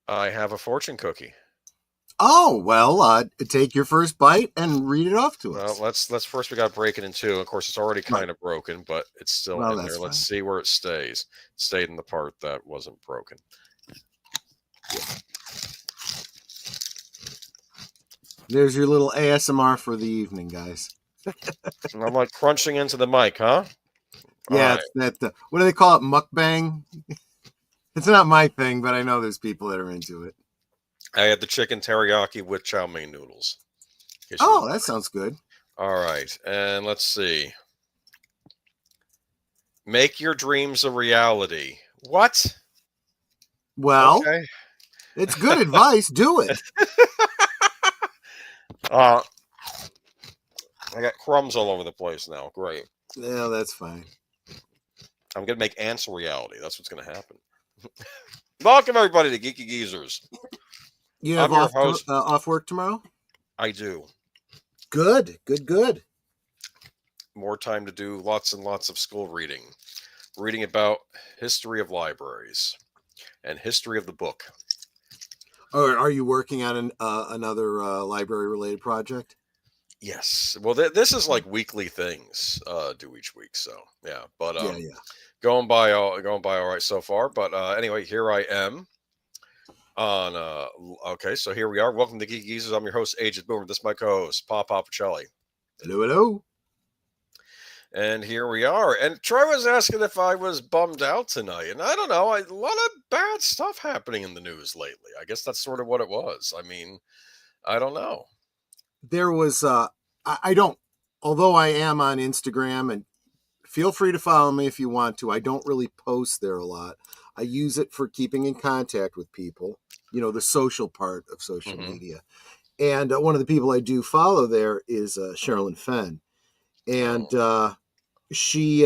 I have a fortune cookie. Oh, well, take your first bite and read it off to us. Well, let's first we got to break it in two. Of course, it's already kind of broken, but it's still Well, in that's there. Let's fine. see where it stays. It stayed in the part that wasn't broken. There's your little ASMR for the evening, guys. And I'm like crunching into the mic, huh? Yeah, All it's that. What do they call it? Mukbang. It's not my thing, but I know there's people that are into it. I had the chicken teriyaki with chow mein noodles. Oh, that sounds good. All right, and let's see. Make your dreams a reality. What? Well, okay. It's good advice. Do it. I got crumbs all over the place now. Great. Yeah, that's fine. I'm going to make ants a reality. That's what's going to happen. Welcome, everybody, to Geeky Geezers. You have off work tomorrow? I do. Good. More time to do lots and lots of school reading. Reading about history of libraries and history of the book. Are you working on another library-related project? Yes. Well, this is like weekly things due each week. So, yeah. But yeah. Going by all right so far. But anyway, here I am. Okay, so here we are. Welcome to Geeky Geezers. I'm your host, Agent Boomer. This is my co-host, Pacelli. Hello. And here we are. And Troy was asking if I was bummed out tonight. And I don't know. A lot of bad stuff happening in the news lately. I guess that's sort of what it was. I mean, I don't know. There was, I don't, although I am on Instagram, and feel free to follow me if you want to. I don't really post there a lot. I use it for keeping in contact with people, the social part of social media. And one of the people I do follow there is Sherilyn Fenn. And she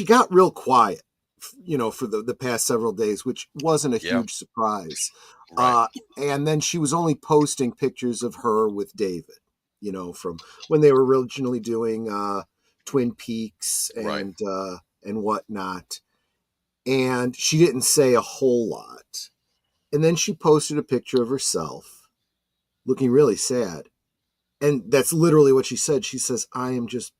got real quiet, for the past several days, which wasn't a huge surprise. Right. And then she was only posting pictures of her with David, from when they were originally doing Twin Peaks and whatnot. And she didn't say a whole lot. And then she posted a picture of herself looking really sad. And that's literally what she said. She says, I am just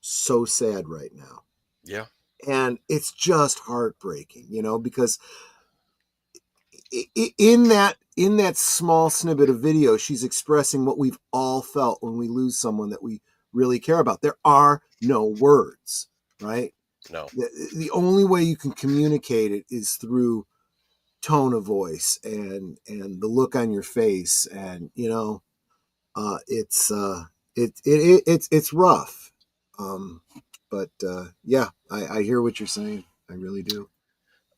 so sad right now. Yeah. And it's just heartbreaking, because in that small snippet of video, she's expressing what we've all felt when we lose someone that we really care about. There are no words, right? No. The only way you can communicate it is through tone of voice and the look on your face. And, it's rough. But I hear what you're saying. I really do.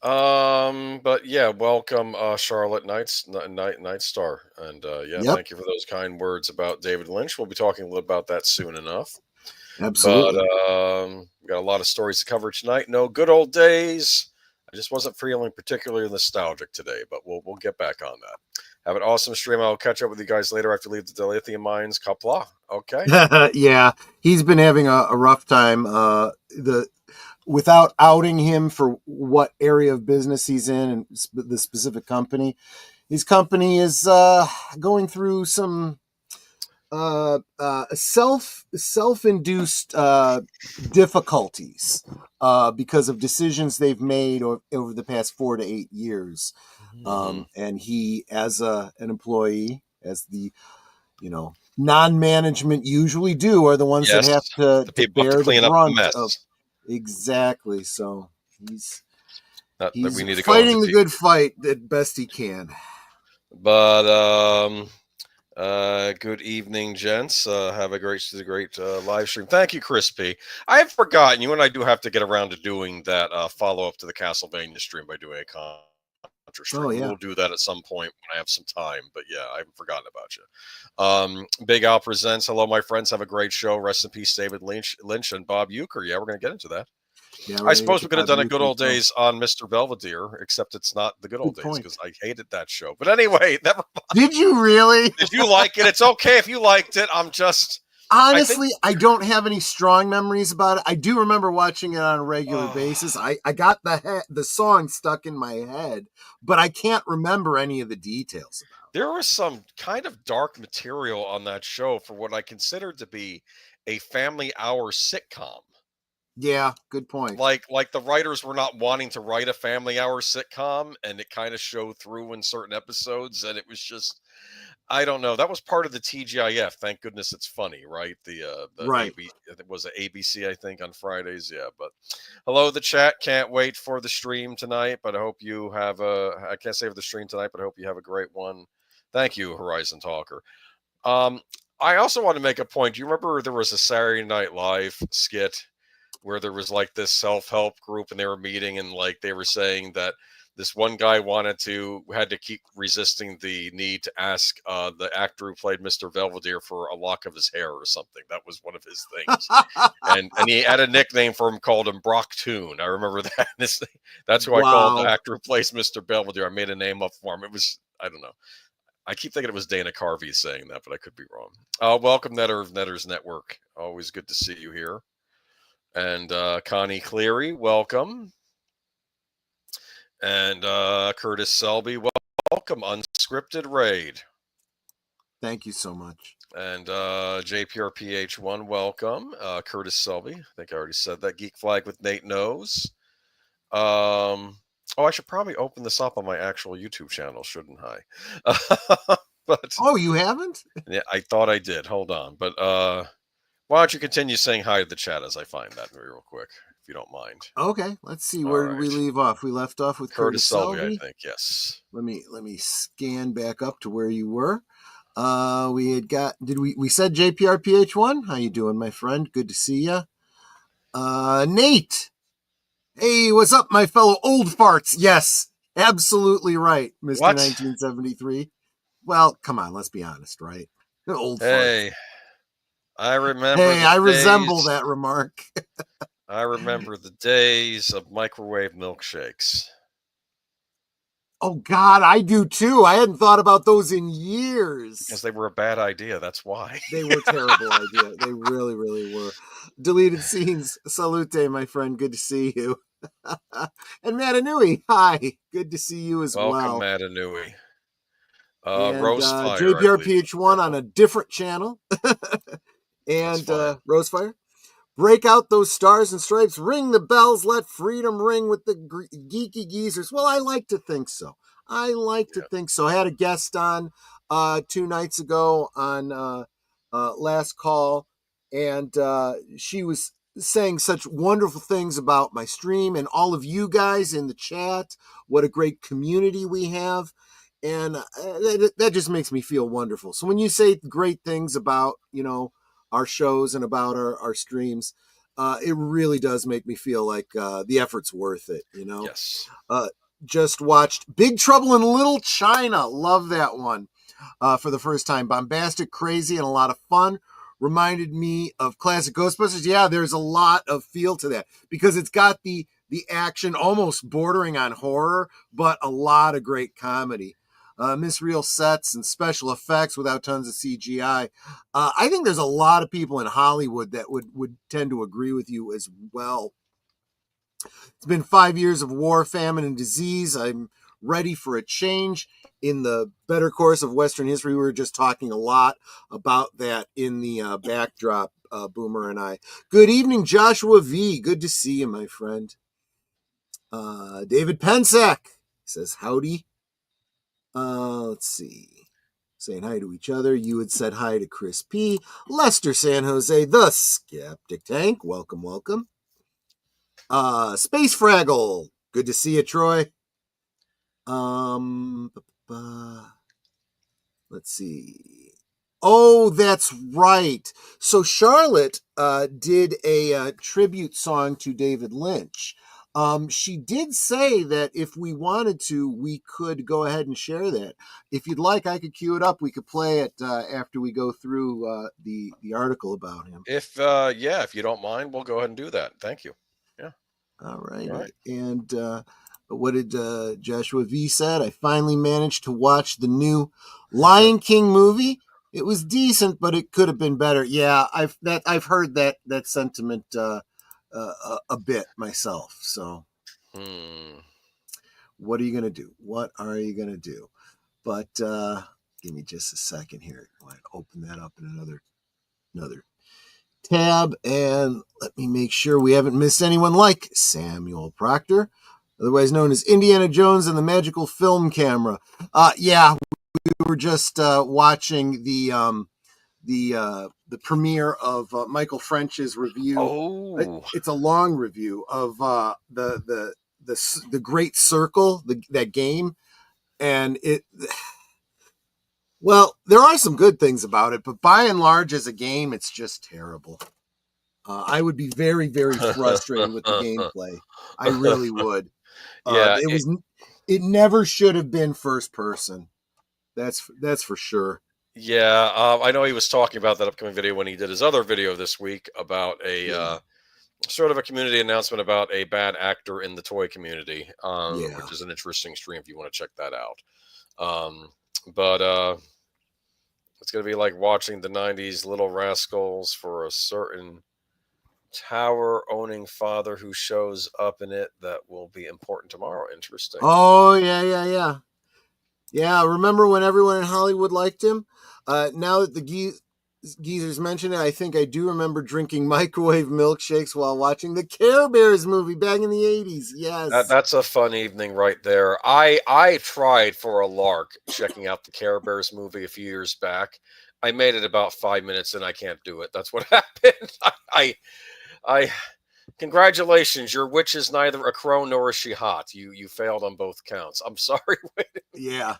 But yeah, welcome, Charlotte Night Star, and thank you for those kind words about David Lynch. We'll be talking a little about that soon enough. Absolutely. But we got a lot of stories to cover tonight. No good old days. I just wasn't feeling particularly nostalgic today, but we'll get back on that. Have an awesome stream. I'll catch up with you guys later after leave the Dilithium Mines. Kapla. Okay. Yeah, he's been having a rough time. Without outing him for what area of business he's in and the specific company, his company is going through some self-induced difficulties because of decisions they've made over the past 4 to 8 years. And he, as an employee, as the non-management usually do, are the ones that have to bear the brunt of. Exactly. So he's fighting the good fight at best he can. But good evening, gents. Have a great live stream. Thank you, Crispy. I have forgotten you, and I do have to get around to doing that follow up to the Castlevania stream by doing a contra stream. We'll do that at some point when I have some time. But yeah, I haven't forgotten about you. Big Al presents. Hello, my friends. Have a great show. Rest in peace, David Lynch and Bob Eucker. Yeah, we're going to get into that. Yeah, I suppose we could have done a good old days on Mr. Belvedere, except it's not the good old days because I hated that show. But anyway, never mind. Did you really? Did you like it? It's okay if you liked it. Honestly, I don't have any strong memories about it. I do remember watching it on a regular basis. I got the song stuck in my head, but I can't remember any of the details about it. There was some kind of dark material on that show for what I considered to be a family hour sitcom. Yeah, good point. Like the writers were not wanting to write a family hour sitcom, and it kind of showed through in certain episodes, and it was just, I don't know. That was part of the TGIF. Thank goodness it's funny, right? The Right. AB, it was it ABC, I think, on Fridays. Yeah, but hello the chat. Can't wait for the stream tonight, but I hope you have I can't say for the stream tonight, but I hope you have a great one. Thank you, Horizon Talker. Um, I also want to make a point. Do you remember there was a Saturday Night Live skit where there was like this self-help group and they were meeting and like they were saying that this one guy had to keep resisting the need to ask the actor who played Mr. Belvedere for a lock of his hair or something. That was one of his things. and he had a nickname for him, called him Brock Toon. I remember that. That's who I called the actor who plays Mr. Belvedere. I made a name up for him. It was, I don't know. I keep thinking it was Dana Carvey saying that, but I could be wrong. Welcome, Netter of Netters Network. Always good to see you here. And Connie Cleary, welcome. And Curtis Selby, welcome. Unscripted Raid. Thank you so much. And JPRPH1, welcome. Curtis Selby, I think I already said that. Geek Flag with Nate Knows. I should probably open this up on my actual YouTube channel, shouldn't I? But you haven't? Yeah, I thought I did. Hold on. But why don't you continue saying hi to the chat as I find that real quick, if you don't mind. Okay, let's see. Where did we leave off? We left off with Curtis Selby, I think. Yes. Let me scan back up to where you were. We had got. We said JPRPH1? How you doing, my friend? Good to see you. Nate. Hey, what's up, my fellow old farts? Yes, absolutely right, Mr. What? 1973. Well, come on, let's be honest, right? Old farts. I remember. Hey, I resemble that remark. I remember the days of microwave milkshakes. Oh, God, I do too. I hadn't thought about those in years. Because they were a bad idea, that's why. They were a terrible idea. They really, really were. Deleted scenes. Salute, my friend. Good to see you. And Matanui, hi. Good to see you as well. Welcome, Matanui. And Rosefire, JPRPH1 on a different channel. And Rosefire. Break out those stars and stripes, ring the bells, let freedom ring with the geeky geezers. Well, I like to think so. I had a guest on 2 nights ago on Last Call, and she was saying such wonderful things about my stream and all of you guys in the chat. What a great community we have. And that just makes me feel wonderful. So when you say great things about, our shows and about our streams, it really does make me feel like the effort's worth it, Yes. Just watched Big Trouble in Little China. Love that one for the first time. Bombastic, crazy, and a lot of fun. Reminded me of classic Ghostbusters. Yeah, there's a lot of feel to that because it's got the action almost bordering on horror, but a lot of great comedy. Miss real sets and special effects without tons of CGI. I think there's a lot of people in Hollywood that would tend to agree with you as well. It's been 5 years of war, famine, and disease. I'm ready for a change in the better course of Western history. We were just talking a lot about that in the backdrop, Boomer and I. Good evening, Joshua V. Good to see you, my friend. David Pensack says, howdy. Let's see. Saying hi to each other. You had said hi to Chris P. Lester San Jose, the Skeptic Tank. Welcome, welcome. Space Fraggle. Good to see you, Troy. Let's see. Oh, that's right. So Charlotte did a tribute song to David Lynch. She did say that if we wanted to, we could go ahead and share that. If you'd like, I could cue it up. We could play it after we go through the article about him. If you don't mind, we'll go ahead and do that. Thank you. Yeah. All right. And what did Joshua V said? I finally managed to watch the new Lion King movie. It was decent, but it could have been better. Yeah, I've heard that sentiment a bit myself. So, what are you gonna do? What are you gonna do? But give me just a second here. I want to open that up in another tab, and let me make sure we haven't missed anyone like Samuel Procter, otherwise known as Indiana Jones and the Magical Film Camera. Yeah, we were just watching the premiere of Michael French's review. Oh, it's a long review of the Great Circle, that game, and well, there are some good things about it, but by and large, as a game, it's just terrible. I would be very, very frustrated with the gameplay. I really would. Yeah, It never should have been first person. That's for sure. Yeah, I know he was talking about that upcoming video when he did his other video this week about a sort of a community announcement about a bad actor in the toy community, which is an interesting stream if you want to check that out. But it's going to be like watching the 90s Little Rascals for a certain tower-owning father who shows up in it that will be important tomorrow. Interesting. Oh, yeah. Yeah, remember when everyone in Hollywood liked him? Now that the geezers mention it, I think I do remember drinking microwave milkshakes while watching the Care Bears movie back in the 80s. Yes. That's a fun evening right there. I tried for a lark checking out the Care Bears movie a few years back. I made it about 5 minutes and I can't do it. That's what happened. I congratulations, your witch is neither a crow nor is she hot. You failed on both counts. I'm sorry. Yeah.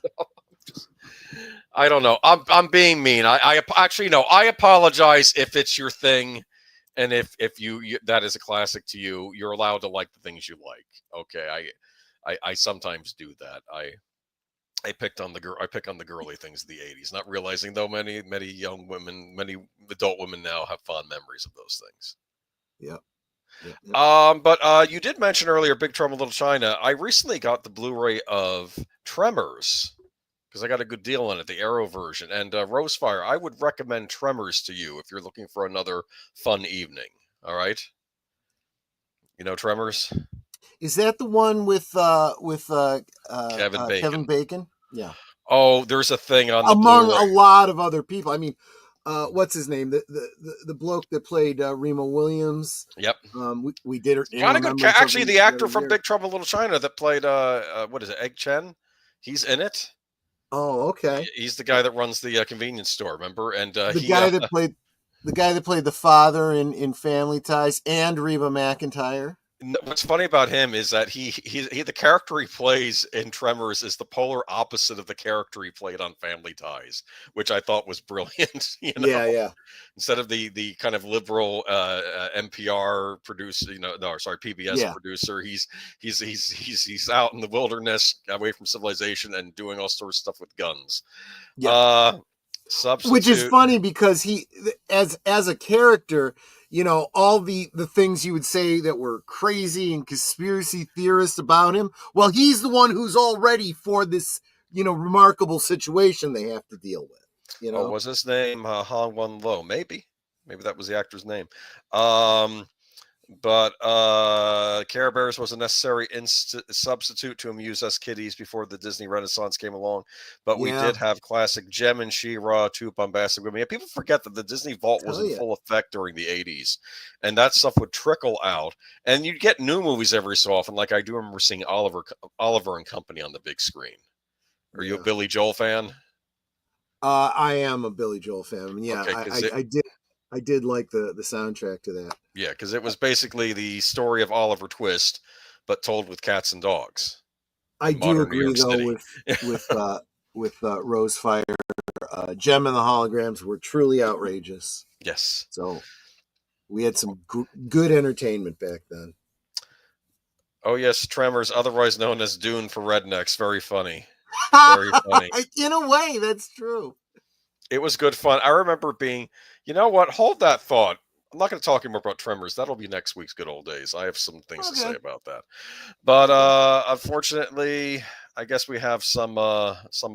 I don't know. I'm being mean. I actually no. I apologize if it's your thing, and if you that is a classic to you. You're allowed to like the things you like. Okay. I sometimes do that. I picked on the girly things of the 80s, not realizing though many young women, many adult women now have fond memories of those things. Yeah. But you did mention earlier Big Trouble in Little China. I recently got the Blu-ray of Tremors because I got a good deal on it, the Arrow version. And Rosefire, I would recommend Tremors to you if you're looking for another fun evening. All right. You know Tremors? Is that the one with Kevin Bacon? Yeah. Oh, there's a thing on the among Blu-ray. A lot of other people. I mean, what's his name? The bloke that played Remo Williams. Yep. We did it. Kind of good. Actually, the actor from Big Trouble in Little China that played what is it, Egg Chen? He's in it. Oh, okay. He's the guy that runs the convenience store. Remember? And the guy that played the father in Family Ties and Reba McEntire. What's funny about him is that he the character he plays in Tremors is the polar opposite of the character he played on Family Ties, which I thought was brilliant. You know? Yeah. Instead of the kind of liberal NPR producer, PBS producer, he's out in the wilderness, away from civilization, and doing all sorts of stuff with guns. Yeah. Substitute. Which is funny because he, as a character, you know, all the things you would say that were crazy and conspiracy theorists about him. Well, he's the one who's all ready for this, you know, remarkable situation they have to deal with. You know, was his name Han Wen Lo? Maybe that was the actor's name. But Care Bears was a necessary substitute to amuse us kiddies before the Disney Renaissance came along. But we did have classic Gem and She-Ra, Two Bombastic Women. Yeah, people forget that the Disney Vault was in full effect during the 80s. And that stuff would trickle out. And you'd get new movies every so often. Like I do remember seeing Oliver and Company on the big screen. Are you a Billy Joel fan? I am a Billy Joel fan. Yeah, okay, I did like the soundtrack to that. Yeah, because it was basically the story of Oliver Twist, but told with cats and dogs. I do agree, though, with Rosefire. Gem and the Holograms were truly outrageous. Yes. So we had some good entertainment back then. Oh, yes, Tremors, otherwise known as Dune for rednecks. Very funny. Very funny. In a way, that's true. It was good fun. I remember being, you know what? Hold that thought. I'm not going to talk anymore about Tremors. That'll be next week's Good Old Days. I have some things to say about that. But unfortunately, I guess we have some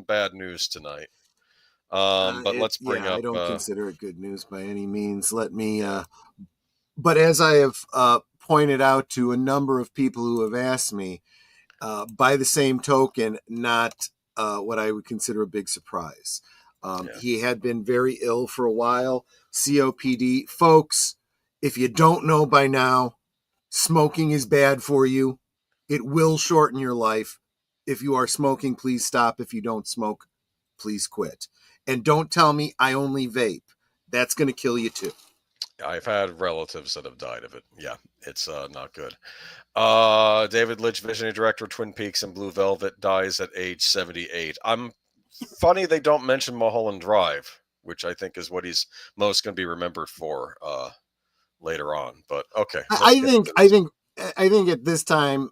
bad news tonight. But let's bring Yeah, I up. don't consider it good news by any means. But as I have pointed out to a number of people who have asked me, by the same token, not what I would consider a big surprise. He had been very ill for a while. COPD. Folks, if you don't know by now, smoking is bad for you. It will shorten your life. If you are smoking, please stop. If you don't smoke, please quit. And don't tell me I only vape. That's going to kill you too. I've had relatives that have died of it. Yeah, it's not good. David Lynch, visionary director of Twin Peaks and Blue Velvet, dies at age 78. I'm funny they don't mention Mulholland Drive, which I think is what he's most going to be remembered for later on. But okay, let's I get think into I this. think I think at this time,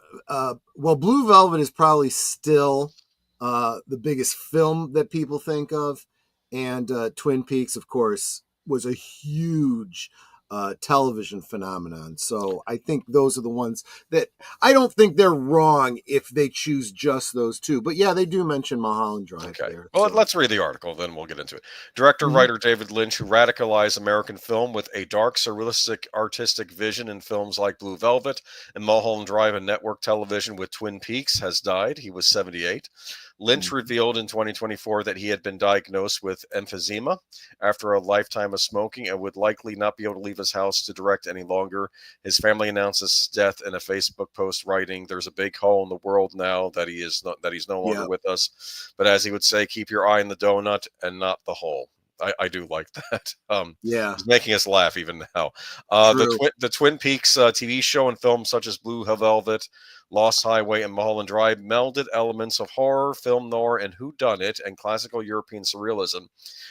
Blue Velvet is probably still the biggest film that people think of, and Twin Peaks, of course, was a huge television phenomenon. So I think those are the ones that I don't think they're wrong if they choose just those two. But yeah, they do mention Mulholland Drive Okay. there. Well, So let's read the article, then we'll get into it. Director, Mhm. writer David Lynch, who radicalized American film with a dark, surrealistic, artistic vision in films like Blue Velvet and Mulholland Drive and network television with Twin Peaks, has died. He was 78. Lynch Mhm. revealed in 2024 that he had been diagnosed with emphysema after a lifetime of smoking and would likely not be able to leave his house to direct any longer. His family announced his death in a Facebook post, writing, "There's a big hole in the world now that he's no longer Yeah, with us. But as he would say, keep your eye on the donut and not the hole." I do like that. yeah, He's making us laugh even now. true. The Twin Peaks TV show and films such as Blue Velvet, Lost Highway, and Mulholland Drive melded elements of horror, film noir, and whodunit and classical European surrealism.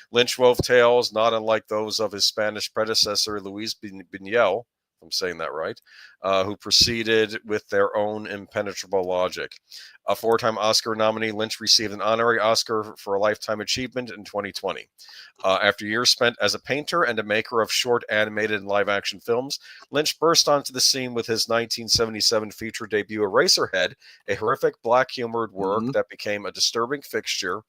Lynch wove tales not unlike those of his Spanish predecessor, Luis Buñuel, if I'm saying that right, who proceeded with their own impenetrable logic. A four-time Oscar nominee, Lynch received an honorary Oscar for a lifetime achievement in 2020. After years spent as a painter and a maker of short animated and live-action films, Lynch burst onto the scene with his 1977 feature debut, Eraserhead, a horrific black-humored work Mhm. that became a disturbing fixture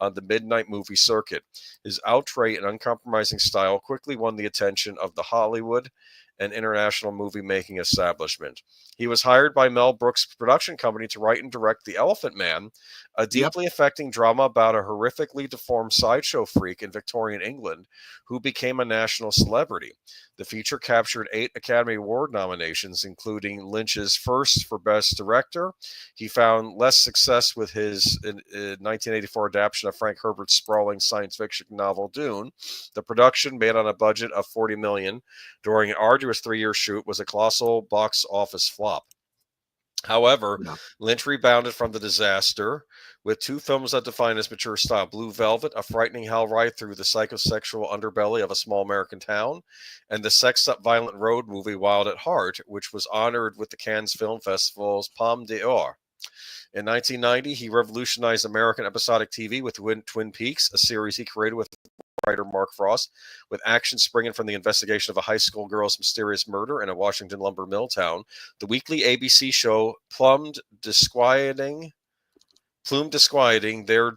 on the midnight movie circuit. His outright and uncompromising style quickly won the attention of the Hollywood and international movie making establishment. He was hired by Mel Brooks' production company to write and direct The Elephant Man, a Yep. deeply affecting drama about a horrifically deformed sideshow freak in Victorian England who became a national celebrity. The feature captured 8 Academy Award nominations, including Lynch's first for Best Director. He found less success with his 1984 adaptation of Frank Herbert's sprawling science fiction novel Dune. The production, made on a budget of $40 million during an arduous 3-year shoot, was a colossal box office flop. However, Yeah. Lynch rebounded from the disaster with 2 films that define his mature style: Blue Velvet, a frightening hell ride through the psychosexual underbelly of a small American town, and the sexed up violent road movie Wild at Heart, which was honored with the Cannes Film Festival's Palme d'Or. In 1990, he revolutionized American episodic TV with Twin Peaks, a series he created with writer Mark Frost, with action springing from the investigation of a high school girl's mysterious murder in a Washington lumber mill town. The weekly ABC show Plume disquieting their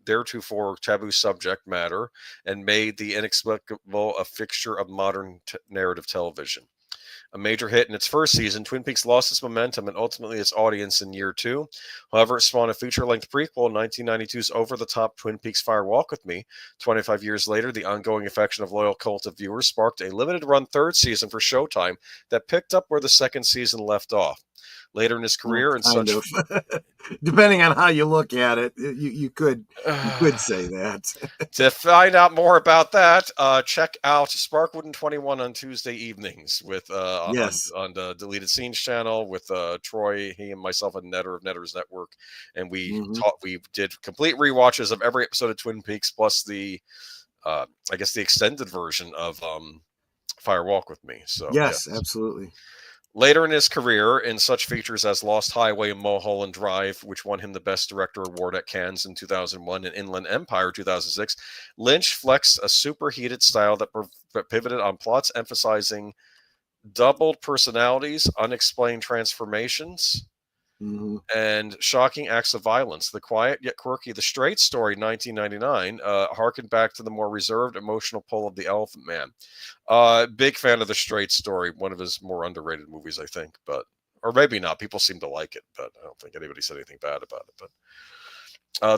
theretofore taboo subject matter and made the inexplicable a fixture of modern narrative television. A major hit in its first season, Twin Peaks lost its momentum and ultimately its audience in year 2. However, it spawned a feature-length prequel, 1992's over-the-top Twin Peaks Fire Walk with Me. 25 years later, the ongoing affection of loyal cult of viewers sparked a limited-run third season for Showtime that picked up where the second season left off. Later in his career, in Kind such of. Depending on how you look at it, you could say that. To find out more about that, check out Sparkwood 21 on Tuesday evenings with Yes. on the Deleted Scenes channel with Troy, he and myself, and Netter of Netter's Network, and Hmm. we did complete rewatches of every episode of Twin Peaks plus the I guess the extended version of Fire Walk with Me. So yeah. Yes, absolutely. Later in his career, in such features as Lost Highway and Mulholland Drive, which won him the Best Director award at Cannes in 2001 and Inland Empire 2006, Lynch flexed a superheated style that pivoted on plots emphasizing doubled personalities, unexplained transformations, Mm-hmm. And Shocking Acts of Violence. The quiet yet quirky The Straight Story, 1999, harkened back to the more reserved emotional pull of The Elephant Man. Big fan of The Straight Story, one of his more underrated movies, I think, but or maybe not. People seem to like it, but I don't think anybody said anything bad about it. But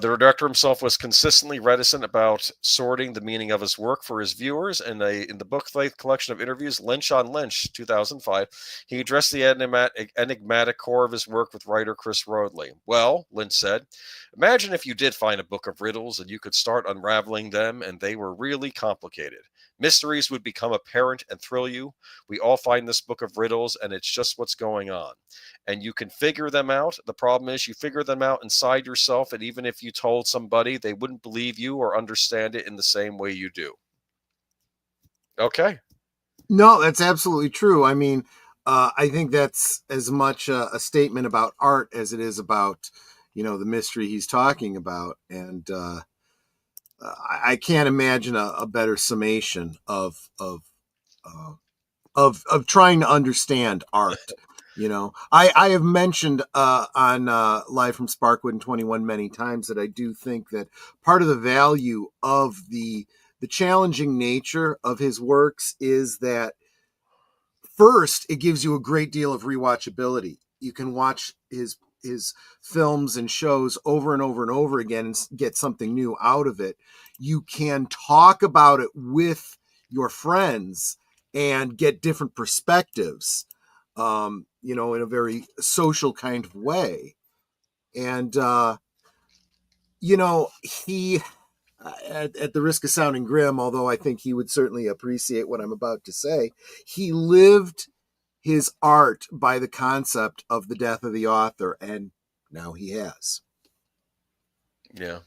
the director himself was consistently reticent about sorting the meaning of his work for his viewers. In the book-length collection of interviews, Lynch on Lynch, 2005, he addressed the enigmatic core of his work with writer Chris Rodley. Well, Lynch said, imagine if you did find a book of riddles and you could start unraveling them and they were really complicated. Mysteries would become apparent and thrill you. We all find this book of riddles and it's just what's going on. And you can figure them out. The problem is you figure them out inside yourself, and even if you told somebody, they wouldn't believe you or understand it in the same way you do. Okay. No, that's absolutely true. I mean, I think that's as much a statement about art as it is about, the mystery he's talking about. And I can't imagine a better summation of trying to understand art. I have mentioned on Live from Sparkwood in 21 many times that I do think that part of the value of the challenging nature of his works is that first, it gives you a great deal of rewatchability. You can watch his films and shows over and over and over again and get something new out of it. You can talk about it with your friends and get different perspectives, in a very social kind of way. And, he, at the risk of sounding grim, although I think he would certainly appreciate what I'm about to say, he lived his art by the concept of the death of the author, and now he has. Yeah.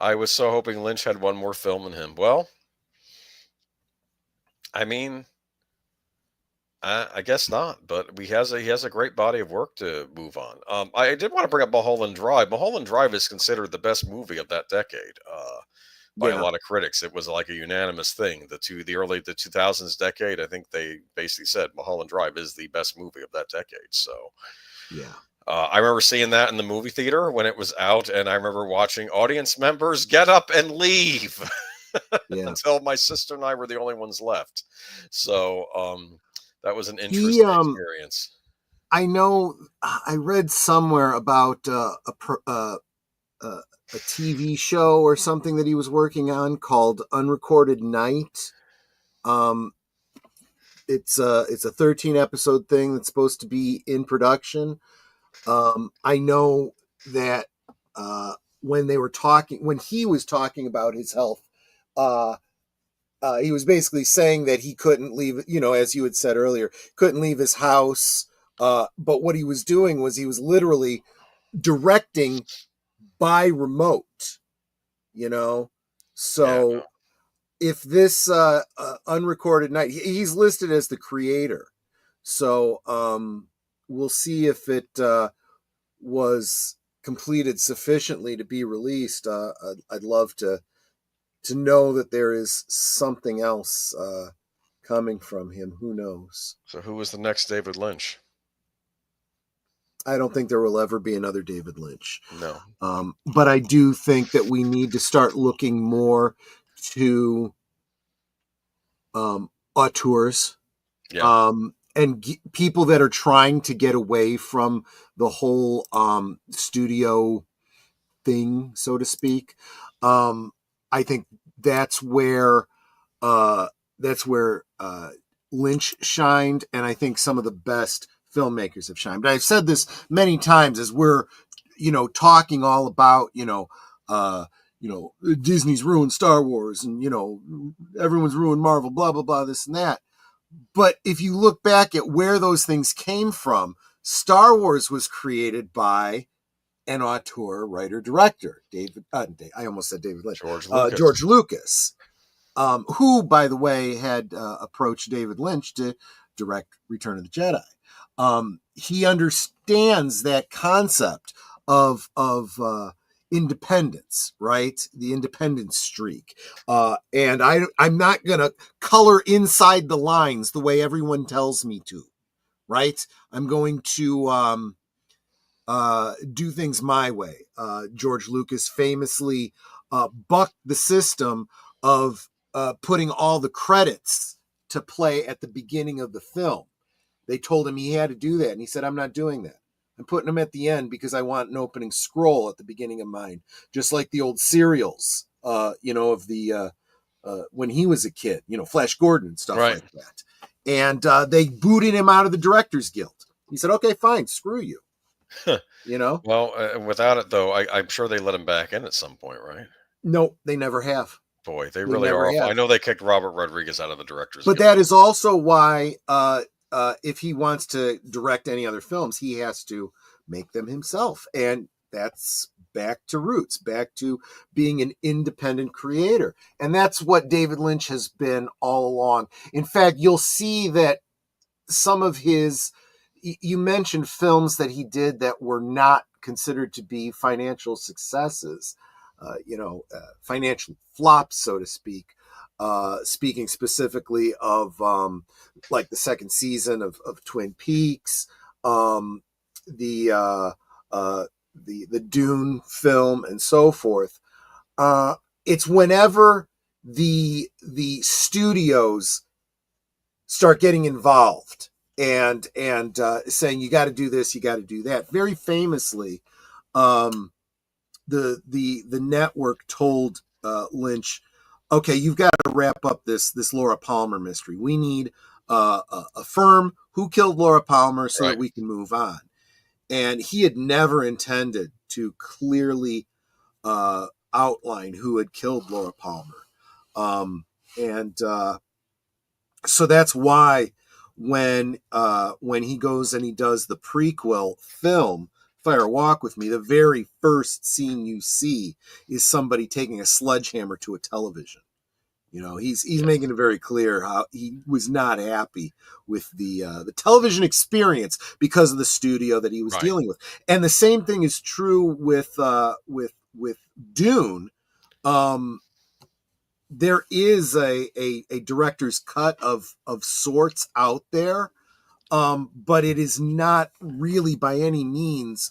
I was so hoping Lynch had one more film in him. Well, I mean, I guess not, but he has a great body of work to move on. I did want to bring up Mulholland Drive. Mulholland Drive is considered the best movie of that decade by a lot of critics. It was like a unanimous thing. The 2000s decade, I think they basically said Mulholland Drive is the best movie of that decade. So yeah. I remember seeing that in the movie theater when it was out, and I remember watching audience members get up and leave until my sister and I were the only ones left. So that was an interesting experience. I know I read somewhere about a TV show or something that he was working on called Unrecorded Night. It's a 13 episode thing that's supposed to be in production. I know that when he was talking about his health, he was basically saying that he couldn't leave, as you had said earlier, couldn't leave his house. But what he was doing was he was literally directing by remote, So if this Unrecorded Night, he's listed as the creator. So we'll see if it was completed sufficiently to be released. I'd love to know that there is something else coming from him. Who knows? So who was the next David Lynch? I don't think there will ever be another David Lynch. No. But I do think that we need to start looking more to auteurs. Yeah. And people that are trying to get away from the whole studio thing, so to speak. I think that's where Lynch shined, and I think some of the best filmmakers have shined. But I've said this many times as we're, talking all about, Disney's ruined Star Wars, and everyone's ruined Marvel, blah blah blah, this and that. But if you look back at where those things came from, Star Wars was created by an auteur, writer, director, I almost said David Lynch, George Lucas, who, by the way, had approached David Lynch to direct Return of the Jedi. He understands that concept of independence, right? The independence streak. And I'm not going to color inside the lines the way everyone tells me to, right? I'm going to do things my way. George Lucas famously bucked the system of putting all the credits to play at the beginning of the film. They told him he had to do that, and he said, I'm not doing that. I'm putting them at the end because I want an opening scroll at the beginning of mine, just like the old serials, of the when he was a kid, Flash Gordon and stuff like that. And they booted him out of the Directors Guild. He said, okay, fine, screw you. Well, without it, though, I'm sure they let him back in at some point, right? No, they never have. Boy, they really are awful. I know they kicked Robert Rodriguez out of the Directors But Guild. that is also why if he wants to direct any other films, he has to make them himself. And that's back to roots, back to being an independent creator. And that's what David Lynch has been all along. In fact, you'll see that some of his, you mentioned films that he did that were not considered to be financial successes, financial flops, so to speak. Speaking specifically of like the second season of Twin Peaks, the Dune film, and so forth. It's whenever the studios start getting involved and saying you got to do this, you got to do that. Very famously, the network told Lynch, okay, you've got to wrap up this Laura Palmer mystery. We need a firm who killed Laura Palmer so that we can move on. And he had never intended to clearly outline who had killed Laura Palmer. So that's why when he goes and he does the prequel film, Fire Walk with Me, the very first scene you see is somebody taking a sledgehammer to a television. He's making it very clear how he was not happy with the television experience because of the studio that he was dealing with. And the same thing is true with Dune. There is a director's cut of sorts out there, but it is not really by any means.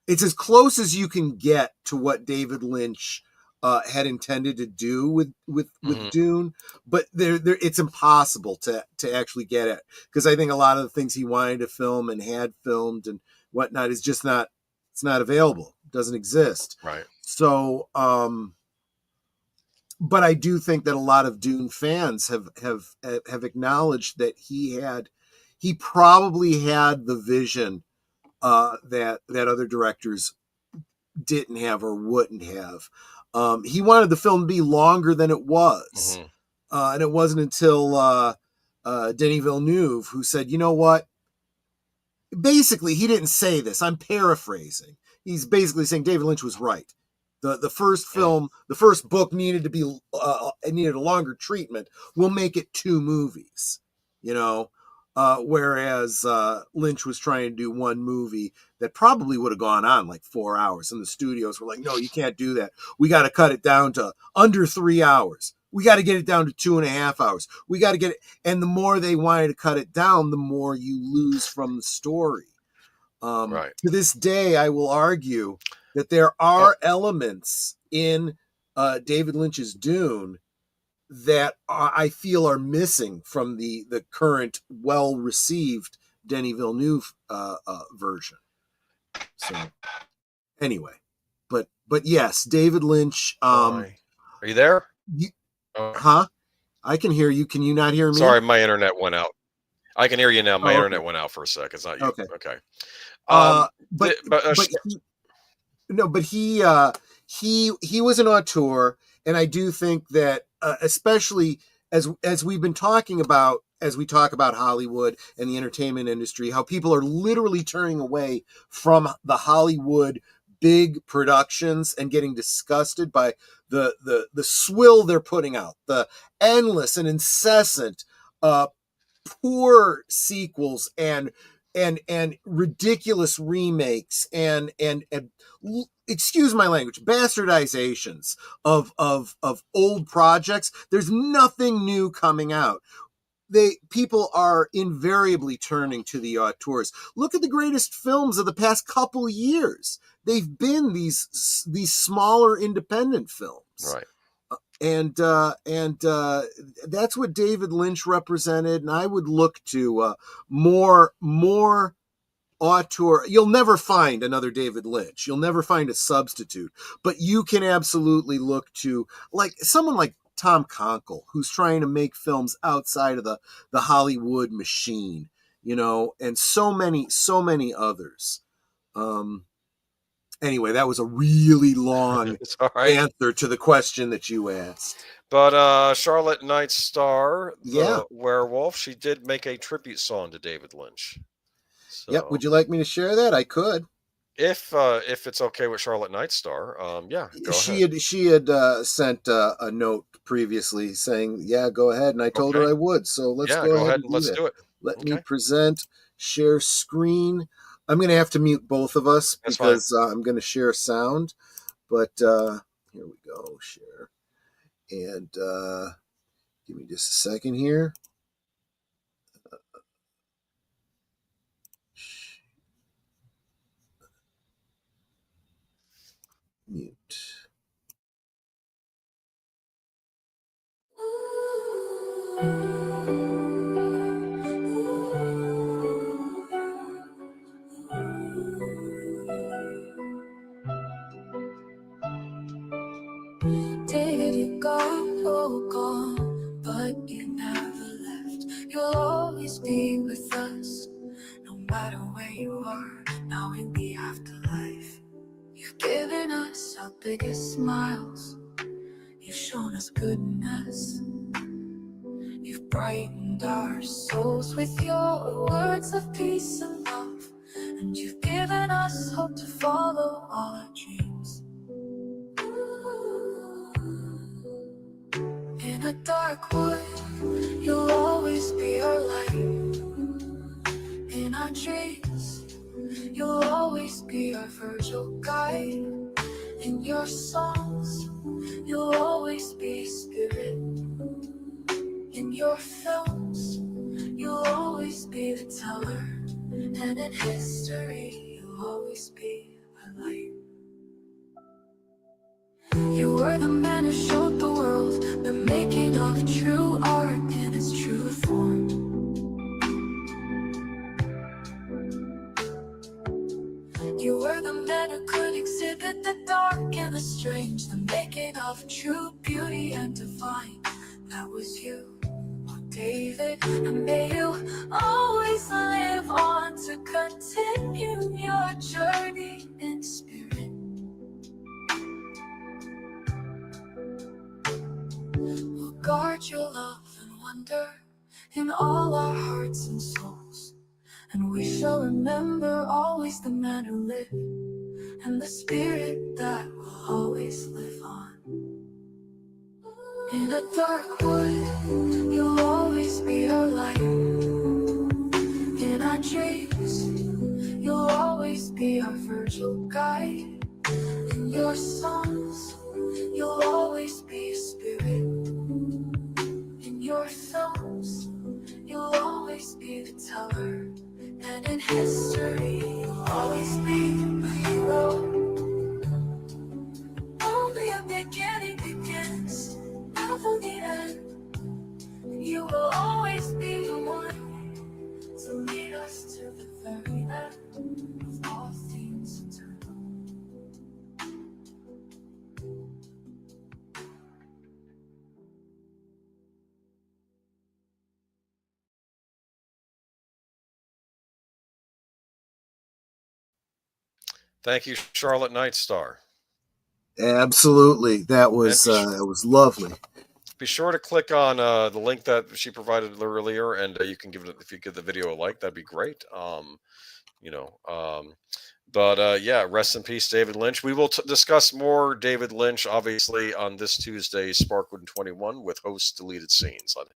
It's as close as you can get to what David Lynch had intended to do with Dune, but it's impossible to actually get it, because I think a lot of the things he wanted to film and had filmed and whatnot is just not, it's not available. It doesn't exist. Right. So, but I do think that a lot of Dune fans have acknowledged that he probably had the vision that other directors didn't have or wouldn't have. He wanted the film to be longer than it was. And it wasn't until Denis Villeneuve who said, you know what? Basically, he didn't say this. I'm paraphrasing. He's basically saying David Lynch was right. The first film, the first book needed to be needed a longer treatment. We'll make it 2 movies, whereas Lynch was trying to do one movie that probably would have gone on like 4 hours, and the studios were like, no, you can't do that. We got to cut it down to under 3 hours. We got to get it down to 2.5 hours. We got to get it. And the more they wanted to cut it down, the more you lose from the story. To this day, I will argue that there are elements in David Lynch's Dune that I feel are missing from the current well-received Denis Villeneuve version. So anyway, but yes, David Lynch. Are you there? Huh? I can hear you. Can you not hear me? Sorry, my internet went out. I can hear you now. My internet went out for a sec. It's not you. Okay. He was an auteur, and I do think that especially as we've been talking about, as we talk about Hollywood and the entertainment industry, how people are literally turning away from the Hollywood big productions and getting disgusted by the swill they're putting out, the endless and incessant poor sequels and ridiculous remakes and excuse my language, bastardizations of old projects. There's nothing new coming out. people are invariably turning to the auteurs. Look at the greatest films of the past couple of years. They've been these smaller independent films. Right. And that's what David Lynch represented. And I would look to more auteur. You'll never find another David Lynch. You'll never find a substitute. But you can absolutely look to like someone like Tom Conkle, who's trying to make films outside of the Hollywood machine, and so many others. Anyway, that was a really long answer to the question that you asked. But Charlotte Nightstar, the werewolf, she did make a tribute song to David Lynch. So, yep. Would you like me to share that? I could. If it's okay with Charlotte Nightstar, go ahead. She had sent a note previously saying, "Yeah, go ahead," and I told her I would. So let's go ahead and let's do it. Let me present, share screen. I'm going to have to mute both of us because I'm going to share sound. But here we go, share, and give me just a second here. Mute. David, you gone, but you never left. You'll always be with us, no matter where you are. Now in the afterlife, you've given us our biggest smiles. You've shown us goodness. You've brightened our souls with your words of peace and love. And you've given us hope to follow all our dreams. In a dark wood, you'll always be our light. In our dreams, you'll always be our Virgil guide. In your songs, you'll always be spirit. In your films, you'll always be the teller. And in history, you'll always be a light. You were the man who showed the world the making of true art in its true form. You were the man who could exhibit the dark and the strange, the making of true beauty and divine. That was you, oh David, and may you always live on to continue your journey in spirit. We'll guard your love and wonder in all our hearts and souls. And we shall remember always the man who lived, and the spirit that will always live on. In a dark wood, you'll always be our light. In our dreams, you'll always be our Virgil guide. In your songs, you'll always be a spirit. In your films, you'll always be the teller. And in history, you'll always be a hero. Only a beginning begins, never the end. You will always be the one to lead us to the very end of all things eternal. Thank you, Charlotte Nightstar. Absolutely, that was lovely. Be sure to click on the link that she provided earlier, and you can give it, if you give the video a like, that'd be great. But rest in peace, David Lynch. We will discuss more David Lynch, obviously, on this Tuesday's Sparkwood 21 with host deleted scenes on his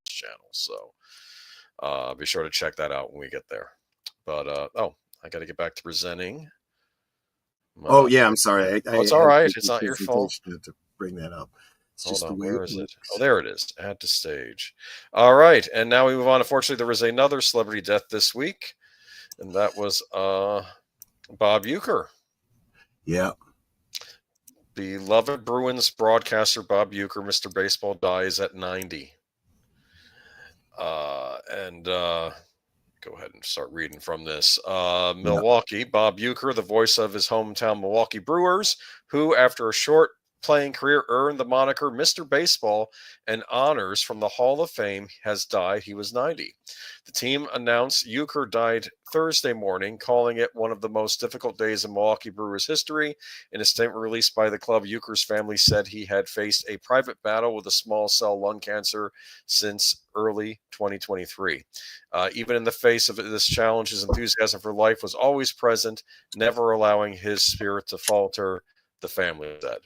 channel. So be sure to check that out when we get there. But I got to get back to presenting. I'm sorry. It's all right. It's not your fault. To bring that up. Hold on, the way where it is it? works. Oh, there it is. Add to stage. All right, and now we move on. Unfortunately, there was another celebrity death this week, and that was Bob Euchre. Yeah. Beloved Bruins broadcaster Bob Euchre, Mr. Baseball, dies at 90. Go ahead and start reading from this. Milwaukee, Bob Euchre, the voice of his hometown Milwaukee Brewers, who, after a short playing career, earned the moniker Mr. Baseball and honors from the Hall of Fame, has died. He was 90. The team announced Euchre died Thursday morning, calling it one of the most difficult days in Milwaukee Brewers history. In a statement released by the club, Euchre's family said he had faced a private battle with a small cell lung cancer since early 2023. Even in the face of this challenge, his enthusiasm for life was always present, never allowing his spirit to falter, the family said.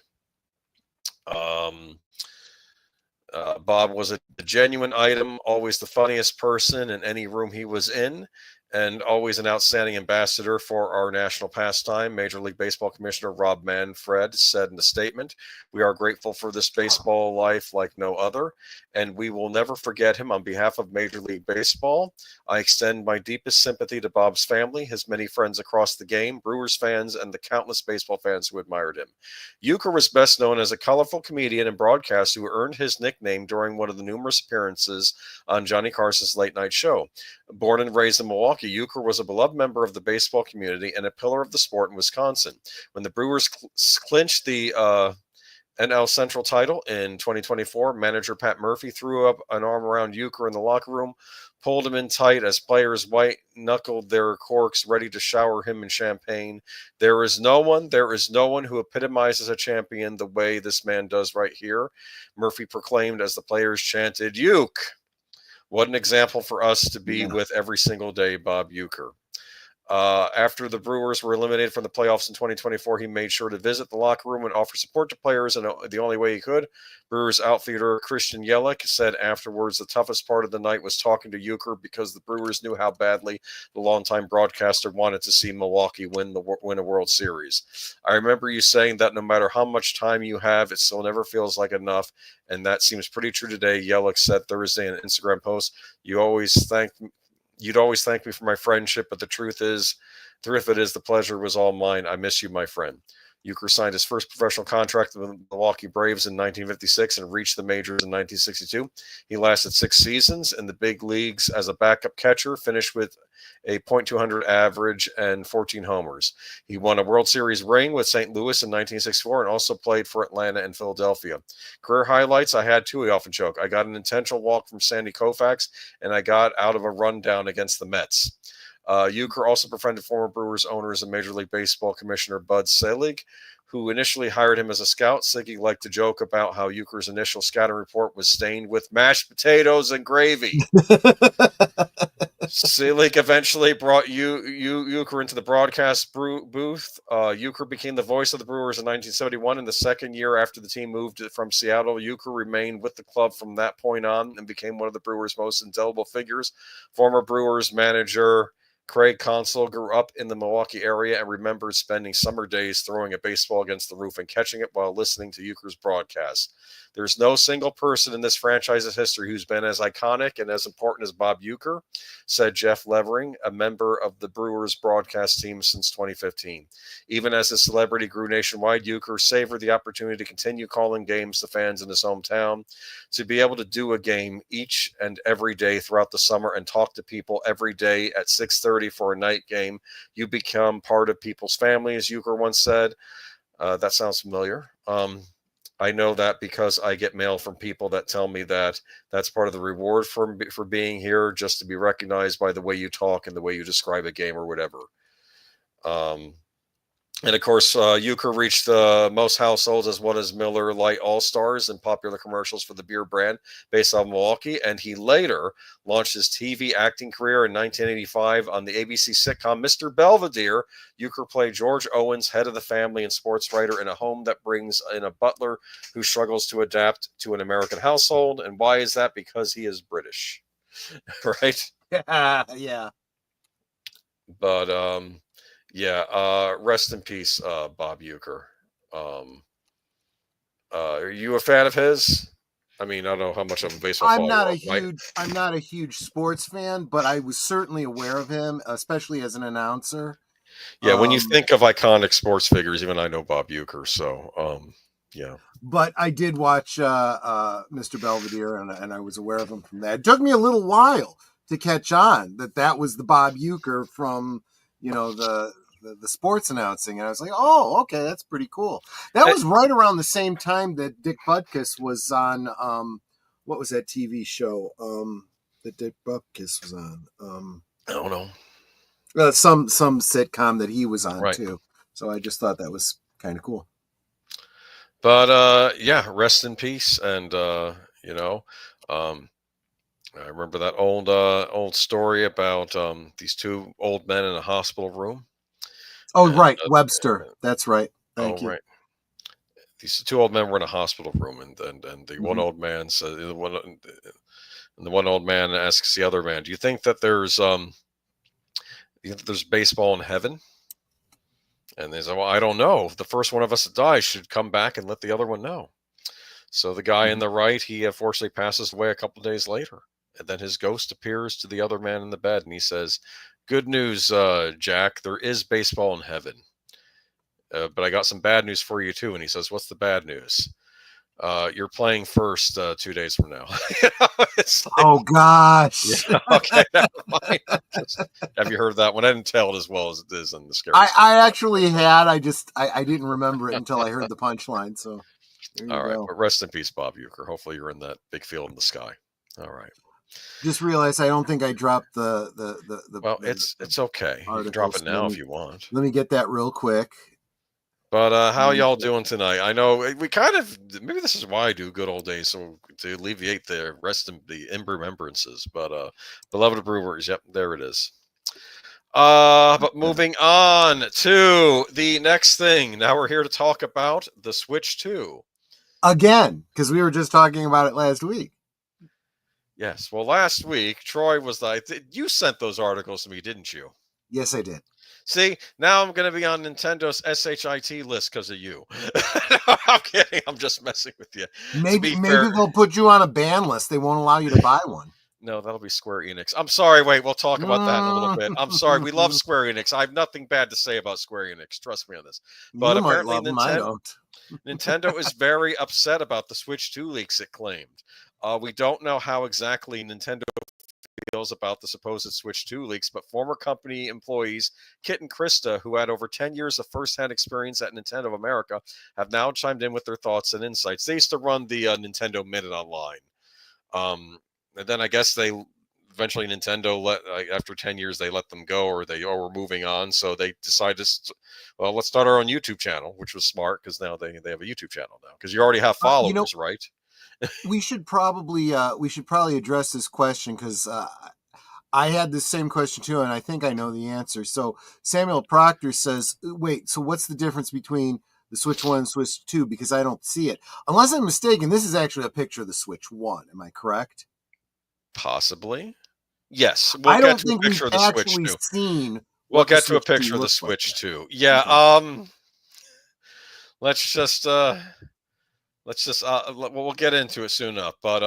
Bob was a genuine item, always the funniest person in any room he was in, and always an outstanding ambassador for our national pastime. Major League Baseball Commissioner Rob Manfred said in a statement, "We are grateful for this baseball life like no other, and we will never forget him. On behalf of Major League Baseball, I extend my deepest sympathy to Bob's family, his many friends across the game, Brewers fans, and the countless baseball fans who admired him." Euchre was best known as a colorful comedian and broadcaster who earned his nickname during one of the numerous appearances on Johnny Carson's late night show. Born and raised in Milwaukee, Euchre was a beloved member of the baseball community and a pillar of the sport in Wisconsin. When the Brewers clinched the NL Central title in 2024, manager Pat Murphy threw up an arm around Euchre in the locker room, pulled him in tight as players white-knuckled their corks, ready to shower him in champagne. There is no one who epitomizes a champion the way this man does right here," Murphy proclaimed as the players chanted, "Euch! What an example for us to be with every single day, Bob Euchre." After the Brewers were eliminated from the playoffs in 2024, he made sure to visit the locker room and offer support to players in the only way he could. Brewers outfielder Christian Yelich said afterwards the toughest part of the night was talking to Euchre because the Brewers knew how badly the longtime broadcaster wanted to see Milwaukee win a World Series. "I remember you saying that no matter how much time you have, it still never feels like enough, and that seems pretty true today," Yelich said Thursday in an Instagram post. You'd always thank me for my friendship, but the truth of it is the pleasure was all mine. I miss you, my friend. Euchre signed his first professional contract with the Milwaukee Braves in 1956 and reached the majors in 1962. He lasted 6 seasons in the big leagues as a backup catcher, finished with a .200 average and 14 homers. He won a World Series ring with St. Louis in 1964 and also played for Atlanta and Philadelphia. Career highlights, I had two, he often joked. I got an intentional walk from Sandy Koufax, and I got out of a rundown against the Mets. Euchre also befriended former Brewers owners and Major League Baseball Commissioner Bud Selig, who initially hired him as a scout. Selig liked to joke about how Euchre's initial scouting report was stained with mashed potatoes and gravy. Selig eventually brought Euchre into the broadcast booth. Euchre became the voice of the Brewers in 1971. In the second year after the team moved from Seattle, Euchre remained with the club from that point on and became one of the Brewers' most indelible figures. Former Brewers manager Craig Counsell grew up in the Milwaukee area and remembered spending summer days throwing a baseball against the roof and catching it while listening to Euchre's broadcast. There's no single person in this franchise's history who's been as iconic and as important as Bob Euchre, said Jeff Levering, a member of the Brewers broadcast team since 2015. Even as his celebrity grew nationwide, Euchre savored the opportunity to continue calling games to fans in his hometown, to be able to do a game each and every day throughout the summer and talk to people every day at 6:30 for a night game. You become part of people's families, Euchre once said. That sounds familiar. I know that because I get mail from people that tell me that that's part of the reward for being here, just to be recognized by the way you talk and the way you describe a game or whatever. And of course, Euchre reached most households as one of Miller Lite All-Stars in popular commercials for the beer brand based on Milwaukee. And he later launched his TV acting career in 1985 on the ABC sitcom Mr. Belvedere. Euchre played George Owens, head of the family and sports writer, in a home that brings in a butler who struggles to adapt to an American household. And why is that? Because he is British, right? Yeah. But yeah, rest in peace, Bob Euchre. Are you a fan of his? I mean, I don't know how much of a baseball I'm follower not you are. I'm not a huge sports fan, but I was certainly aware of him, especially as an announcer. Yeah, when you think of iconic sports figures, even I know Bob Euchre. So, yeah. But I did watch Mr. Belvedere, and I was aware of him from that. It took me a little while to catch on that was the Bob Euchre from, the sports announcing. And I was like, oh, okay, that's pretty cool. That was right around the same time that Dick Butkus was on, what was that TV show that Dick Butkus was on? I don't know. Some sitcom that he was on, Right. too. So I just thought that was kind of cool. But yeah, rest in peace. And I remember that old story about these two old men in a hospital room. Oh, And, right, Webster. That's right. Thank you. Right. These two old men were in a hospital room, and the one old man said, the one old man asks the other man, "Do you think that there's baseball in heaven?" And they said, "Well, I don't know. The first one of us that dies should come back and let the other one know." So the guy in the right, he unfortunately passes away a couple of days later, and then his ghost appears to the other man in the bed, and he says, "Good news, Jack. There is baseball in heaven, but I got some bad news for you too." And he says, "What's the bad news?" You're playing first 2 days from now. It's like, oh gosh. Yeah, okay, never mind. Have you heard that one? I didn't tell it as well as it is in the scary. I actually had. I didn't remember it until I heard the punchline. So all right, but rest in peace, Bob Euchre. Hopefully, you're in that big field in the sky. All right. Just realized I don't think I dropped the. Well, it's okay. You can drop it now if you want. Let me get that real quick. But how y'all doing tonight? I know we kind of, maybe this is why I do good old days, so to alleviate the rest of the remembrances. But beloved brewers, yep, there it is. But moving on to the next thing. Now we're here to talk about the Switch 2. Again, because we were just talking about it last week. Yes. Well, last week, Troy was like, you sent those articles to me, didn't you? Yes, I did. See, now I'm going to be on Nintendo's SHIT list because of you. No, I'm kidding. I'm just messing with you. Maybe they'll put you on a ban list. They won't allow you to buy one. No, that'll be Square Enix. I'm sorry. Wait, we'll talk about that in a little bit. I'm sorry. We love Square Enix. I have nothing bad to say about Square Enix. Trust me on this. But apparently Nintendo is very upset about the Switch 2 leaks, it claimed. We don't know how exactly Nintendo feels about the supposed Switch 2 leaks, but former company employees Kit and Krista, who had over 10 years of first-hand experience at Nintendo of America, have now chimed in with their thoughts and insights. They used to run the Nintendo Minute online. And then I guess eventually Nintendo after 10 years, they let them go, or we're moving on. So they decided let's start our own YouTube channel, which was smart because now they have a YouTube channel now because you already have followers, right? we should probably address this question because I had the same question too, and I think I know the answer. So Samuel Procter says, "Wait, so what's the difference between the Switch 1 and Switch 2? Because I don't see it. Unless I'm mistaken, this is actually a picture of the Switch 1. Am I correct? Possibly. Yes. I don't think we've actually seen. We'll get to a picture of the Switch 2. Yeah. Okay. We'll get into it soon enough. But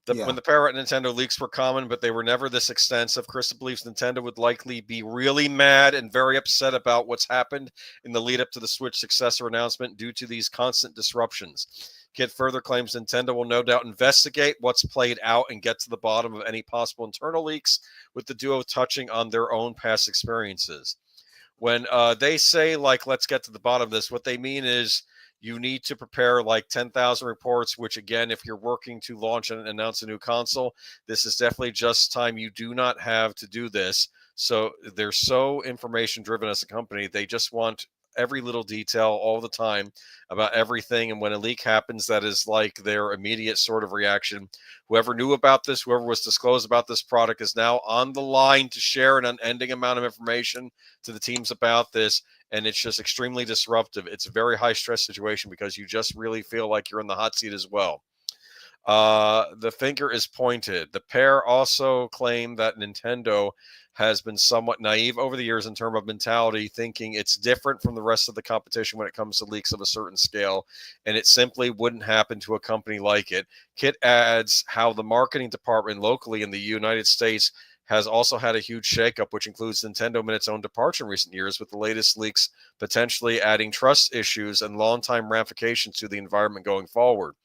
when the pair at Nintendo leaks were common, but they were never this extensive, Krista believes Nintendo would likely be really mad and very upset about what's happened in the lead up to the Switch successor announcement due to these constant disruptions. Kit further claims Nintendo will no doubt investigate what's played out and get to the bottom of any possible internal leaks, with the duo touching on their own past experiences. When they say, let's get to the bottom of this, what they mean is you need to prepare 10,000 reports, which, again, if you're working to launch and announce a new console, this is definitely just time you do not have to do this. So they're so information-driven as a company. They just want every little detail all the time about everything. And when a leak happens, that is their immediate sort of reaction. Whoever knew about this, whoever was disclosed about this product is now on the line to share an unending amount of information to the teams about this. And it's just extremely disruptive. It's a very high stress situation because you just really feel like you're in the hot seat as well. The finger is pointed. The pair also claim that Nintendo has been somewhat naive over the years in terms of mentality, thinking it's different from the rest of the competition when it comes to leaks of a certain scale, and it simply wouldn't happen to a company like it. Kit adds how the marketing department locally in the United States has also had a huge shakeup, which includes Nintendo in its own departure in recent years, with the latest leaks potentially adding trust issues and long-time ramifications to the environment going forward.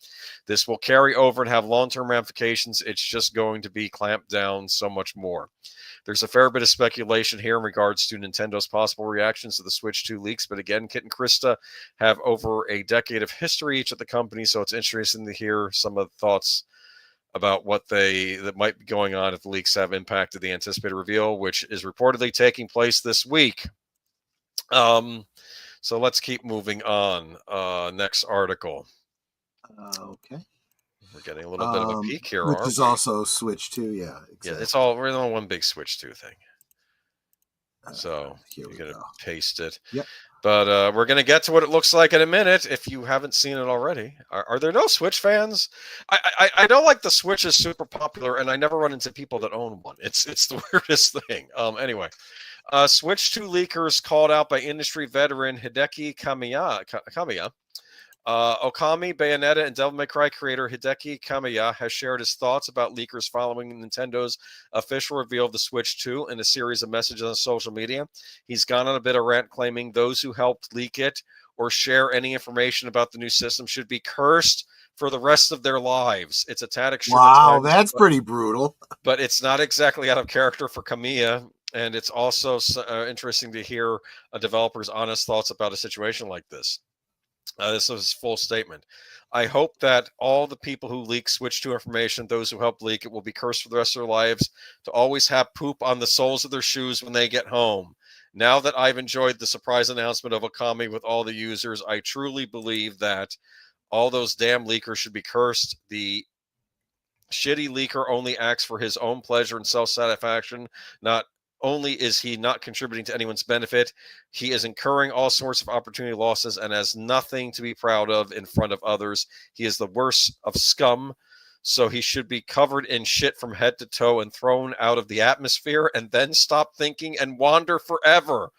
This will carry over and have long-term ramifications. It's just going to be clamped down so much more. There's a fair bit of speculation here in regards to Nintendo's possible reactions to the Switch 2 leaks, but again, Kit and Krista have over a decade of history each at the company, so it's interesting to hear some of the thoughts about what that might be going on if the leaks have impacted the anticipated reveal, which is reportedly taking place this week. So let's keep moving on. Next article. Okay. We're getting a little bit of a peek here, which aren't is we? also Switch 2, yeah. Exactly. Yeah, it's all we're on one big Switch 2 thing. So you're going to paste it. Yep. But we're going to get to what it looks like in a minute if you haven't seen it already. Are there no Switch fans? I know like the Switch is super popular, and I never run into people that own one. It's the weirdest thing. Anyway, Switch 2 leakers called out by industry veteran Hideki Kamiya. Okami, Bayonetta, and Devil May Cry creator Hideki Kamiya has shared his thoughts about leakers following Nintendo's official reveal of the Switch 2 in a series of messages on social media. He's gone on a bit of rant claiming those who helped leak it or share any information about the new system should be cursed for the rest of their lives. It's a tad extreme. Wow, that's pretty brutal. But it's not exactly out of character for Kamiya. And it's also interesting to hear a developer's honest thoughts about a situation like this. This is his full statement. I hope that all the people who leak Switch 2 information, those who help leak it, will be cursed for the rest of their lives to always have poop on the soles of their shoes when they get home. Now that I've enjoyed the surprise announcement of Okami with all the users, I truly believe that all those damn leakers should be cursed. The shitty leaker only acts for his own pleasure and self-satisfaction. Not only is he not contributing to anyone's benefit, he is incurring all sorts of opportunity losses and has nothing to be proud of in front of others. He is the worst of scum, so he should be covered in shit from head to toe and thrown out of the atmosphere and then stop thinking and wander forever.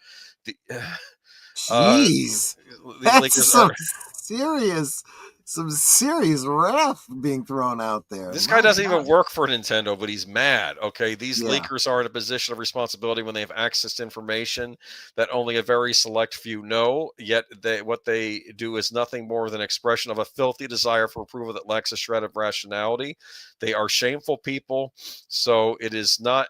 Jeez, that's some serious wrath being thrown out there. This guy doesn't even work for Nintendo, but he's mad. Okay, these leakers are in a position of responsibility when they have access to information that only a very select few know. Yet what they do is nothing more than an expression of a filthy desire for approval that lacks a shred of rationality. They are shameful people, so it is not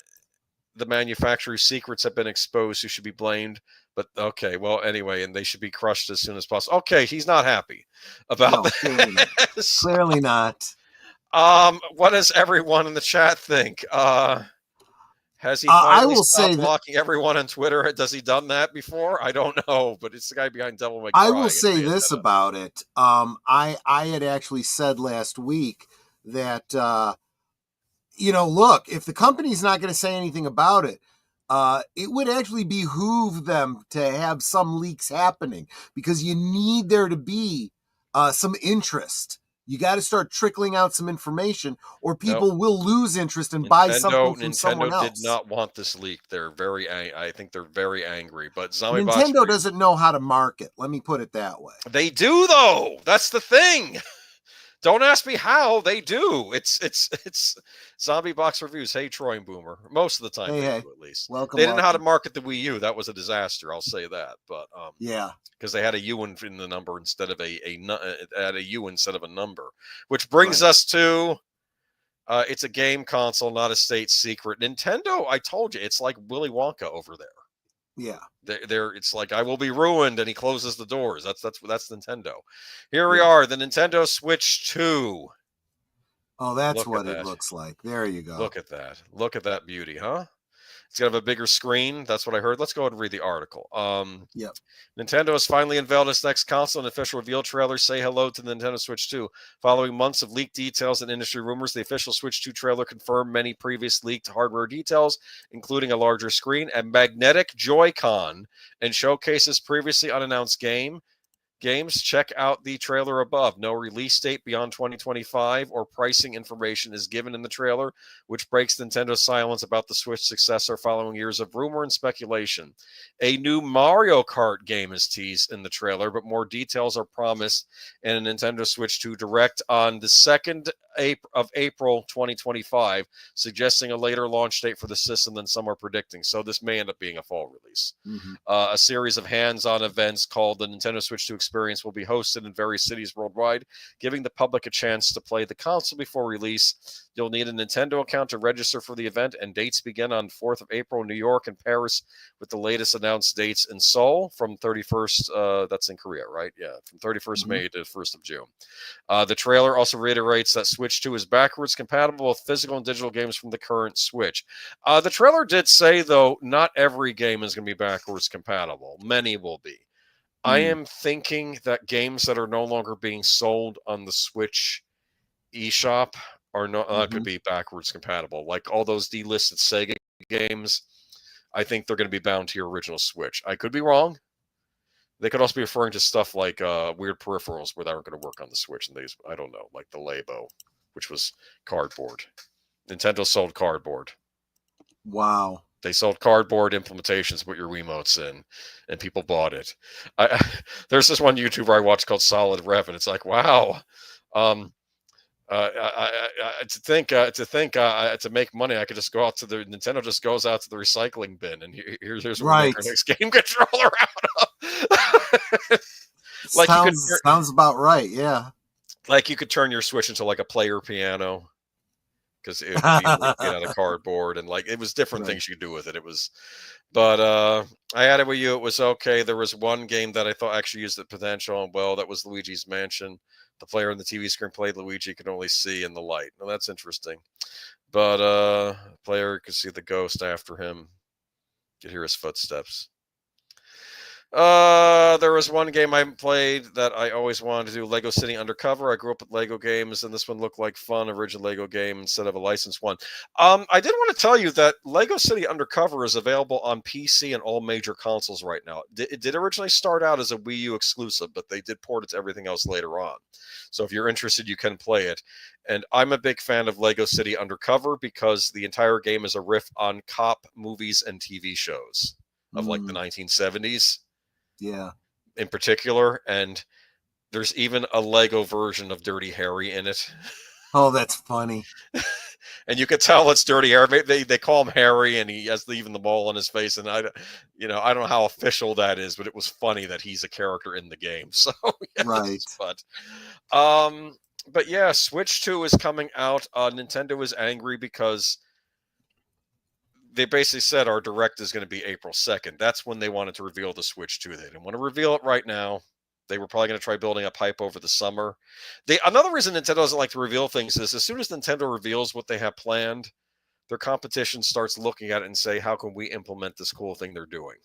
the manufacturer's secrets have been exposed who should be blamed. But okay, well, anyway, and they should be crushed as soon as possible. Okay, he's not happy about this. Clearly not. What does everyone in the chat think? Has he finally stopped blocking everyone on Twitter? Has he done that before? I don't know, but it's the guy behind Devil May Cry. I will say this about it. I had actually said last week that look, if the company's not going to say anything about it, it would actually behoove them to have some leaks happening because you need there to be some interest. You got to start trickling out some information or people will lose interest and buy something from someone else. Nintendo did not want this leak. They're I think they're very angry. But Nintendo doesn't know how to market. Let me put it that way. They do, though. That's the thing. Don't ask me how. They do. It's Zombie Box Reviews. Hey, Troy and Boomer. Most of the time, they do, at least. Welcome. They didn't know how to market the Wii U. That was a disaster. I'll say that. But yeah, because they had a U in the number instead of a U instead of a number, which brings us to it's a game console, not a state secret. Nintendo. I told you, it's like Willy Wonka over there. Yeah, it's like I will be ruined, and he closes the doors. That's Nintendo. Here we are, the Nintendo Switch 2. Oh, that's what it looks like. There you go. Look at that. Look at that beauty, huh? It's gonna have a bigger screen. That's what I heard. Let's go ahead and read the article. Yep. Nintendo has finally unveiled its next console. An official reveal trailer. Say hello to the Nintendo Switch 2. Following months of leaked details and industry rumors, the official Switch 2 trailer confirmed many previous leaked hardware details, including a larger screen, a magnetic Joy-Con, and showcases previously unannounced game. games, check out the trailer above. No release date beyond 2025 or pricing information is given in the trailer, which breaks Nintendo's silence about the Switch successor following years of rumor and speculation. A new Mario Kart game is teased in the trailer, but more details are promised in a Nintendo Switch 2 Direct on the 2nd of April 2025, suggesting a later launch date for the system than some are predicting. So this may end up being a fall release. Mm-hmm. A series of hands-on events called the Nintendo Switch 2 Experience will be hosted in various cities worldwide, giving the public a chance to play the console before release. You'll need a Nintendo account to register for the event, and dates begin on 4th of April in New York and Paris, with the latest announced dates in Seoul from 31st, that's in Korea, right? Yeah, from 31st May to 1st of June. The trailer also reiterates that Switch 2 is backwards compatible with physical and digital games from the current Switch. The trailer did say, though, not every game is going to be backwards compatible. Many will be. I am thinking that games that are no longer being sold on the Switch eShop are not going to be backwards compatible. Like all those delisted Sega games, I think they're going to be bound to your original Switch. I could be wrong. They could also be referring to stuff like weird peripherals where they aren't going to work on the Switch. And these, I don't know, like the Labo, which was cardboard. Nintendo sold cardboard. Wow. They sold cardboard implementations, put your Wiimotes in, and people bought it. There's this one YouTuber I watch called Solid Rev, and it's like, wow. To make money, I could just go out to the Nintendo. Just goes out to the recycling bin, and here's where we make our next game controller out of. Like sounds about right, yeah. Like you could turn your Switch into like a player piano, because it would be made out of cardboard, and like it was different things you could do with it. It was, but I had it with you. It was okay. There was one game that I thought actually used the potential, and well, that was Luigi's Mansion. The player on the TV screen played Luigi could only see in the light. Well, that's interesting. But player could see the ghost after him. Could hear his footsteps. There was one game I played that I always wanted to do, Lego City Undercover. I grew up with Lego games, and this one looked like fun, original Lego game instead of a licensed one. I did want to tell you that Lego City Undercover is available on PC and all major consoles right now. It did originally start out as a Wii U exclusive, but they did port it to everything else later on. So if you're interested, you can play it. And I'm a big fan of Lego City Undercover because the entire game is a riff on cop movies and TV shows of like the 1970s. Yeah. In particular, and there's even a Lego version of Dirty Harry in it. Oh, that's funny. And you could tell it's Dirty Harry. They call him Harry, and he has even the mole on his face. And I don't know how official that is, but it was funny that he's a character in the game. So yes, right. But yeah, Switch 2 is coming out. Nintendo is angry because they basically said our Direct is going to be April 2nd. That's when they wanted to reveal the Switch 2. They didn't want to reveal it right now. They were probably going to try building up hype over the summer. Another reason Nintendo doesn't like to reveal things is as soon as Nintendo reveals what they have planned, their competition starts looking at it and say, how can we implement this cool thing they're doing?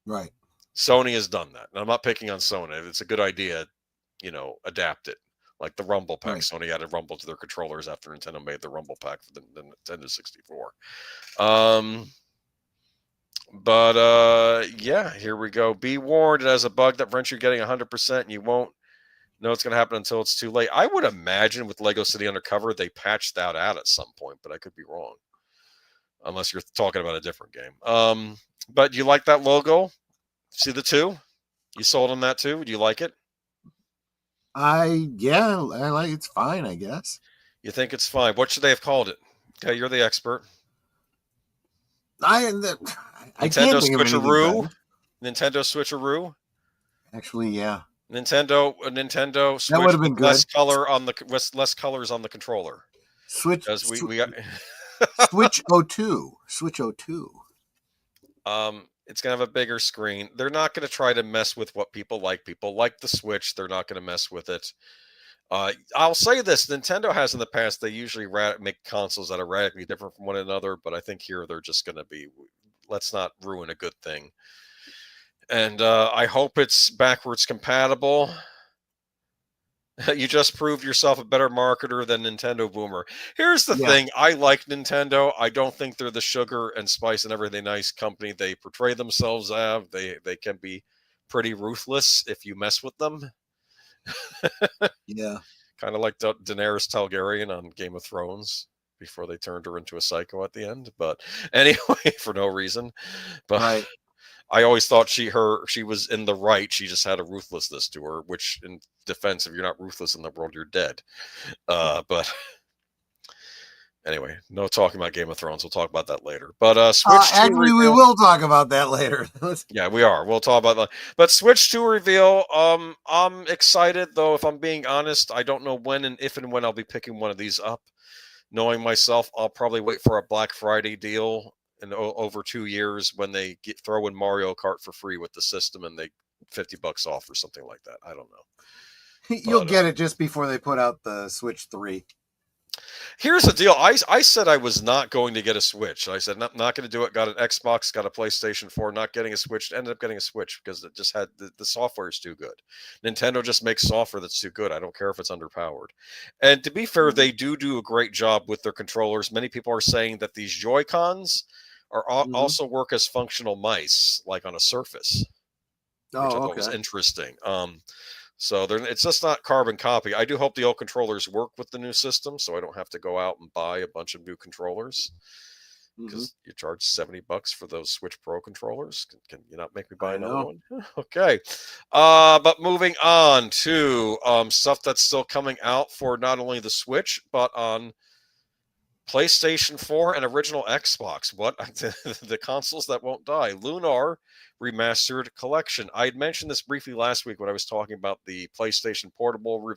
Right. Sony has done that. And I'm not picking on Sony. If it's a good idea, adapt it. Like the Rumble Pack. Right. Sony added Rumble to their controllers after Nintendo made the Rumble Pack for the Nintendo 64. Yeah, here we go. Be warned, it has a bug that prevents you getting 100%, and you won't know it's going to happen until it's too late. I would imagine with Lego City Undercover, they patched that out at some point, but I could be wrong. Unless you're talking about a different game. But you like that logo? See the 2? You sold on that too? Do you like it? I like it's fine, I guess. You think it's fine? What should they have called it? Okay, you're the expert. I Nintendo Switcheroo. Nintendo Switcheroo. Actually, yeah. Nintendo Switch. That would have been good. Less colors on the controller. Switch. We got Switch 02. Switch 02. It's going to have a bigger screen. They're not going to try to mess with what people like. People like the Switch. They're not going to mess with it. I'll say this. Nintendo has in the past, they usually make consoles that are radically different from one another, but I think here they're just going to be, let's not ruin a good thing. And I hope it's backwards compatible. You just proved yourself a better marketer than Nintendo Boomer. Here's the thing. I like Nintendo. I don't think they're the sugar and spice and everything nice company they portray themselves as. They can be pretty ruthless if you mess with them. Yeah. Kind of like Daenerys Targaryen on Game of Thrones before they turned her into a psycho at the end. But anyway, for no reason. But right. I always thought she was in the right. She just had a ruthlessness to her, which in defense, if you're not ruthless in the world, you're dead. But anyway, no talking about Game of Thrones. We'll talk about that later. But Switch 2 actually, reveal. we will talk about that later. Yeah, we are. We'll talk about that. But Switch 2 reveal. I'm excited though. If I'm being honest, I don't know when and if and when I'll be picking one of these up. Knowing myself, I'll probably wait for a Black Friday deal in over 2 years when they throw in Mario Kart for free with the system and they $50 off or something like that. I don't know. You'll get it just before they put out the Switch 3. Here's the deal. I said I was not going to get a Switch. I said not going to do it. Got an Xbox, got a PlayStation 4, not getting a Switch. Ended up getting a Switch because it just had the software is too good. Nintendo just makes software that's too good. I don't care if it's underpowered. And to be fair, they do a great job with their controllers. Many people are saying that these Joy-Cons are also work as functional mice, like on a Surface, which I thought was interesting. So it's just not carbon copy. I do hope the old controllers work with the new system, so I don't have to go out and buy a bunch of new controllers because you charge $70 for those Switch Pro controllers. Can you not make me buy another one? Okay. But moving on to stuff that's still coming out for not only the Switch but on PlayStation 4 and original Xbox. What the consoles that won't die? Lunar Remastered Collection. I had mentioned this briefly last week when I was talking about the PlayStation Portable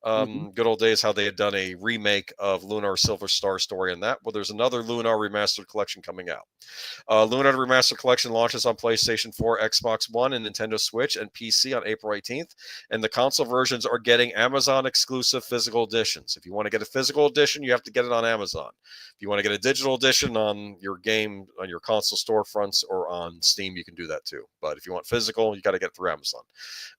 good old days, how they had done a remake of Lunar Silver Star Story and that. Well, there's another Lunar Remastered Collection coming out. Lunar Remastered Collection launches on PlayStation 4, Xbox One, and Nintendo Switch and PC on April 18th. And the console versions are getting Amazon exclusive physical editions. If you want to get a physical edition, you have to get it on Amazon. If you want to get a digital edition on your game, on your console storefronts or on Steam, you can do that too. But if you want physical, you got to get it through Amazon.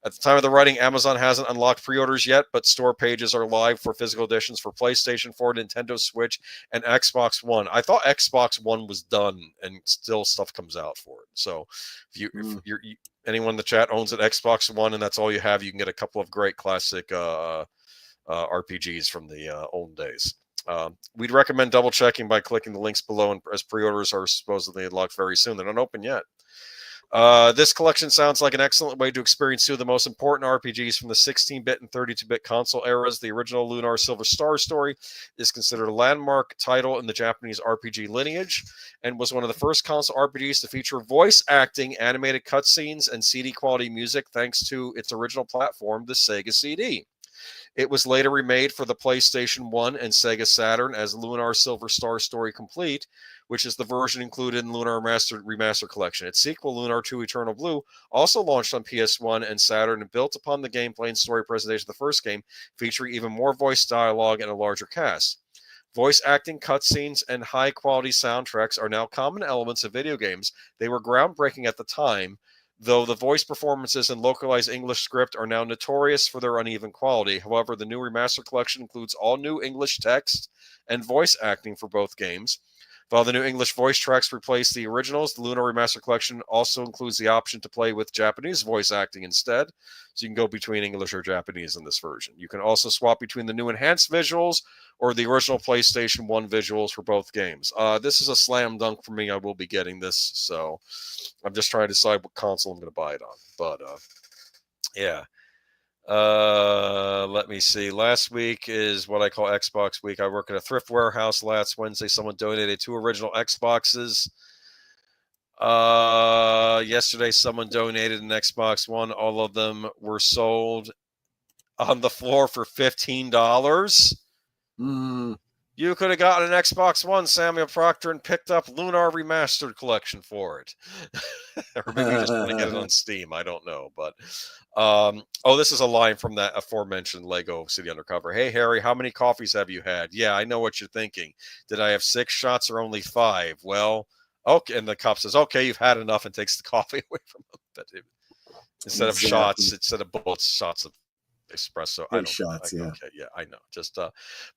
At the time of the writing, Amazon hasn't unlocked pre-orders yet, but store pages are live for physical editions for PlayStation 4, Nintendo Switch, and Xbox One. I thought Xbox One was done, and still stuff comes out for it. So if you're anyone in the chat owns an Xbox One and that's all you have, you can get a couple of great classic RPGs from the old days. We'd recommend double checking by clicking the links below, and as pre-orders are supposedly unlocked very soon. They're not open yet. This collection sounds like an excellent way to experience two of the most important RPGs from the 16-bit and 32-bit console eras. The original Lunar Silver Star Story is considered a landmark title in the Japanese RPG lineage and was one of the first console RPGs to feature voice acting, animated cutscenes, and CD-quality music thanks to its original platform, the Sega CD. It was later remade for the PlayStation 1 and Sega Saturn as Lunar Silver Star Story Complete, which is the version included in Lunar Remastered Collection. Its sequel, Lunar 2 Eternal Blue, also launched on PS1 and Saturn and built upon the gameplay and story presentation of the first game, featuring even more voice dialogue and a larger cast. Voice acting, cutscenes, and high-quality soundtracks are now common elements of video games. They were groundbreaking at the time, though the voice performances and localized English script are now notorious for their uneven quality. However, the new Remastered Collection includes all new English text and voice acting for both games. While the new English voice tracks replace the originals, the Lunar Remastered Collection also includes the option to play with Japanese voice acting instead, so you can go between English or Japanese in this version. You can also swap between the new enhanced visuals or the original PlayStation 1 visuals for both games. This is a slam dunk for me. I will be getting this, so I'm just trying to decide what console I'm going to buy it on. But, yeah. Let me see. Last week is what I call Xbox week. I work at a thrift warehouse. Last Wednesday, someone donated 2 original Xboxes. Yesterday, someone donated an Xbox One. All of them were sold on the floor for $15. You could have gotten an Xbox One, Samuel Procter, and picked up Lunar Remastered Collection for it. Or maybe you just want to get it on Steam. I don't know. But, this is a line from that aforementioned Lego City Undercover. Hey, Harry, how many coffees have you had? Yeah, I know what you're thinking. Did I have 6 shots or only 5? Well, okay. And the cop says, okay, you've had enough, and takes the coffee away from him. But instead of shots, instead of bullets, shots of espresso. I Big don't. shots, yeah. Okay, yeah, I know. Just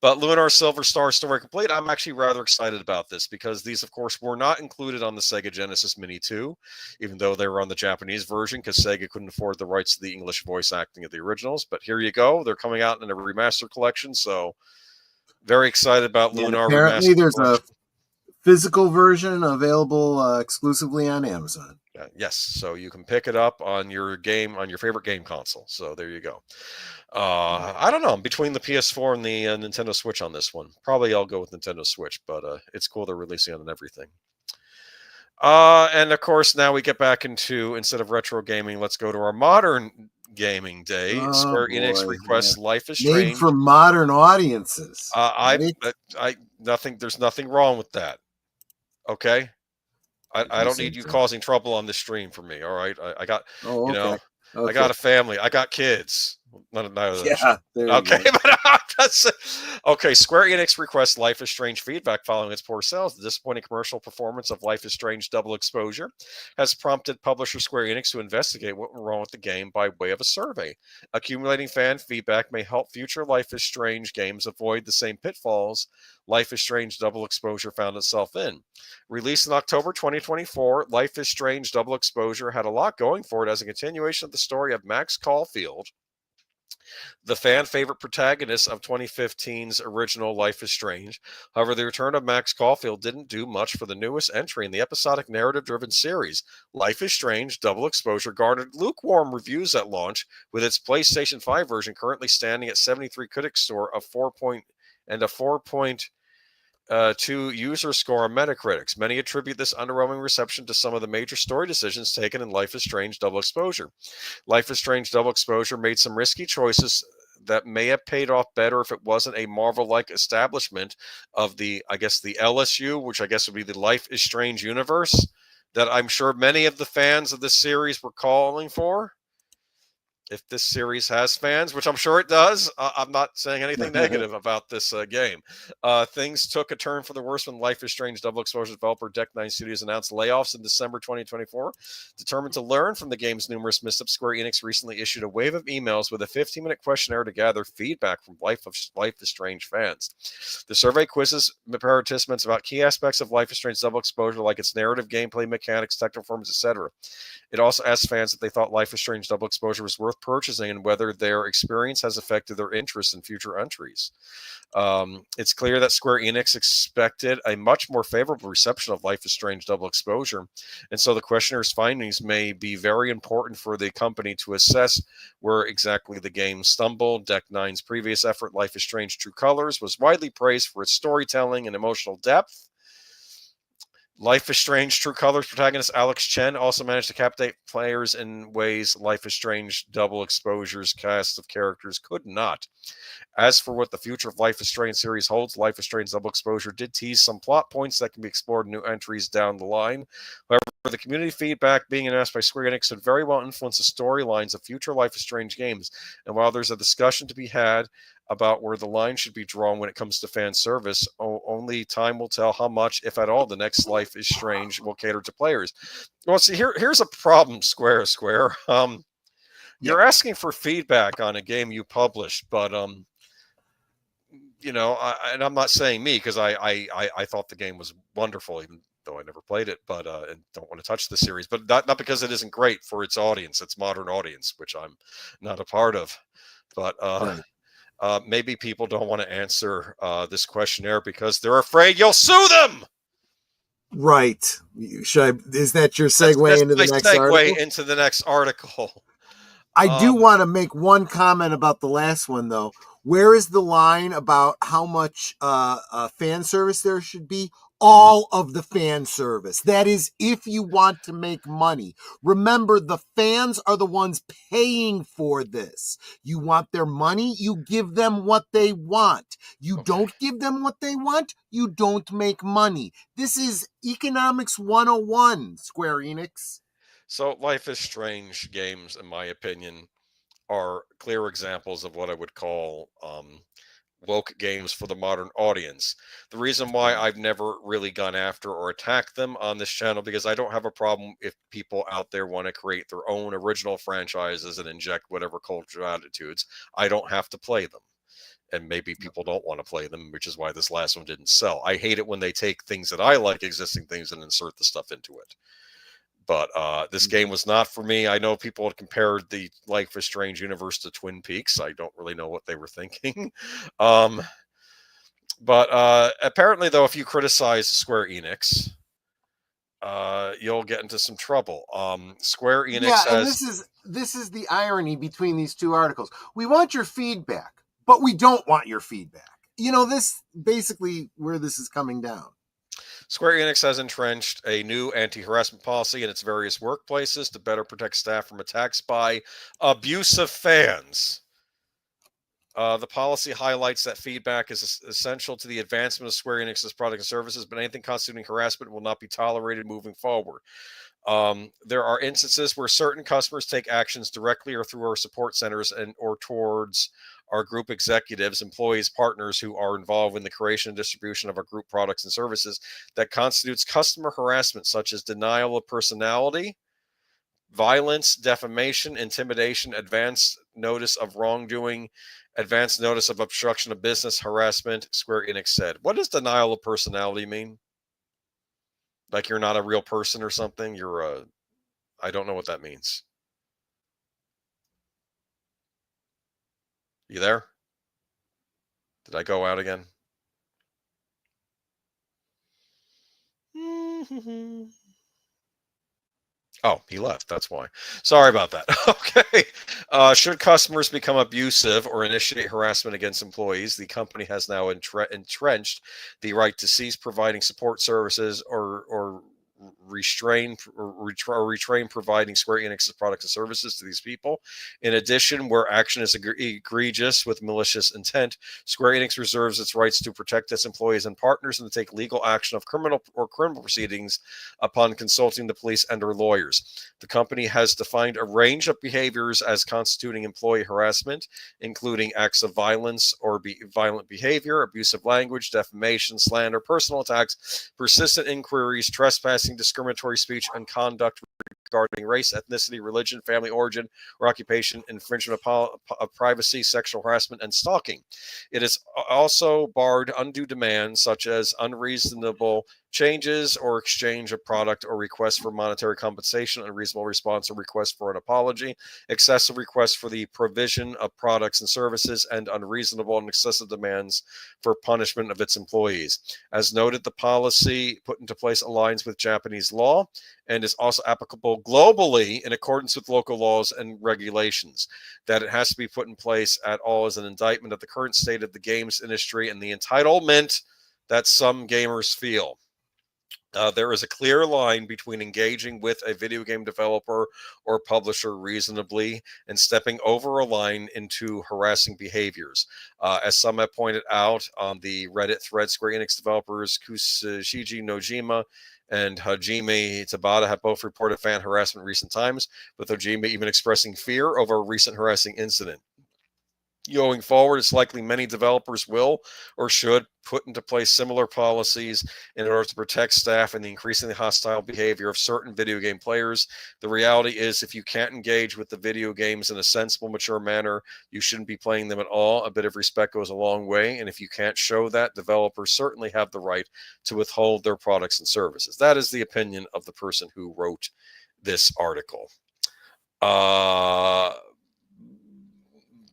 but Lunar Silver Star story complete. I'm actually rather excited about this because these, of course, were not included on the Sega Genesis Mini 2, even though they were on the Japanese version because Sega couldn't afford the rights to the English voice acting of the originals. But here you go. They're coming out in a remastered collection, so very excited about And Lunar apparently, remastered there's collection. a physical version available exclusively on Amazon. Yes, so you can pick it up on your favorite game console. So there you go. I don't know. I'm between the PS4 and the Nintendo Switch on this one. Probably I'll go with Nintendo Switch, but it's cool they're releasing it on everything. And of course, now we get back into, instead of retro gaming, let's go to our modern gaming day. Oh, Square Enix boy, requests yeah. Life is Made Strange. for modern audiences. There's nothing wrong with that. Okay. I don't need you causing trouble on the stream for me. All right. I got, Oh, okay. Okay. I got a family. I got kids. None of that. Yeah, there you Okay, go. but okay. Square Enix requests Life is Strange feedback following its poor sales. The disappointing commercial performance of Life is Strange Double Exposure has prompted publisher Square Enix to investigate what went wrong with the game by way of a survey. Accumulating fan feedback may help future Life is Strange games avoid the same pitfalls Life is Strange Double Exposure found itself in. Released in October 2024, Life is Strange Double Exposure had a lot going for it as a continuation of the story of Max Caulfield, the fan favorite protagonist of 2015's original Life is Strange. However, the return of Max Caulfield didn't do much for the newest entry in the episodic narrative-driven series. Life is Strange Double Exposure garnered lukewarm reviews at launch, with its PlayStation 5 version currently standing at 73 critic score of 4.2 user score on Metacritic. Many attribute this underwhelming reception to some of the major story decisions taken in Life is Strange Double Exposure. Life is Strange Double Exposure made some risky choices that may have paid off better if it wasn't a Marvel-like establishment of the LSU, which I guess would be the Life is Strange universe, that I'm sure many of the fans of this series were calling for. If this series has fans, which I'm sure it does, I'm not saying anything negative about this game. Things took a turn for the worse when Life is Strange Double Exposure developer Deck9 Studios announced layoffs in December 2024. Determined to learn from the game's numerous missteps, Square Enix recently issued a wave of emails with a 15-minute questionnaire to gather feedback from Life is Strange fans. The survey quizzes participants about key aspects of Life is Strange Double Exposure, like its narrative, gameplay, mechanics, technical performance, etc. It also asked fans if they thought Life is Strange Double Exposure was worth purchasing and whether their experience has affected their interest in future entries. It's clear that Square Enix expected a much more favorable reception of Life is Strange Double Exposure, and so the questionnaires' findings may be very important for the company to assess where exactly the game stumbled. Deck9's previous effort, Life is Strange True Colors, was widely praised for its storytelling and emotional depth. Life is Strange True Colors protagonist Alex Chen also managed to captivate players in ways Life is Strange Double Exposure's cast of characters could not. As for what the future of Life is Strange series holds, Life is Strange Double Exposure did tease some plot points that can be explored in new entries down the line. However, the community feedback being announced by Square Enix could very well influence the storylines of future Life is Strange games. And while there's a discussion to be had about where the line should be drawn when it comes to fan service, only time will tell how much, if at all, the next Life is Strange will cater to players. Well, see, here's a problem, Square. You're asking for feedback on a game you published, but and I'm not saying me, because I thought the game was wonderful, even though I never played it, but and don't want to touch the series, but not because it isn't great for its audience, its modern audience, which I'm not a part of, but Right. maybe people don't want to answer this questionnaire because they're afraid you'll sue them. Right. Is that your segue into the next article? Into the next article. I do want to make one comment about the last one, though. Where is the line about how much fan service there should be? All of the fan service. That is, if you want to make money. Remember, the fans are the ones paying for this. You want their money, you give them what they want. You don't give them what they want, you don't make money. This is Economics 101, Square Enix. So Life is Strange games, in my opinion, are clear examples of what I would call woke games for the modern audience. The reason why I've never really gone after or attacked them on this channel, because I don't have a problem if people out there want to create their own original franchises and inject whatever cultural attitudes. I don't have to play them. And maybe people don't want to play them, which is why this last one didn't sell. I hate it when they take things that I like, existing things, and insert the stuff into it. But this game was not for me. I know people had compared the Life is Strange universe to Twin Peaks. I don't really know what they were thinking. But apparently, though, if you criticize Square Enix, you'll get into some trouble. Square Enix and this is the irony between these two articles. We want your feedback, but we don't want your feedback. This basically where this is coming down. Square Enix has entrenched a new anti-harassment policy in its various workplaces to better protect staff from attacks by abusive fans. The policy highlights that feedback is essential to the advancement of Square Enix's products and services, but anything constituting harassment will not be tolerated moving forward. There are instances where certain customers take actions directly or through our support centers or towards our group executives, employees, partners who are involved in the creation and distribution of our group products and services that constitutes customer harassment, such as denial of personality, violence, defamation, intimidation, advance notice of wrongdoing, advance notice of obstruction of business, harassment, Square Enix said. What does denial of personality mean? Like you're not a real person or something? I don't know what that means. You there? Did I go out again? Oh, he left. That's why. Sorry about that. Okay. Should customers become abusive or initiate harassment against employees, the company has now entrenched the right to cease providing support services or retrain providing Square Enix's products and services to these people. In addition, where action is egregious with malicious intent, Square Enix reserves its rights to protect its employees and partners and to take legal action of criminal proceedings upon consulting the police and or lawyers. The company has defined a range of behaviors as constituting employee harassment, including acts of violence or violent behavior, abusive language, defamation, slander, personal attacks, persistent inquiries, trespassing, discriminatory speech, and conduct regarding race, ethnicity, religion, family origin, or occupation, infringement of privacy, sexual harassment, and stalking. It is also barred undue demands such as unreasonable changes or exchange of product or requests for monetary compensation, unreasonable response or request for an apology, excessive requests for the provision of products and services, and unreasonable and excessive demands for punishment of its employees. As noted, the policy put into place aligns with Japanese law and is also applicable globally in accordance with local laws and regulations. That it has to be put in place at all is an indictment of the current state of the games industry and the entitlement that some gamers feel. There is a clear line between engaging with a video game developer or publisher reasonably and stepping over a line into harassing behaviors. As some have pointed out on the Reddit thread, Square Enix developers Kushiji Nojima and Hajime Tabata have both reported fan harassment in recent times, with Hajime even expressing fear over a recent harassing incident. Going forward, it's likely many developers will or should put into place similar policies in order to protect staff and the increasingly hostile behavior of certain video game players. The reality is, if you can't engage with the video games in a sensible, mature manner, you shouldn't be playing them at all. A bit of respect goes a long way, and if you can't show that, developers certainly have the right to withhold their products and services. That is the opinion of the person who wrote this article.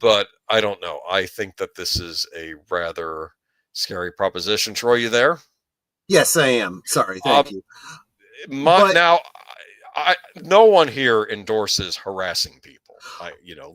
But I don't know. I think that this is a rather scary proposition. Troy, you there? Yes, I am. Sorry. Thank you. Now, no one here endorses harassing people.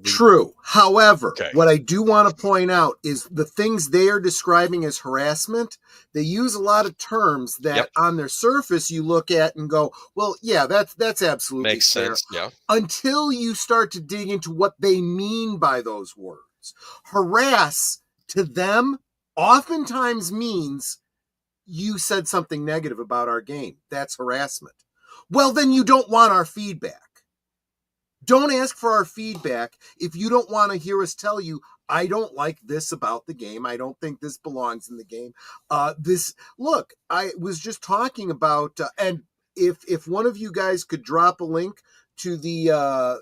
True. However, what I do want to point out is the things they are describing as harassment, they use a lot of terms that on their surface you look at and go, well, yeah, that's absolutely makes fair. Sense. Yeah. Until you start to dig into what they mean by those words. Harass to them oftentimes means you said something negative about our game. That's harassment. Well, then you don't want our feedback. Don't ask for our feedback if you don't want to hear us tell you, I don't like this about the game. I don't think this belongs in the game. Look, I was just talking about, and if one of you guys could drop a link to the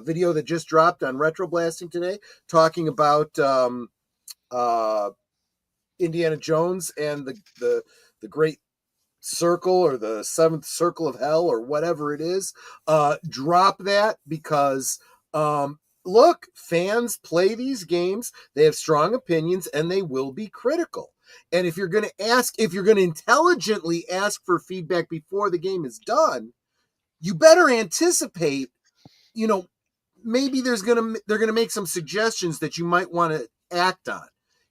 video that just dropped on Retro Blasting today, talking about Indiana Jones and the Great Circle, or the Seventh Circle of Hell, or whatever it is, drop that, because look, fans play these games, they have strong opinions, and they will be critical. And if you're going to intelligently ask for feedback before the game is done, you better anticipate, maybe they're going to make some suggestions that you might want to act on.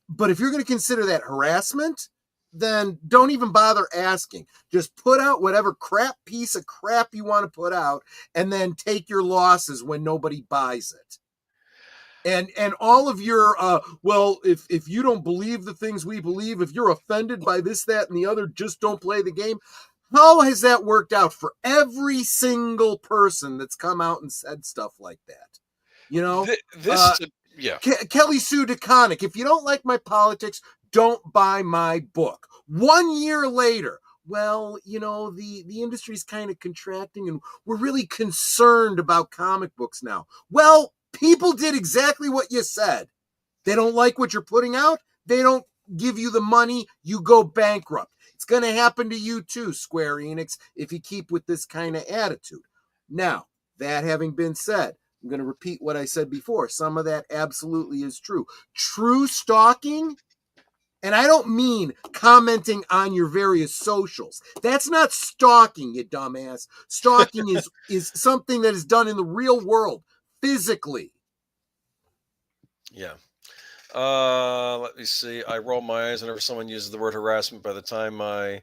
But if you're going to consider that harassment, then don't even bother asking. Just put out whatever piece of crap you want to put out, and then take your losses when nobody buys it. And all of your, if you don't believe the things we believe, if you're offended by this, that, and the other, just don't play the game. How has that worked out for every single person that's come out and said stuff like that? Kelly Sue DeConnick, if you don't like my politics, don't buy my book. 1 year later, well, the industry's kind of contracting, and we're really concerned about comic books now. Well, people did exactly what you said. They don't like what you're putting out. They don't give you the money. You go bankrupt. It's going to happen to you too, Square Enix, if you keep with this kind of attitude. Now, that having been said, I'm going to repeat what I said before. Some of that absolutely is true. True stalking, and I don't mean commenting on your various socials. That's not stalking, you dumbass. Stalking is something that is done in the real world, physically. Yeah. Let me see. I roll my eyes whenever someone uses the word harassment. By the time I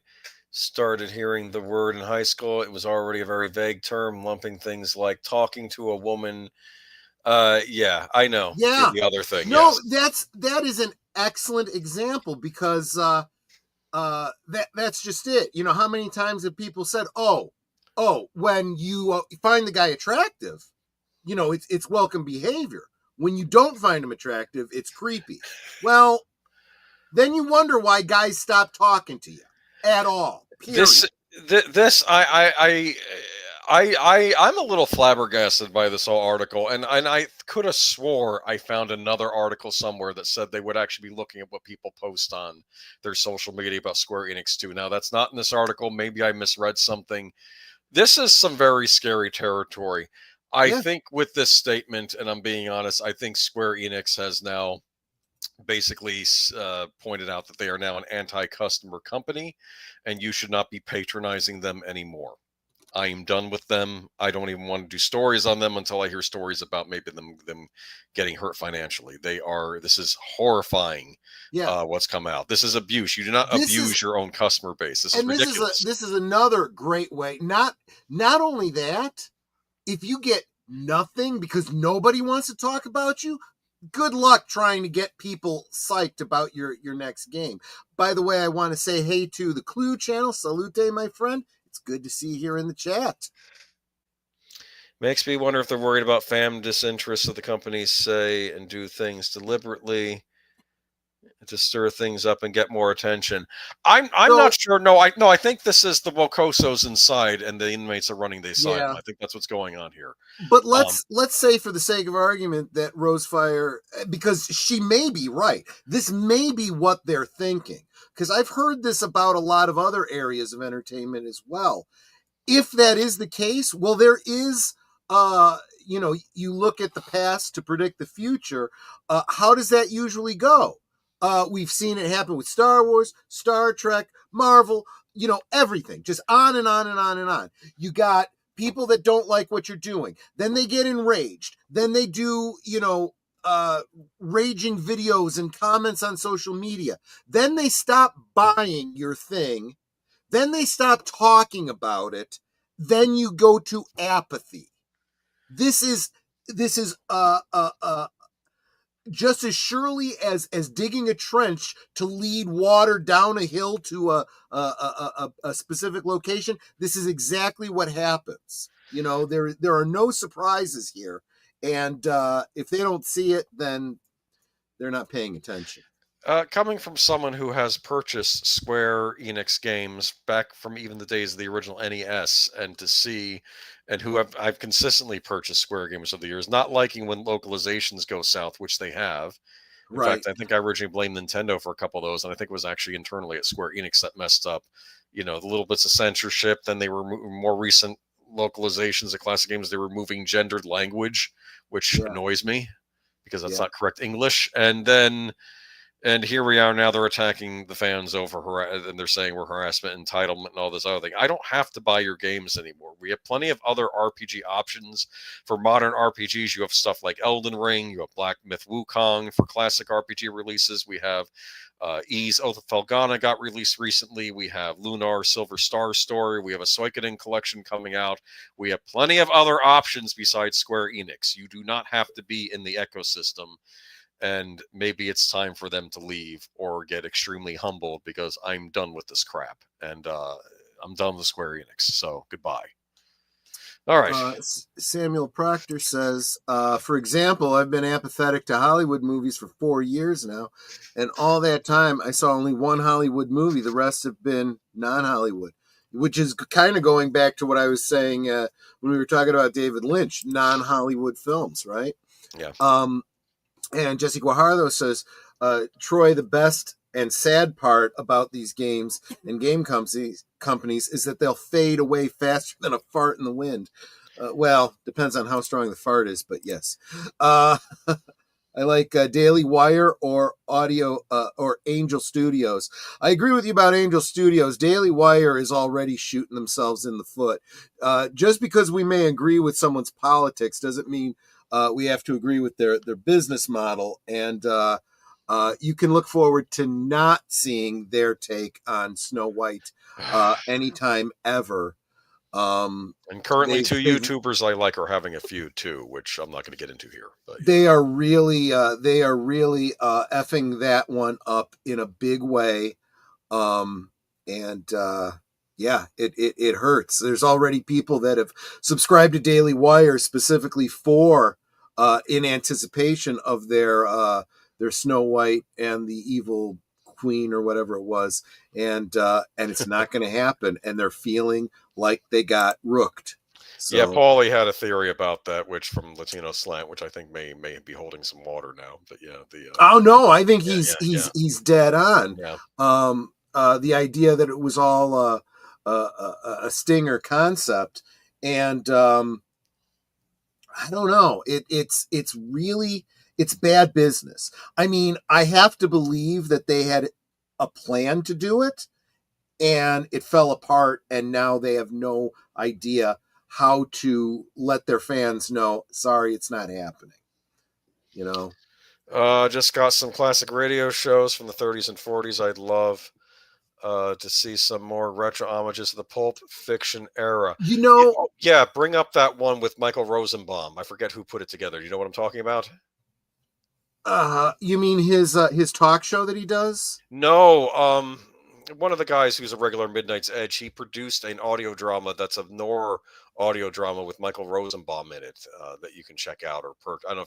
started hearing the word in high school, it was already a very vague term, lumping things like talking to a woman. Yeah, I know. Yeah. The other thing. No, yes. that is an excellent example, because that's just it. How many times have people said, oh, when you find the guy attractive, it's welcome behavior. When you don't find him attractive, it's creepy. Well, then you wonder why guys stop talking to you at all. Period. I'm a little flabbergasted by this whole article, and I could have swore I found another article somewhere that said they would actually be looking at what people post on their social media about Square Enix too. Now, that's not in this article. Maybe I misread something. This is some very scary territory. I think with this statement, and I'm being honest, I think Square Enix has now basically pointed out that they are now an anti-customer company, and you should not be patronizing them anymore. I am done with them. I don't even want to do stories on them until I hear stories about maybe them getting hurt financially. This is horrifying. What's come out. This is abuse. You do not abuse your own customer base. This is ridiculous. This is another great way. Not only that, if you get nothing because nobody wants to talk about you, good luck trying to get people psyched about your next game. By the way, I want to say hey to the Clue channel. Salute, my friend. It's good to see you here in the chat. Makes me wonder if they're worried about fan disinterest, so the companies say and do things deliberately to stir things up and get more attention. I'm not sure. No, I think this is the Wokosos inside, and the inmates are running the asylum. I think that's what's going on here. But let's say, for the sake of argument, that Rosefire, because she may be right. This may be what they're thinking, because I've heard this about a lot of other areas of entertainment as well. If that is the case, well, there is, you look at the past to predict the future. How does that usually go? We've seen it happen with Star Wars, Star Trek, Marvel, everything, just on and on and on and on. You got people that don't like what you're doing. Then they get enraged. Then they do, raging videos and comments on social media. Then they stop buying your thing. Then they stop talking about it. Then you go to apathy. This is just as surely as digging a trench to lead water down a hill to a specific location. This is exactly what happens. You know, there are no surprises here, and if they don't see it, then they're not paying attention. Coming from someone who has purchased Square Enix games back from even the days of the original NES, and who I've consistently purchased Square games over the years, not liking when localizations go south, which they have. In fact, I think I originally blamed Nintendo for a couple of those, and I think it was actually internally at Square Enix that messed up, the little bits of censorship. Then they were more recent localizations of classic games. They were removing gendered language, which annoys me because that's not correct English. And here we are now. They're attacking the fans over and they're saying we're harassment, entitlement, and all this other thing. I don't have to buy your games anymore. We have plenty of other RPG options for modern RPGs. You have stuff like Elden Ring. You have Black Myth Wukong for classic RPG releases. We have Ys Oath of Felghana got released recently. We have Lunar Silver Star Story. We have a Suikoden collection coming out. We have plenty of other options besides Square Enix. You do not have to be in the ecosystem. And maybe it's time for them to leave or get extremely humbled, because I'm done with this crap. And I'm done with Square Enix. So goodbye. All right. Samuel Procter says, for example, I've been apathetic to Hollywood movies for 4 years now. And all that time, I saw only one Hollywood movie. The rest have been non-Hollywood, which is kind of going back to what I was saying when we were talking about David Lynch, non-Hollywood films, right? Yeah. And Jesse Guajardo says, Troy, the best and sad part about these games and game companies is that they'll fade away faster than a fart in the wind. Well, depends on how strong the fart is, but yes. I like Daily Wire or Audio or Angel Studios. I agree with you about Angel Studios. Daily Wire is already shooting themselves in the foot. Just because we may agree with someone's politics doesn't mean we have to agree with their business model. And you can look forward to not seeing their take on Snow White anytime ever. And currently, two YouTubers I like are having a feud too, which I'm not going to get into here. But they are really effing that one up in a big way, it hurts. There's already people that have subscribed to Daily Wire specifically for in anticipation of their Snow White and the Evil Queen or whatever it was, and it's not going to happen, and they're feeling like they got rooked. So, yeah, Paulie had a theory about that, which from Latino Slant, which I think may be holding some water now. But yeah, oh no, I think he's dead on. Yeah. The idea that it was all a stinger concept, and I don't know. It's bad business. I mean, I have to believe that they had a plan to do it, and it fell apart, and now they have no idea how to let their fans know, sorry, it's not happening. Just got some classic radio shows from the 30s and 40s. I'd love to see some more retro homages to the Pulp Fiction era. Yeah, bring up that one with Michael Rosenbaum. I forget who put it together. Do you know what I'm talking about? You mean his talk show that he does? No, one of the guys who's a regular Midnight's Edge, he produced an audio drama that's a Noir audio drama with Michael Rosenbaum in it that you can check out or I don't know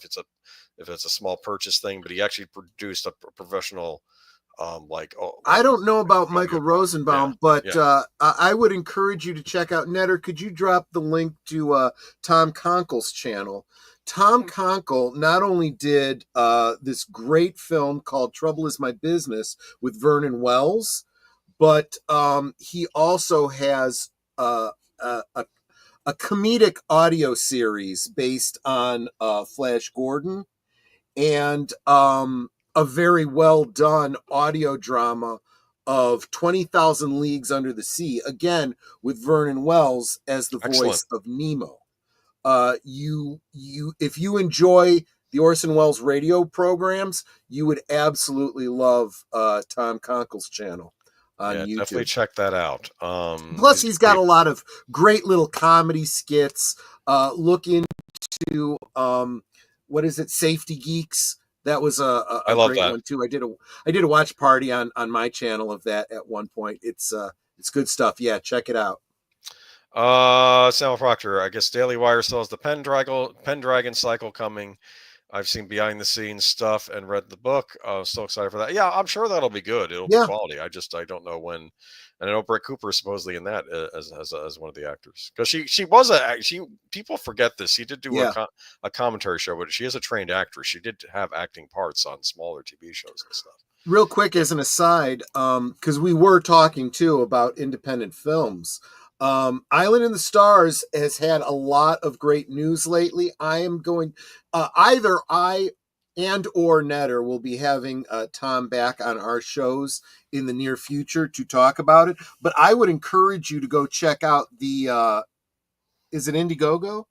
if it's a small purchase thing, but he actually produced a professional I don't know about Michael Rosenbaum, but I would encourage you to check out Netter. Could you drop the link to Tom Conkle's channel? Tom Conkle not only did this great film called Trouble Is My Business with Vernon Wells, but he also has a comedic audio series based on Flash Gordon, and a very well done audio drama of 20,000 Leagues Under the Sea, again with Vernon Wells as the voice of Nemo. If you enjoy the Orson Welles radio programs, you would absolutely love Tom Conkle's channel on YouTube. Definitely check that out. Plus, he's got a lot of great little comedy skits. Look into what is it, Safety Geeks? That was a great one too. I did a watch party on my channel of that at one point. It's good stuff. Yeah, check it out. Samuel Procter. I guess Daily Wire still has the Pendragon cycle coming. I've seen behind the scenes stuff and read the book. So excited for that. Yeah, I'm sure that'll be good. It'll be quality. I don't know when. And I know Brett Cooper is supposedly in that as one of the actors, because she people forget this. She did do a commentary show, but she is a trained actress. She did have acting parts on smaller TV shows and stuff. Real quick, as an aside, because we were talking too about independent films. Island in the Stars has had a lot of great news lately. I am going, either I and or Netter will be having Tom back on our shows in the near future to talk about it. But I would encourage you to go check out the, is it Indiegogo?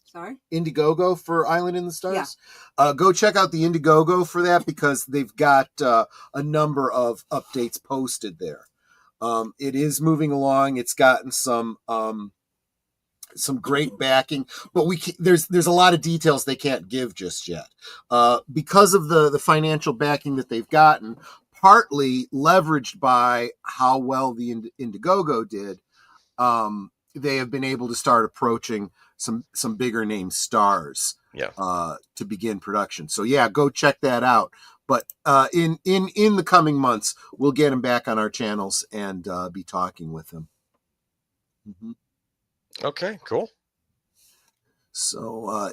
Sorry? Indiegogo for Island in the Stars? Yeah. Go check out the Indiegogo for that, because they've got a number of updates posted there. It is moving along. It's gotten some great backing, but there's a lot of details they can't give just yet because of the financial backing that they've gotten, partly leveraged by how well the Indiegogo did. They have been able to start approaching some bigger name stars to begin production. So go check that out. But in the coming months, we'll get him back on our channels and be talking with him. Mm-hmm. Okay, cool. So,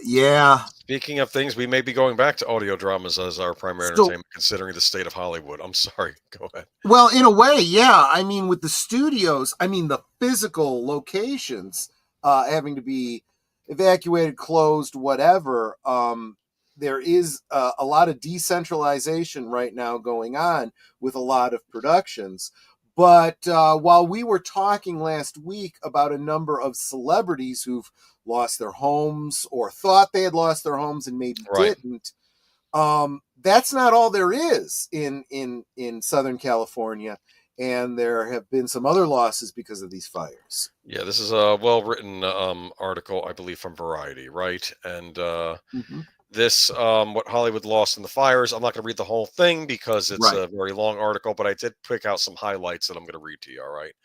Speaking of things, we may be going back to audio dramas as our primary entertainment, considering the state of Hollywood. I'm sorry. Go ahead. Well, in a way, yeah. I mean, with the studios, the physical locations having to be evacuated, closed, whatever, there is a lot of decentralization right now going on with a lot of productions. But while we were talking last week about a number of celebrities who've lost their homes or thought they had lost their homes and maybe didn't, that's not all there is in Southern California. And there have been some other losses because of these fires. Yeah, this is a well-written article, I believe, from Variety, right? And this, what Hollywood lost in the fires, I'm not going to read the whole thing because it's a very long article, but I did pick out some highlights that I'm going to read to you, all right?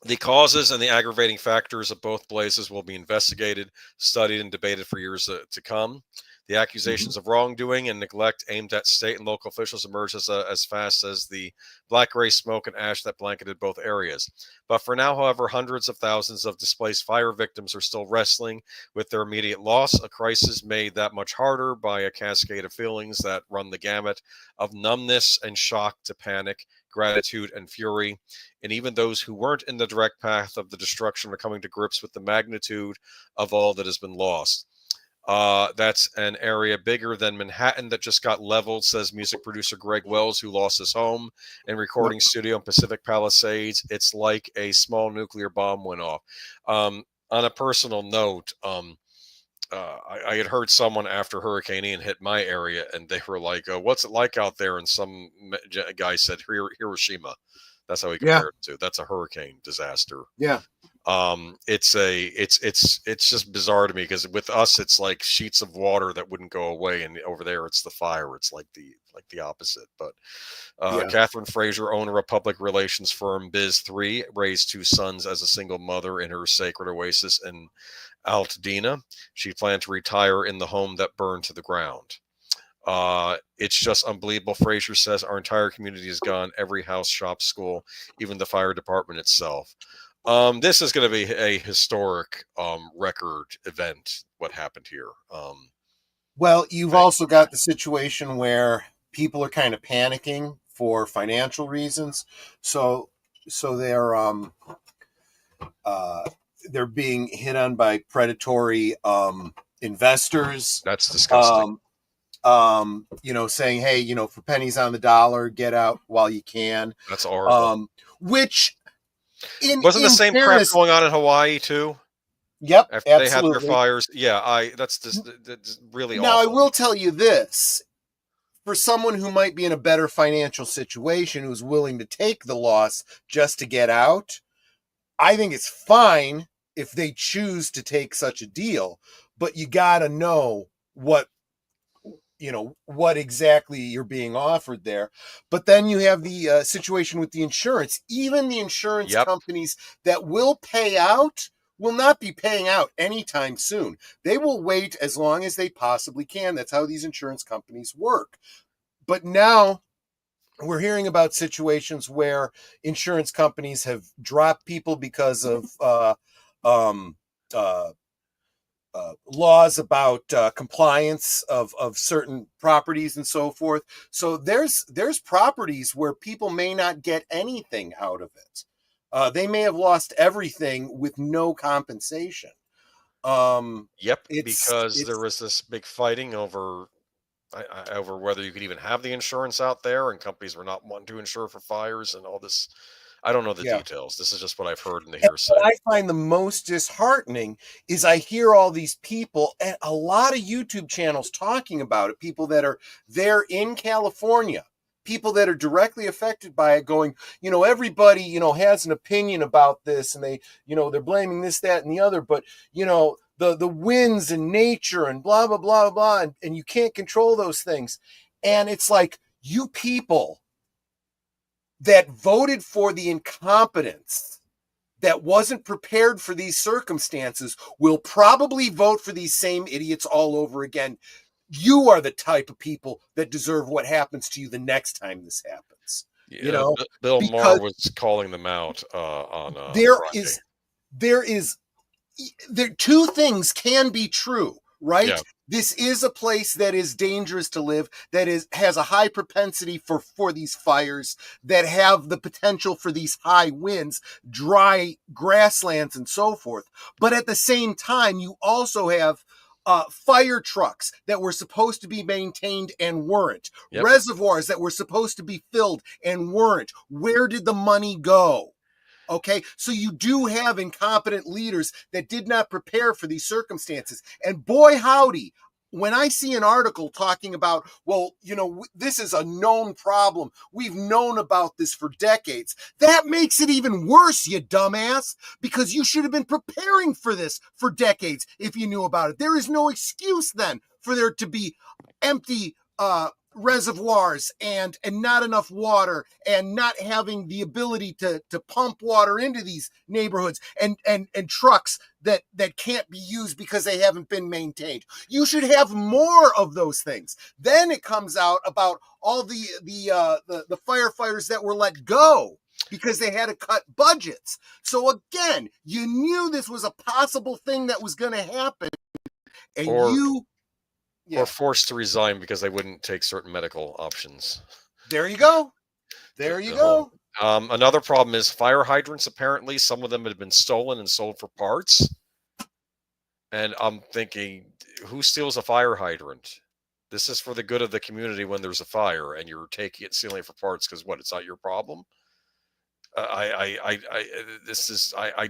The causes and the aggravating factors of both blazes will be investigated, studied, and debated for years to come. The accusations of wrongdoing and neglect aimed at state and local officials emerged as fast as the black gray smoke and ash that blanketed both areas. But for now, however, hundreds of thousands of displaced fire victims are still wrestling with their immediate loss, a crisis made that much harder by a cascade of feelings that run the gamut of numbness and shock to panic, gratitude and fury. And even those who weren't in the direct path of the destruction are coming to grips with the magnitude of all that has been lost. That's an area bigger than Manhattan that just got leveled, says music producer Greg Wells, who lost his home and recording studio in Pacific Palisades. It's like a small nuclear bomb went off. On a personal note, I had heard someone after Hurricane Ian hit my area, and they were like, what's it like out there? And some guy said, Hiroshima. That's how he compared it to. That's a hurricane disaster. Yeah. It's just bizarre to me, because with us it's like sheets of water that wouldn't go away, and over there it's the fire. It's like the opposite. But Catherine Fraser, owner of public relations firm Biz3, raised two sons as a single mother in her sacred oasis in Altadena. She planned to retire in the home that burned to the ground. It's just unbelievable. Fraser says our entire community is gone. Every house, shop, school, even the fire department itself. This is going to be a historic record event, what happened here. Well, you've also got the situation where people are kind of panicking for financial reasons. So they're being hit on by predatory investors. That's disgusting. Saying, hey, for pennies on the dollar, get out while you can. That's horrible. Which wasn't the same crap going on in Hawaii too? Yep, after absolutely. They had their fires. Yeah, that's really now, awful. I will tell you this. For someone who might be in a better financial situation, who's willing to take the loss just to get out, I think it's fine if they choose to take such a deal. But you got to know what what exactly you're being offered there. But then you have the situation with the insurance. Even the insurance companies that will pay out will not be paying out anytime soon. They will wait as long as they possibly can. That's how these insurance companies work. But now we're hearing about situations where insurance companies have dropped people because of laws about compliance of certain properties and so forth. So there's properties where people may not get anything out of it. They may have lost everything with no compensation. Because there was this big fighting over whether you could even have the insurance out there, and companies were not wanting to insure for fires and all this. I don't know the details. This is just what I've heard in the hearsay. What I find the most disheartening is I hear all these people and a lot of YouTube channels talking about it, people that are there in California, people that are directly affected by it, going, everybody, has an opinion about this, and they, they're blaming this, that, and the other, but, the winds and nature and blah, blah, blah, blah, and you can't control those things. And it's like, you people that voted for the incompetence, that wasn't prepared for these circumstances, will probably vote for these same idiots all over again. You are the type of people that deserve what happens to you the next time this happens. Bill Maher was calling them out on Friday. Two things can be true, right? Yeah. This is a place that is dangerous to live, that has a high propensity for these fires, that have the potential for these high winds, dry grasslands, and so forth. But at the same time, you also have fire trucks that were supposed to be maintained and weren't. Yep. Reservoirs that were supposed to be filled and weren't. Where did the money go? Okay, so you do have incompetent leaders that did not prepare for these circumstances. And boy, howdy, when I see an article talking about, this is a known problem, we've known about this for decades, that makes it even worse, you dumbass, because you should have been preparing for this for decades if you knew about it. There is no excuse then for there to be empty reservoirs and not enough water, and not having the ability to pump water into these neighborhoods, and trucks that can't be used because they haven't been maintained. You should have more of those things. Then it comes out about all the firefighters that were let go because they had to cut budgets. So again, you knew this was a possible thing that was going to happen, and or forced to resign because they wouldn't take certain medical options. There you go. Another problem is fire hydrants. Apparently, some of them had been stolen and sold for parts. And I'm thinking, who steals a fire hydrant? This is for the good of the community when there's a fire, and you're taking it, stealing it for parts because it's not your problem. I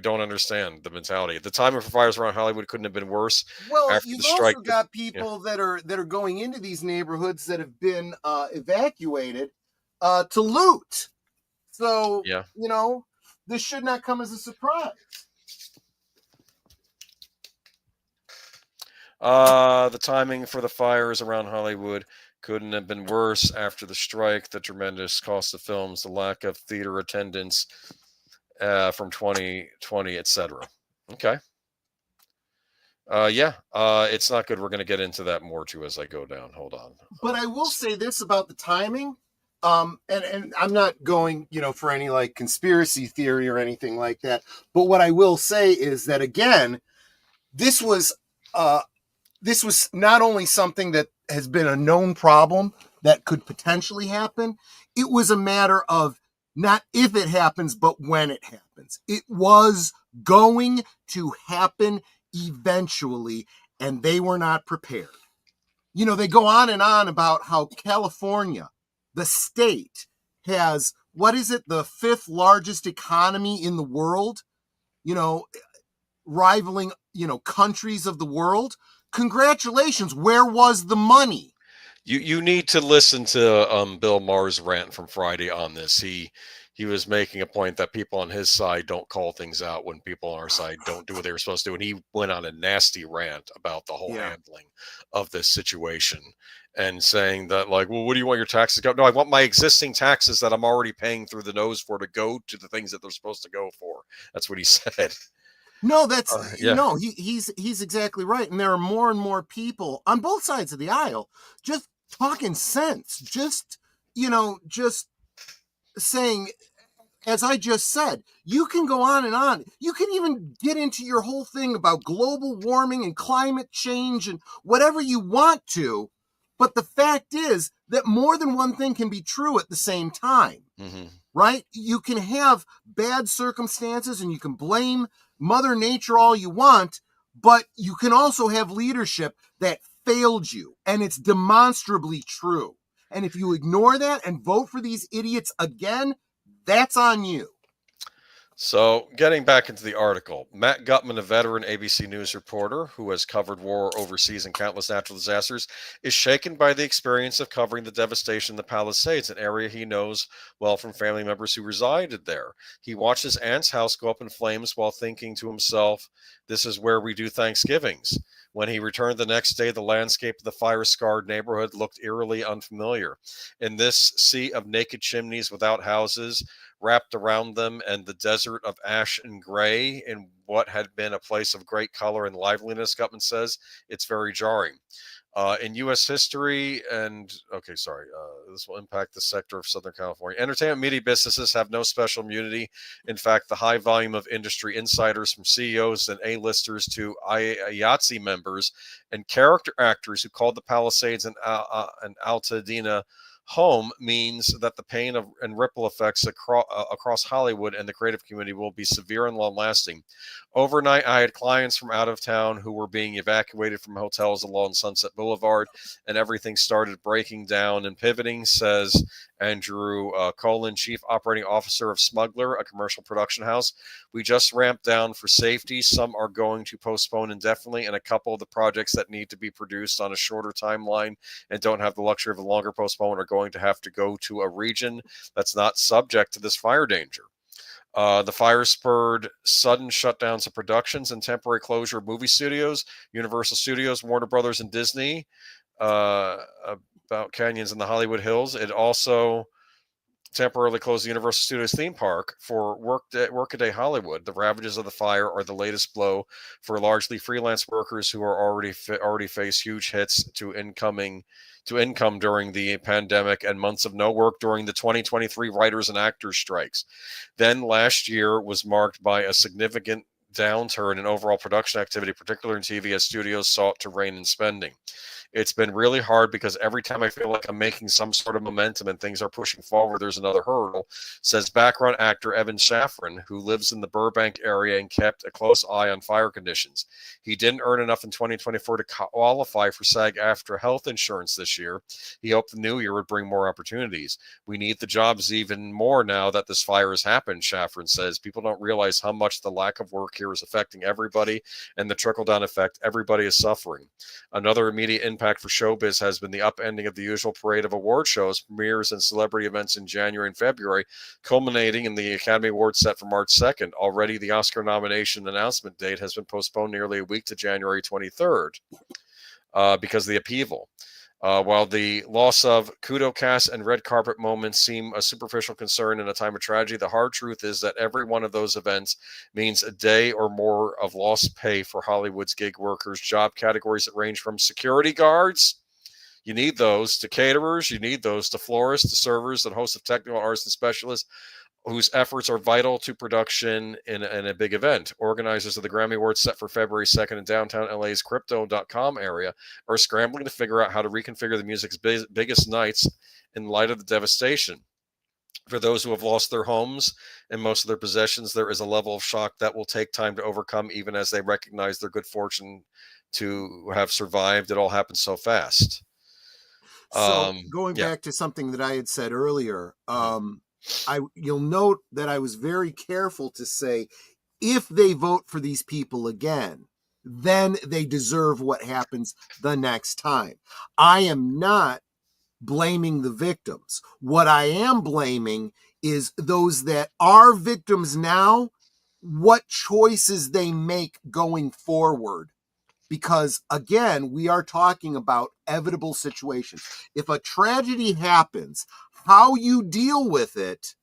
don't understand the mentality. The timing for fires around Hollywood couldn't have been worse. Well, you've also got people that are going into these neighborhoods that have been evacuated to loot. So this should not come as a surprise. The timing for the fires around Hollywood couldn't have been worse after the strike, the tremendous cost of films, the lack of theater attendance from 2020, etc. Okay. It's not good. We're going to get into that more too as I go down. Hold on. But I will say this about the timing. And I'm not going, for any like conspiracy theory or anything like that. But what I will say is that, again, this was not only something that has been a known problem that could potentially happen. It was a matter of not if it happens, but when it happens. It was going to happen eventually, and they were not prepared. They go on and on about how California, the state, has, the 5th largest economy in the world, rivaling, countries of the world. Congratulations. Where was the money? You need to listen to Bill Maher's rant from Friday on this. He he was making a point that people on his side don't call things out when people on our side don't do what they were supposed to do. And he went on a nasty rant about the whole handling of this situation and saying that, like, well, what do you want your taxes to go? No, I want my existing taxes that I'm already paying through the nose for to go to the things that they're supposed to go for. That's what he said. No, that's no, he's exactly right. And there are more and more people on both sides of the aisle just talking sense, just saying, as I just said, you can go on and on. You can even get into your whole thing about global warming and climate change and whatever you want to. But the fact is that more than one thing can be true at the same time, right? You can have bad circumstances and you can blame Mother Nature all you want, but you can also have leadership that failed you, and it's demonstrably true. And if you ignore that and vote for these idiots again, that's on you. So, getting back into the article, Matt Gutman, a veteran ABC News reporter who has covered war overseas and countless natural disasters, is shaken by the experience of covering the devastation in the Palisades, an area he knows well from family members who resided there. He watched his aunt's house go up in flames while thinking to himself, "This is where we do Thanksgivings." When he returned the next day, the landscape of the fire-scarred neighborhood looked eerily unfamiliar. In this sea of naked chimneys without houses wrapped around them and the desert of ash and gray in what had been a place of great color and liveliness, Gutman says, it's very jarring. In U.S. history, this will impact the sector of Southern California. Entertainment media businesses have no special immunity. In fact, the high volume of industry insiders, from CEOs and A-listers to IATSE members and character actors who called the Palisades and Altadena home, means that the pain and ripple effects across Hollywood and the creative community will be severe and long-lasting. Overnight, I had clients from out of town who were being evacuated from hotels along Sunset Boulevard, and everything started breaking down and pivoting, says Andrew Colin, Chief Operating Officer of Smuggler, a commercial production house. We just ramped down for safety. Some are going to postpone indefinitely, and a couple of the projects that need to be produced on a shorter timeline and don't have the luxury of a longer postponement are going to have to go to a region that's not subject to this fire danger. The fire spurred sudden shutdowns of productions and temporary closure of movie studios, Universal Studios, Warner Brothers, and Disney, about canyons in the Hollywood Hills. It also temporarily closed the Universal Studios theme park for Workaday Hollywood. The ravages of the fire are the latest blow for largely freelance workers who are already face huge hits to income during the pandemic and months of no work during the 2023 writers and actors strikes. Then last year was marked by a significant downturn in overall production activity, particularly in TV, as studios sought to rein in spending. It's been really hard because every time I feel like I'm making some sort of momentum and things are pushing forward, there's another hurdle, says background actor Evan Shafran, who lives in the Burbank area and kept a close eye on fire conditions. He didn't earn enough in 2024 to qualify for SAG-AFTRA health insurance this year. He hoped the new year would bring more opportunities. We need the jobs even more now that this fire has happened, Shafran says. People don't realize how much the lack of work here is affecting everybody, and the trickle-down effect, everybody is suffering. Another immediate impact for showbiz has been the upending of the usual parade of award shows, premieres, and celebrity events in January and February, culminating in the Academy Awards set for March 2nd. Already, the Oscar nomination announcement date has been postponed nearly a week to January 23rd because of the upheaval. While the loss of kudo cast and red carpet moments seem a superficial concern in a time of tragedy, the hard truth is that every one of those events means a day or more of lost pay for Hollywood's gig workers. Job categories that range from security guards, you need those, to caterers, you need those, to florists, to servers, and hosts of technical artists and specialists, whose efforts are vital to production in a big event. Organizers of the Grammy Awards set for February 2nd in downtown LA's Crypto.com area are scrambling to figure out how to reconfigure the music's biggest nights in light of the devastation. For those who have lost their homes and most of their possessions, there is a level of shock that will take time to overcome, even as they recognize their good fortune to have survived. It all happened so fast. So going back to something that I had said earlier, you'll note that I was very careful to say, if they vote for these people again, then they deserve what happens the next time. I am not blaming the victims. What I am blaming is those that are victims now, what choices they make going forward. Because again, we are talking about evitable situations. If a tragedy happens, how you deal with it,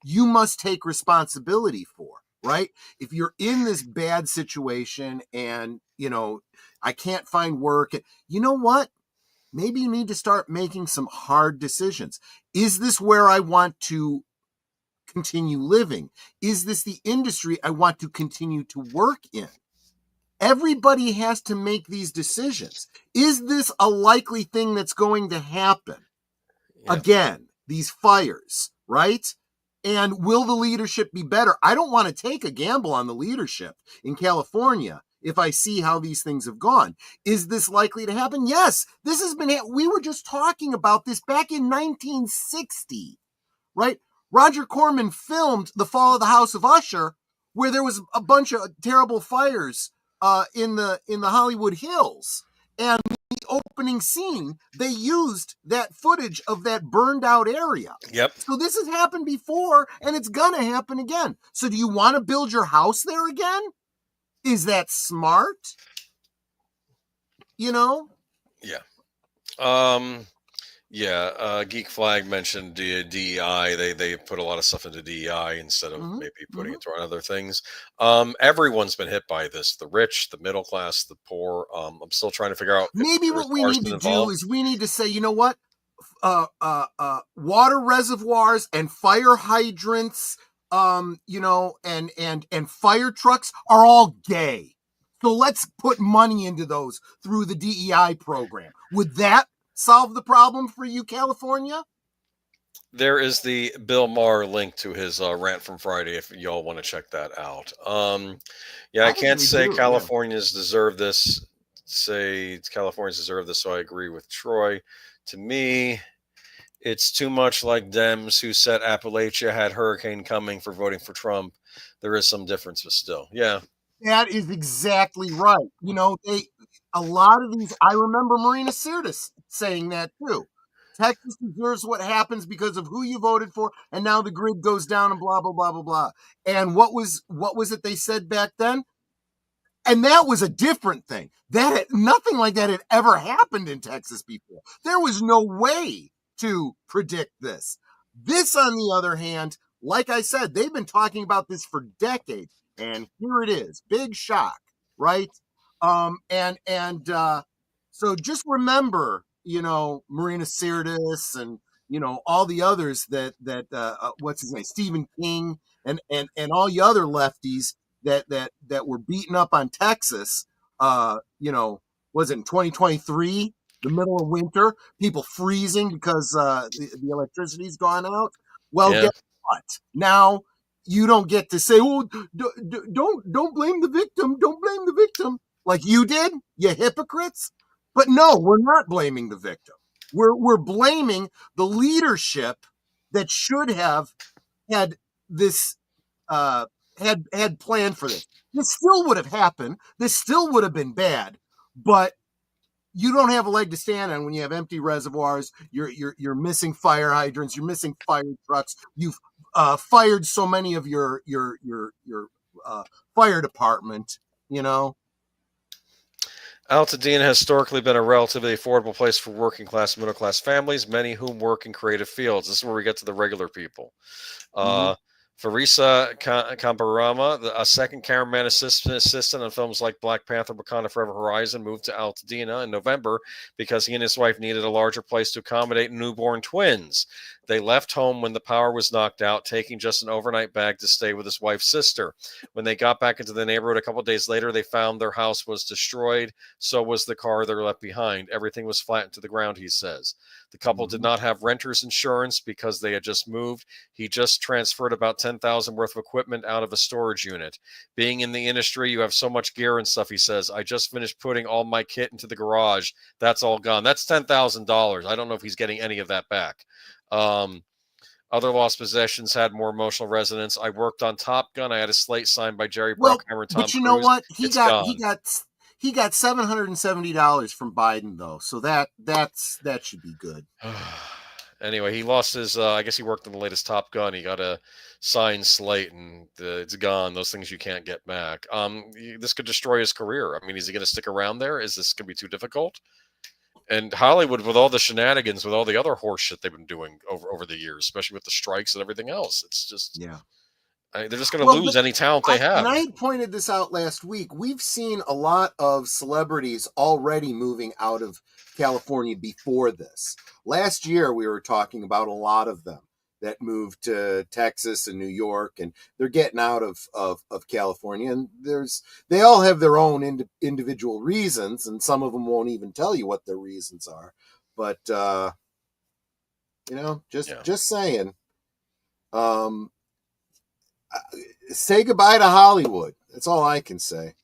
you must take responsibility for, right? If you're in this bad situation and, I can't find work, you know what? Maybe you need to start making some hard decisions. Is this where I want to continue living? Is this the industry I want to continue to work in? Everybody has to make these decisions. Is this a likely thing that's going to happen? Yeah. Again, these fires, right? And will the leadership be better? I don't want to take a gamble on the leadership in California if I see how these things have gone. Is this likely to happen? Yes. This has been, we were just talking about this back in 1960, right? Roger Corman filmed The Fall of the House of Usher, where there was a bunch of terrible fires in the Hollywood Hills. And the opening scene, they used that footage of that burned out area. Yep. So this has happened before, and it's going to happen again. So do you want to build your house there again? Is that smart? Yeah. Geek Flag mentioned DEI. They put a lot of stuff into DEI instead of maybe putting it toward other things. Everyone's been hit by this: the rich, the middle class, the poor. I'm still trying to figure out. Maybe what we need to do is we need to say, you know what? Water reservoirs and fire hydrants, and fire trucks are all gay. So let's put money into those through the DEI program. Would that solve the problem for you, California? There is the Bill Maher link to his rant from Friday if y'all want to check that out. I can't say Californians deserve this. Say Californians deserve this, so I agree with Troy. To me, it's too much like Dems who said Appalachia had hurricane coming for voting for Trump. There is some difference, but still, yeah. That is exactly right. A lot of these, I remember Marina Sirtis saying that too. Texas deserves what happens because of who you voted for, and now the grid goes down and blah, blah, blah, blah, blah. And what was it they said back then? And that was a different thing. Nothing like that had ever happened in Texas before. There was no way to predict this. This, on the other hand, like I said, they've been talking about this for decades. And here it is. Big shock, right? So just remember, Marina Sirtis and, all the others that what's his name? Stephen King and all the other lefties that were beaten up on Texas, was it in 2023, the middle of winter, people freezing because the electricity's gone out? Well, guess what? Now you don't get to say, "Oh, don't blame the victim. Don't blame the victim," like you did, you hypocrites. But no, we're not blaming the victim. We're blaming the leadership that should have had this. Had planned for this. This still would have happened. This still would have been bad, but you don't have a leg to stand on when you have empty reservoirs. You're missing fire hydrants. You're missing fire trucks. You've fired so many of your fire department. Altadena has historically been a relatively affordable place for working class, middle class families, many whom work in creative fields. This is where we get to the regular people. Farisa Kamparama, a second cameraman assistant on films like Black Panther, Wakanda Forever Horizon, moved to Altadena in November because he and his wife needed a larger place to accommodate newborn twins. They left home when the power was knocked out, taking just an overnight bag to stay with his wife's sister. When they got back into the neighborhood a couple of days later, they found their house was destroyed. So was the car they left behind. Everything was flattened to the ground, he says. The couple did not have renter's insurance because they had just moved. He just transferred about $10,000 worth of equipment out of a storage unit. Being in the industry, you have so much gear and stuff, he says. I just finished putting all my kit into the garage. That's all gone. That's $10,000. I don't know if he's getting any of that back. Other lost possessions had more emotional resonance. I worked on Top Gun. I had a slate signed by Jerry Bruckheimer and Tom Cruise. But you know what? He got $770 from Biden though, so that should be good. Anyway, he lost his. I guess he worked on the latest Top Gun. He got a signed slate, and it's gone. Those things you can't get back. This could destroy his career. I mean, is he going to stick around there? Is this going to be too difficult? And Hollywood, with all the shenanigans, with all the other horse shit they've been doing over the years, especially with the strikes and everything else, it's just they're just going to lose any talent they have. And I had pointed this out last week. We've seen a lot of celebrities already moving out of California before this. Last year, we were talking about a lot of them that moved to Texas and New York, and they're getting out of California. And they all have their own individual reasons, and some of them won't even tell you what their reasons are. But just saying. Say goodbye to Hollywood. That's all I can say.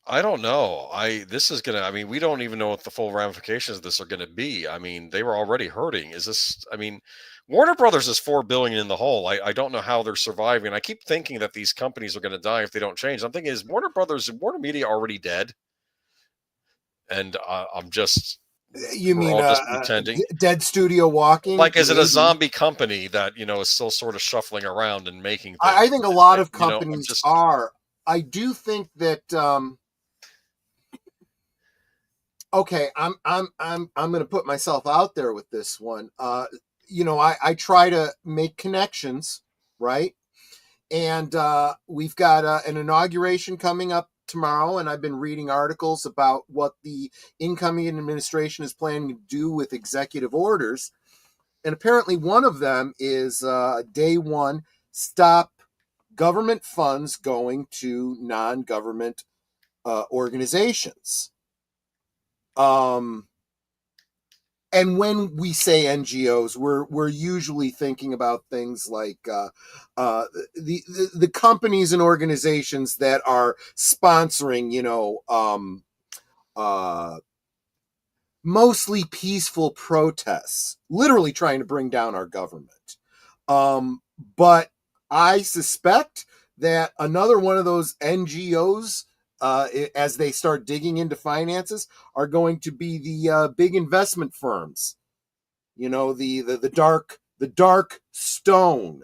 I don't know. This is gonna. I mean, we don't even know what the full ramifications of this are going to be. I mean, they were already hurting. Is this? I mean, Warner Brothers is $4 billion in the hole. I don't know how they're surviving. I keep thinking that these companies are going to die if they don't change. I'm thinking, is Warner Media already dead? And I'm just. You mean just pretending? Dead Studio Walking? Like, is it a zombie company that is still sort of shuffling around and making things? I think a lot of companies are. I do think that. Okay, I'm going to put myself out there with this one. I try to make connections, right? And we've got an inauguration coming up tomorrow, and I've been reading articles about what the incoming administration is planning to do with executive orders. And apparently one of them is day one, stop government funds going to non-government organizations. And when we say NGOs, we're usually thinking about things like the companies and organizations that are sponsoring, mostly peaceful protests, literally trying to bring down our government. But I suspect that another one of those NGOs, as they start digging into finances, are going to be the big investment firms. The dark stone,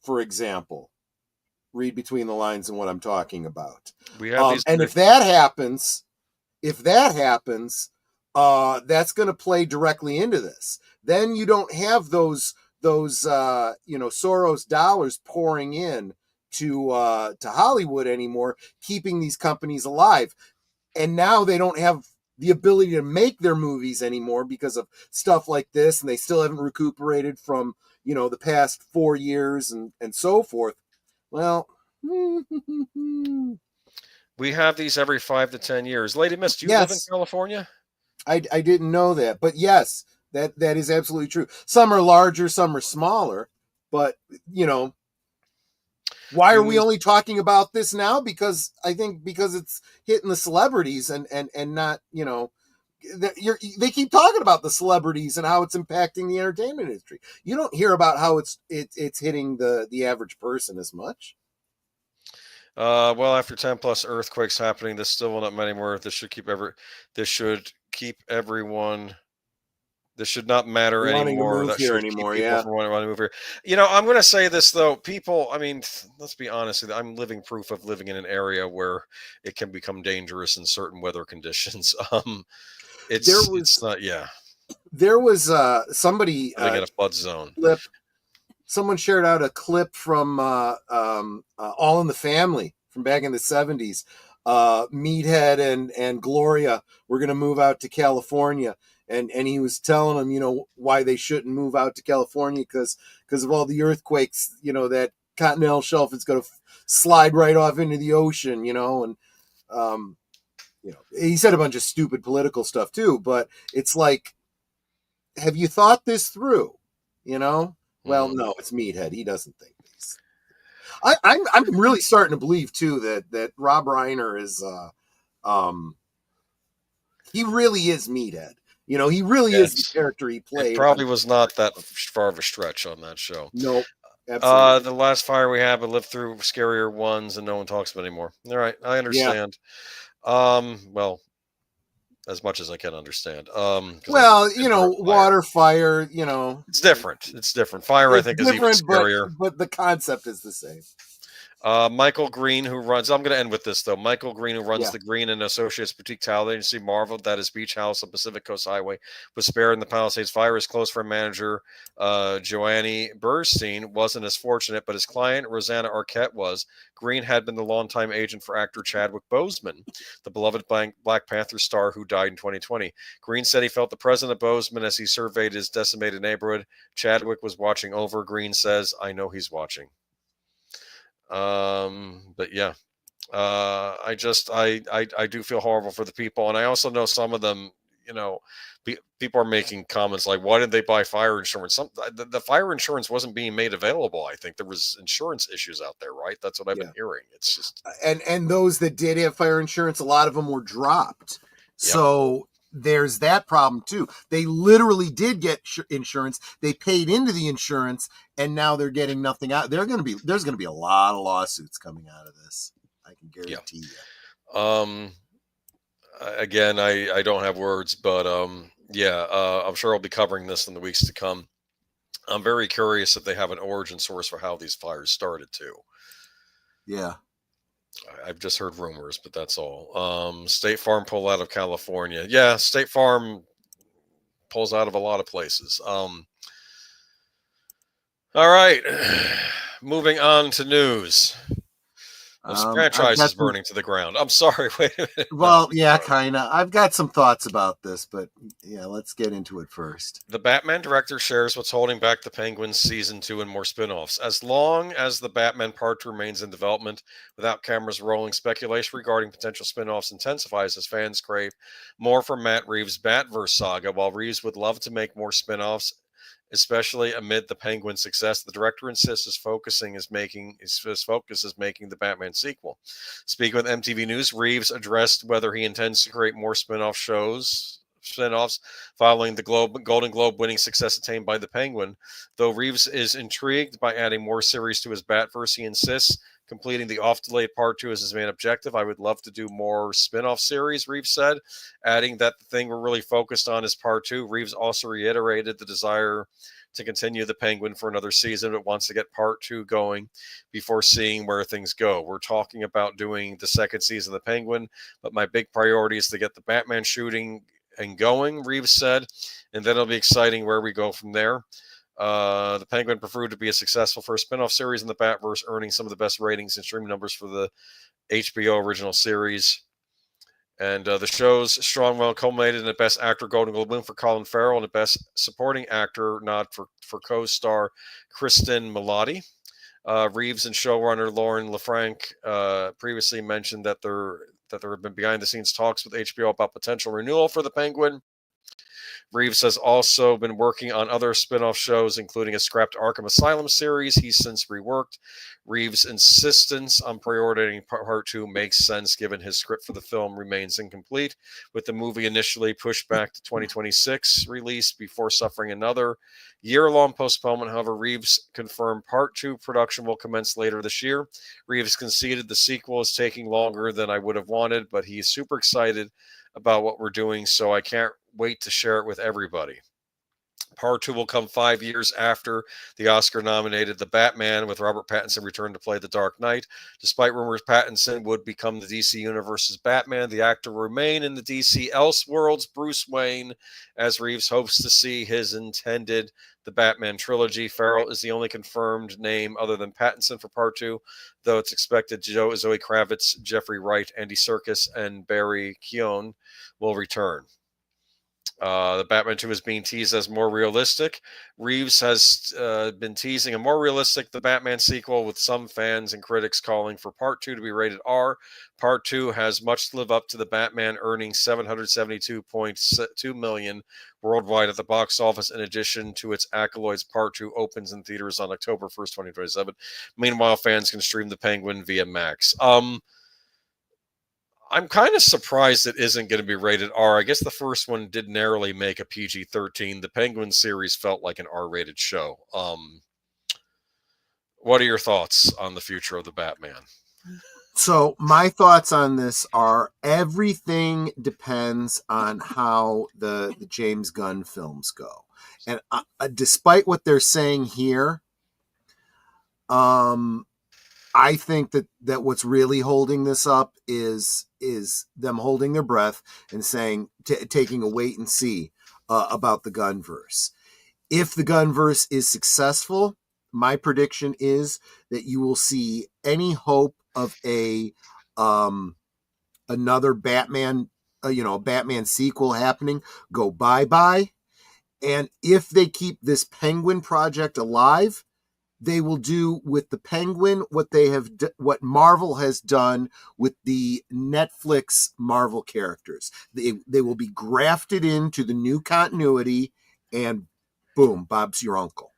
for example. Read between the lines in what I'm talking about. We have and if that happens, that's going to play directly into this. Then you don't have those Soros dollars pouring in to Hollywood anymore, keeping these companies alive. And now they don't have the ability to make their movies anymore because of stuff like this, and they still haven't recuperated from the past 4 years and so forth. Well, we have these every 5 to 10 years. Lady Miss, do you live in California? I didn't know that, but yes, that is absolutely true. Some are larger, some are smaller, but why are we only talking about this now? Because it's hitting the celebrities and not, they keep talking about the celebrities and how it's impacting the entertainment industry. You don't hear about how it's hitting the average person as much. Well, after 10 plus earthquakes happening, this still will not matter anymore. This should keep everyone. This should not matter anymore. That should keep people from wanting to move here. I'm going to say this though. People, I mean, let's be honest. I'm living proof of living in an area where it can become dangerous in certain weather conditions. It's not. Yeah. There was somebody living in a flood zone. Someone shared out a clip from All in the Family from back in the 70s. Meathead and Gloria were going to move out to California. And he was telling them, why they shouldn't move out to California because of all the earthquakes, that continental shelf is going to slide right off into the ocean, and, he said a bunch of stupid political stuff too, but it's like, have you thought this through? Well, no, it's Meathead. He doesn't think this. I'm really starting to believe too that Rob Reiner is, he really is Meathead. He really is the character he played. It probably was not that far of a stretch on that show. Nope. Absolutely. The last fire we had, but lived through scarier ones, and no one talks about it anymore. All right, I understand. Well, as much as I can understand. Well, water, fire, it's different. It's different. Fire, I think, is even scarier. But the concept is the same. Michael Green, who runs, I'm going to end with this, though. Michael Green, who runs the Green and Associates Boutique Talent Agency, marveled that his beach house on Pacific Coast Highway was spared in the Palisades fire. His close friend manager, Joanne Burstein, wasn't as fortunate, but his client, Rosanna Arquette, was. Green had been the longtime agent for actor Chadwick Boseman, the beloved Black Panther star who died in 2020. Green said he felt the presence of Boseman as he surveyed his decimated neighborhood. Chadwick was watching over. Green says, "I know he's watching." But yeah, I do feel horrible for the people, and I also know some of them, people are making comments like, why didn't they buy fire insurance? The fire insurance wasn't being made available. I think there was insurance issues out there, right? That's what I've been hearing. It's just, and those that did have fire insurance, a lot of them were dropped. So there's that problem too. They literally did get insurance. They paid into the insurance, and now they're getting nothing out. There's going to be a lot of lawsuits coming out of this. I can guarantee you. Again, I don't have words, but I'm sure I'll be covering this in the weeks to come. I'm very curious if they have an origin source for how these fires started too. Yeah. I've just heard rumors, but that's all. State Farm pull out of California. Yeah, State Farm pulls out of a lot of places. All right. Moving on to news. This franchise is burning to the ground. I'm sorry. Wait a minute. Well, kind of. I've got some thoughts about this, but let's get into it first. The Batman director shares what's holding back the Penguins season 2 and more spin-offs. As long as the Batman Part 2 remains in development without cameras rolling, speculation regarding potential spin-offs intensifies as fans crave more from Matt Reeves' Batverse saga. While Reeves would love to make more spin-offs, especially amid the Penguin success, the director insists his focus is making the Batman sequel. Speaking with MTV News, Reeves addressed whether he intends to create more spin-offs following the Golden Globe winning success attained by the Penguin. Though Reeves is intrigued by adding more series to his Batverse, he insists completing the oft-delayed Part 2 is his main objective. I would love to do more spin-off series, Reeves said, adding that the thing we're really focused on is Part 2. Reeves also reiterated the desire to continue the Penguin for another season, but wants to get Part 2 going before seeing where things go. We're talking about doing the second season of the Penguin, but my big priority is to get the Batman shooting and going, Reeves said, and then it'll be exciting where we go from there. The Penguin proved to be a successful first spin-off series in the Batverse, earning some of the best ratings and streaming numbers for the HBO original series. And the show's strong run culminated in the Best Actor Golden Globe win for Colin Farrell and the Best Supporting Actor nod for co-star Kristen Milotti. Reeves and showrunner Lauren LaFranc previously mentioned that there have been behind-the-scenes talks with HBO about potential renewal for the Penguin. Reeves has also been working on other spin-off shows, including a scrapped Arkham Asylum series he's since reworked. Reeves' insistence on prioritizing Part 2 makes sense given his script for the film remains incomplete, with the movie initially pushed back to 2026 release before suffering another year-long postponement. However, Reeves confirmed Part 2 production will commence later this year. Reeves conceded the sequel is taking longer than I would have wanted, but he's super excited about what we're doing, so I can't wait to share it with everybody. Part 2 will come 5 years after the Oscar-nominated The Batman, with Robert Pattinson returned to play the Dark Knight. Despite rumors Pattinson would become the DC Universe's Batman, the actor will remain in the DC Elseworlds Bruce Wayne, as Reeves hopes to see his intended The Batman trilogy. Farrell is the only confirmed name other than Pattinson for Part 2, though it's expected Zoe Kravitz, Jeffrey Wright, Andy Serkis, and Barry Keoghan will return. The Batman 2 is being teased as more realistic. Reeves has been teasing a more realistic The Batman sequel, with some fans and critics calling for Part 2 to be rated R. Part 2 has much to live up to The Batman, earning $772.2 million worldwide at the box office. In addition to its accolades, Part 2 opens in theaters on October 1st, 2027. Meanwhile, fans can stream The Penguin via Max. I'm kind of surprised it isn't going to be rated R. I guess the first one did narrowly make a PG-13. The Penguin series felt like an R-rated show. What are your thoughts on the future of the Batman? So my thoughts on this are everything depends on how the James Gunn films go. And despite what they're saying here, I think that what's really holding this up is them holding their breath and saying, taking a wait and see about the Gunverse. If the Gunverse is successful, my prediction is that you will see any hope of another Batman, Batman sequel happening go bye-bye. And if they keep this Penguin project alive, they will do with the Penguin what Marvel has done with the Netflix Marvel characters. They will be grafted into the new continuity, and boom, Bob's your uncle.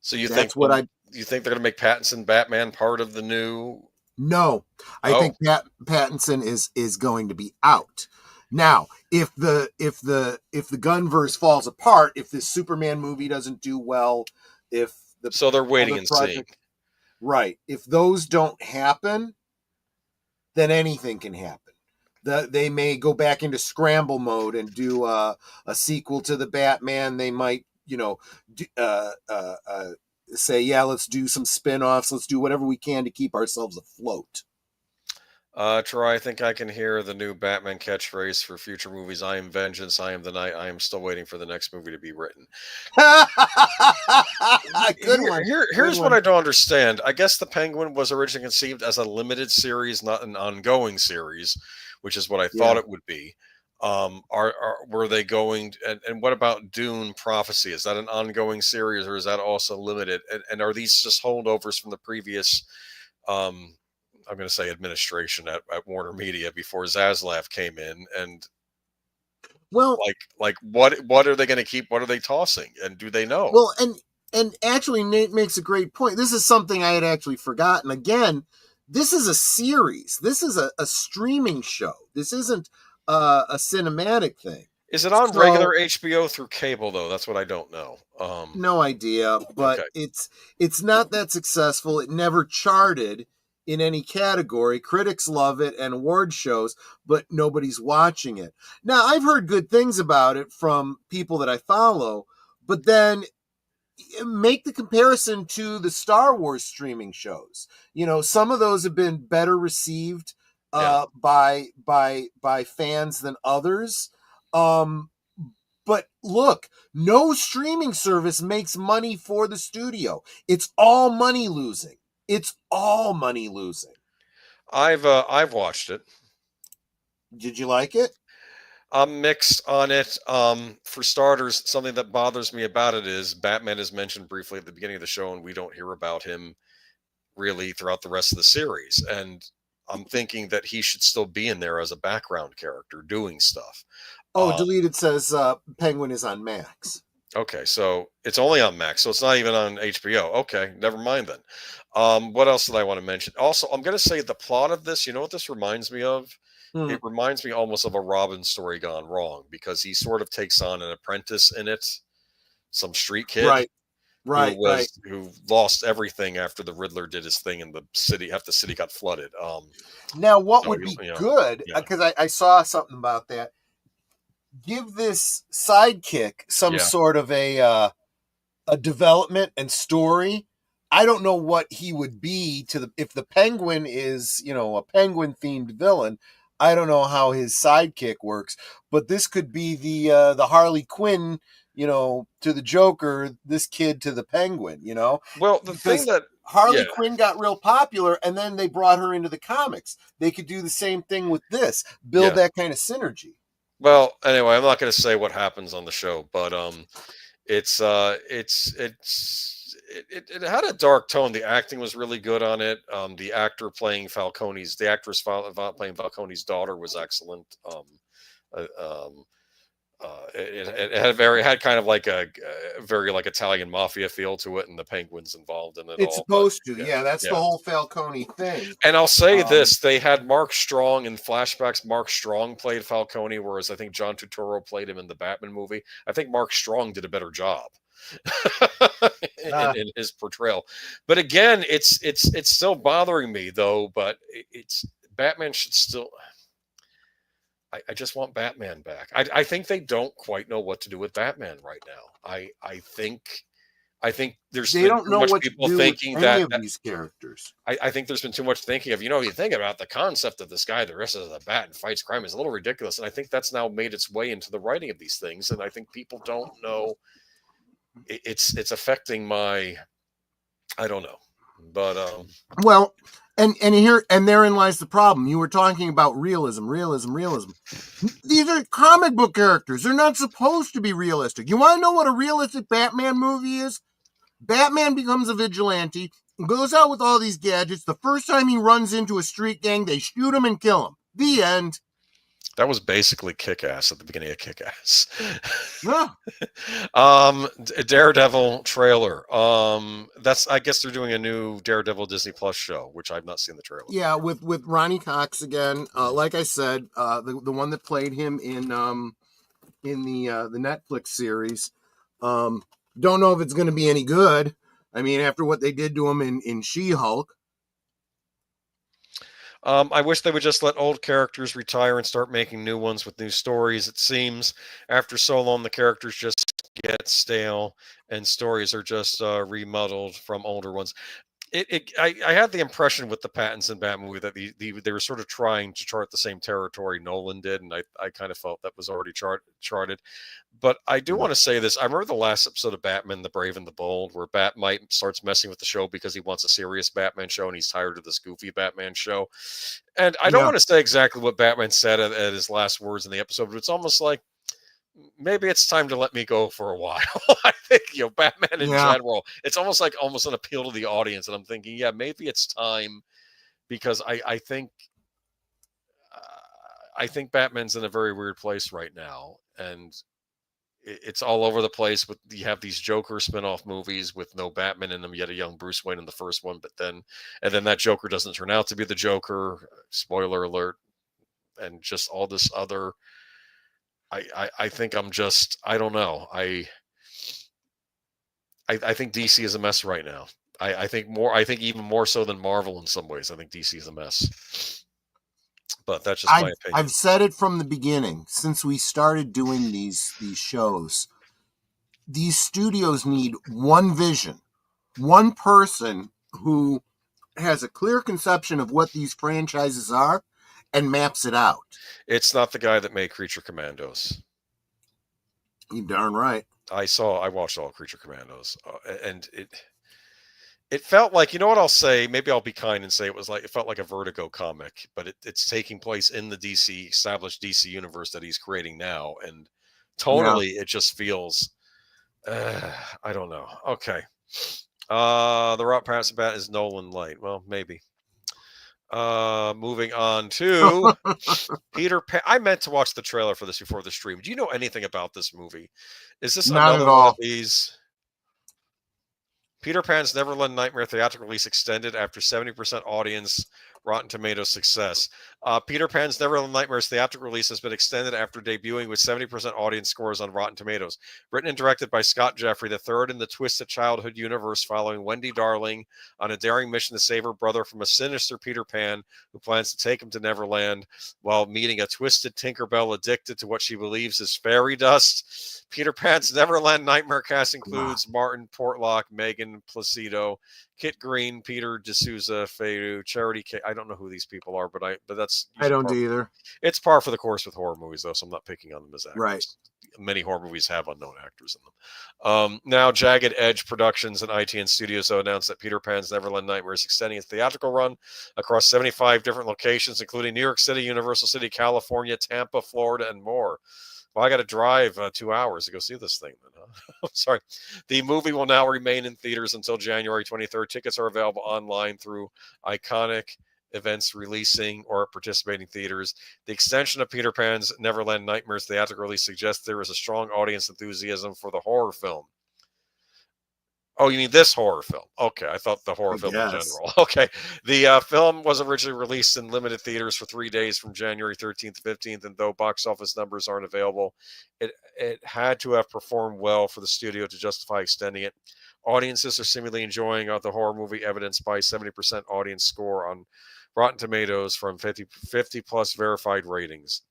So you That's think what you think they're going to make Pattinson Batman part of the new? No, I think Pattinson is going to be out. Now, if the Gunverse falls apart, if this Superman movie doesn't do well, so they're waiting and seeing. Right. If those don't happen, then anything can happen. They may go back into scramble mode and do a sequel to the Batman. They might, say, yeah, let's do some spin-offs. Let's do whatever we can to keep ourselves afloat. Troy, I think I can hear the new Batman catchphrase for future movies. I am vengeance. I am the night. I am still waiting for the next movie to be written. Good one. Here's what I don't understand. I guess the Penguin was originally conceived as a limited series, not an ongoing series, which is what I thought it would be. Were they going? And what about Dune Prophecy? Is that an ongoing series, or is that also limited? And are these just holdovers from the previous? I'm going to say administration at Warner Media before Zaslav came in, and like what are they going to keep? What are they tossing? And do they know? Well, and actually, Nate makes a great point. This is something I had actually forgotten. Again, this is a series. This is a streaming show. This isn't a cinematic thing. Is it on regular HBO through cable though? That's what I don't know. No idea, but okay. It's not that successful. It never charted in any category. Critics love it and award shows, but nobody's watching it. Now, I've heard good things about it from people that I follow, but then make the comparison to the Star Wars streaming shows. Some of those have been better received by fans than others. But look, no streaming service makes money for the studio. It's all money losing. I've watched it. Did you like it? I'm mixed on it. For starters, something that bothers me about it is Batman is mentioned briefly at the beginning of the show, and we don't hear about him really throughout the rest of the series. And I'm thinking that he should still be in there as a background character doing stuff. Deleted says Penguin is on Max. Okay, so it's only on Max, so it's not even on HBO. Okay, never mind then. What else did I want to mention? Also, I'm going to say the plot of this, you know what this reminds me of? It reminds me almost of a Robin story gone wrong, because he sort of takes on an apprentice in it, some street kid. Who lost everything after the Riddler did his thing in the city, after the city got flooded. Now, what would be good, because I saw something about that, give this sidekick some sort of a development and story. I don't know what he would be if the Penguin is, a Penguin themed villain. I don't know how his sidekick works, but this could be the Harley Quinn, to the Joker, this kid to the Penguin, Well, the thing that Harley Quinn got real popular, and then they brought her into the comics. They could do the same thing with this, build that kind of synergy. Well, anyway, I'm not going to say what happens on the show, but it had a dark tone. The acting was really good on it. The actress playing Falcone's daughter was excellent. It had kind of like a very like Italian mafia feel to it, and the Penguin's involved in it. It's supposed to, that's the whole Falcone thing. And I'll say this: they had Mark Strong in flashbacks. Mark Strong played Falcone, whereas I think John Turturro played him in the Batman movie. I think Mark Strong did a better job in his portrayal. But again, it's still bothering me though. But Batman should still. I just want Batman back. I think they don't quite know what to do with Batman right now. I think there's They been don't too know much what to people do with thinking any that, of these characters. I think there's been too much thinking of, you think about the concept of this guy, the rest of the bat and fights crime is a little ridiculous. And I think that's now made its way into the writing of these things. And I think people don't know it's affecting my, I don't know, but, well, and therein lies the problem. You were talking about realism. These are comic book characters. They're not supposed to be realistic. You want to know what a realistic Batman movie is? Batman becomes a vigilante, goes out with all these gadgets. The first time he runs into a street gang, they shoot him and kill him. The end. That was basically Kick-Ass at the beginning of Kick-Ass. Yeah. Daredevil trailer. I guess they're doing a new Daredevil Disney Plus show, which I've not seen the trailer. Yeah, with Ronnie Cox again. Like I said, the one that played him in the Netflix series. Don't know if it's going to be any good. I mean, after what they did to him in She-Hulk. I wish they would just let old characters retire and start making new ones with new stories. It seems after so long, the characters just get stale and stories are just remodeled from older ones. I had the impression with the Pattinson Bat movie that they were sort of trying to chart the same territory Nolan did, and I kind of felt that was already charted. But I do want to say this. I remember the last episode of Batman, the Brave and the Bold, where Batmite starts messing with the show because he wants a serious Batman show, and he's tired of this goofy Batman show. And I don't want to say exactly what Batman said at his last words in the episode, but it's almost like, maybe it's time to let me go for a while. I think, Batman in general, it's almost an appeal to the audience. And I'm thinking, maybe it's time, because I think Batman's in a very weird place right now. And it's all over the place. But you have these Joker spinoff movies with no Batman in them, yet a young Bruce Wayne in the first one. But then that Joker doesn't turn out to be the Joker. Spoiler alert. And just all this other... I think I don't know. I think DC is a mess right now. I think even more so than Marvel in some ways. I think DC is a mess. But that's just my opinion. I've said it from the beginning. Since we started doing these shows, these studios need one vision, one person who has a clear conception of what these franchises are and maps it out. It's not the guy that made Creature Commandos. You're darn right. I watched all Creature Commandos, and it felt like, you know what I'll say? Maybe I'll be kind and say it felt like a Vertigo comic, but it's taking place in the established DC universe that he's creating now, and tonally it just feels, I don't know. Okay, the Rock Pattinson Bat is Nolan light. Well, maybe. Moving on to Peter Pan. I meant to watch the trailer for this before the stream. Do you know anything about this movie? Is this not another at all one of these? Peter Pan's Neverland Nightmare theatrical release extended after 70% audience Rotten Tomatoes success. Peter Pan's Neverland Nightmare's theatrical release has been extended after debuting with 70% audience scores on Rotten Tomatoes. Written and directed by Scott Jeffrey, the third in the twisted childhood universe following Wendy Darling on a daring mission to save her brother from a sinister Peter Pan who plans to take him to Neverland while meeting a twisted Tinkerbell addicted to what she believes is fairy dust. Peter Pan's Neverland Nightmare cast includes Martin Portlock, Megan Placido, Kit Green, Peter D'Souza, Fayou, Charity K. I don't know who these people are, but that's... I don't either. It's par for the course with horror movies, though, so I'm not picking on them as actors. Right. Many horror movies have unknown actors in them. Now, Jagged Edge Productions and ITN Studios announced that Peter Pan's Neverland Nightmare is extending its theatrical run across 75 different locations, including New York City, Universal City, California, Tampa, Florida, and more. Well, I got to drive 2 hours to go see this thing. Then, huh? Sorry. The movie will now remain in theaters until January 23rd. Tickets are available online through Iconic Events releasing or participating theaters. The extension of Peter Pan's Neverland Nightmare's theatrical release suggests there is a strong audience enthusiasm for the horror film. Oh, you mean this horror film? Okay, I thought the horror film in general. Okay, the film was originally released in limited theaters for 3 days from January 13th to 15th, and though box office numbers aren't available, it had to have performed well for the studio to justify extending it. audiences are seemingly enjoying the horror movie, evidenced by 70% audience score on Rotten Tomatoes from 50 plus verified ratings.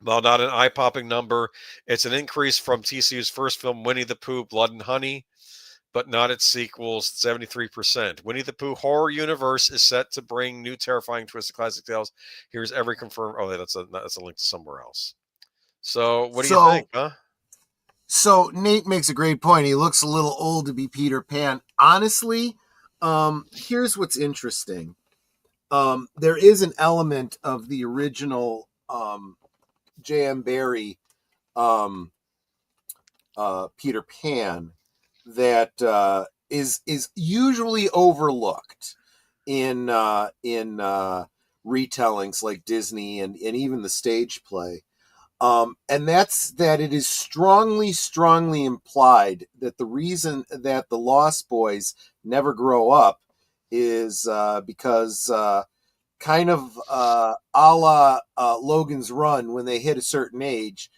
While not an eye-popping number, it's an increase from TCU's first film, Winnie the Pooh, Blood and Honey, but not its sequels, 73%. Winnie the Pooh horror universe is set to bring new terrifying twists to classic tales. Here's every confirmed. Oh, that's a link to somewhere else. So, what do you think, huh? So Nate makes a great point. He looks a little old to be Peter Pan. Honestly, here's what's interesting. There is an element of the original J.M. Barrie Peter Pan that is usually overlooked in retellings like Disney and even the stage play. And that's that it is strongly implied that the reason that the Lost Boys never grow up is because kind of a la Logan's Run, when they hit a certain age,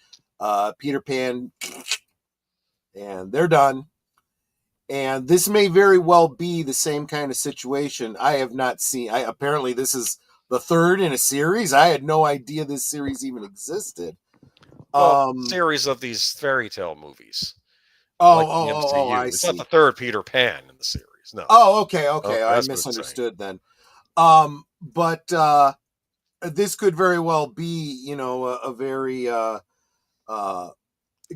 Peter Pan, and they're done. And this may very well be the same kind of situation. I have not seen. Apparently, this is the third in a series. I had no idea this series even existed. Series of these fairy tale movies. I it's see. not the third Peter Pan in the series. No. Oh, okay. I misunderstood then. But this could very well be, a very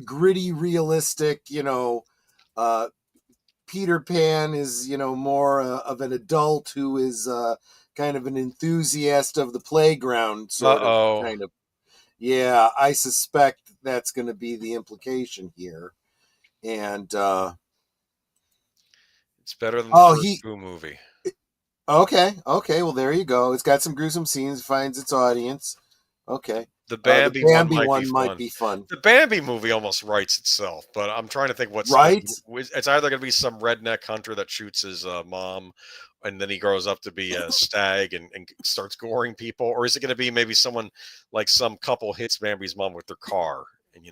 gritty, realistic, Peter Pan is, more of an adult who is kind of an enthusiast of the playground sort of kind of. Yeah, I suspect that's going to be the implication here. And it's better than the first Pooh movie. Okay. Well, there you go. It's got some gruesome scenes, finds its audience. Okay. The Bambi one might be fun. The Bambi movie almost writes itself, but I'm trying to think what's right. It's either going to be some redneck hunter that shoots his mom, and then he grows up to be a stag and starts goring people, or is it going to be maybe someone like some couple hits Bambi's mom with their car, and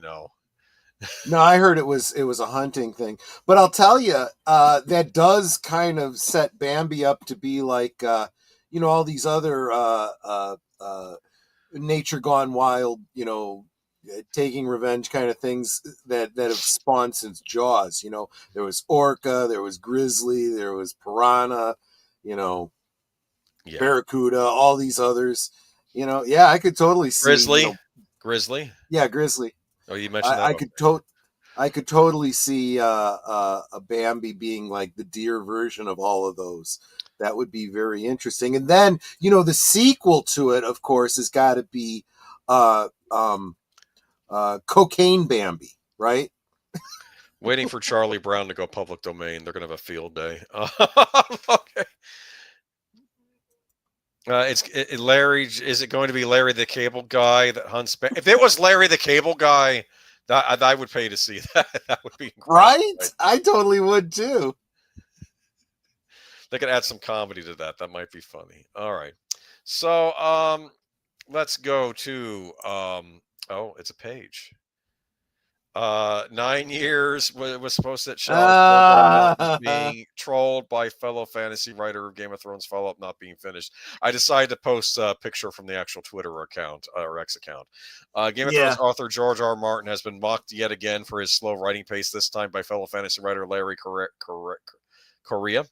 No, I heard it was a hunting thing, but I'll tell you, that does kind of set Bambi up to be like, all these other nature gone wild, taking revenge kind of things that have spawned since Jaws. There was Orca, there was Grizzly, there was Piranha, Barracuda, all these others. I could totally see Grizzly. Yeah, Grizzly. Oh, you mentioned that. I could totally see a Bambi being like the deer version of all of those. That would be very interesting. And then, the sequel to it, of course, has got to be Cocaine Bambi, right? Waiting for Charlie Brown to go public domain. They're going to have a field day. Okay. Larry. Is it going to be Larry the Cable Guy that hunts? If it was Larry the Cable Guy, I would pay to see that. That would be incredible, right. I totally would too. They could add some comedy to that. That might be funny. All right. So let's go to it's a page. 9 years was supposed to was being trolled by fellow fantasy writer of Game of Thrones follow-up not being finished. I decided to post a picture from the actual Twitter account or X account. Game of Thrones author George R. Martin has been mocked yet again for his slow writing pace, this time by fellow fantasy writer Larry Correia.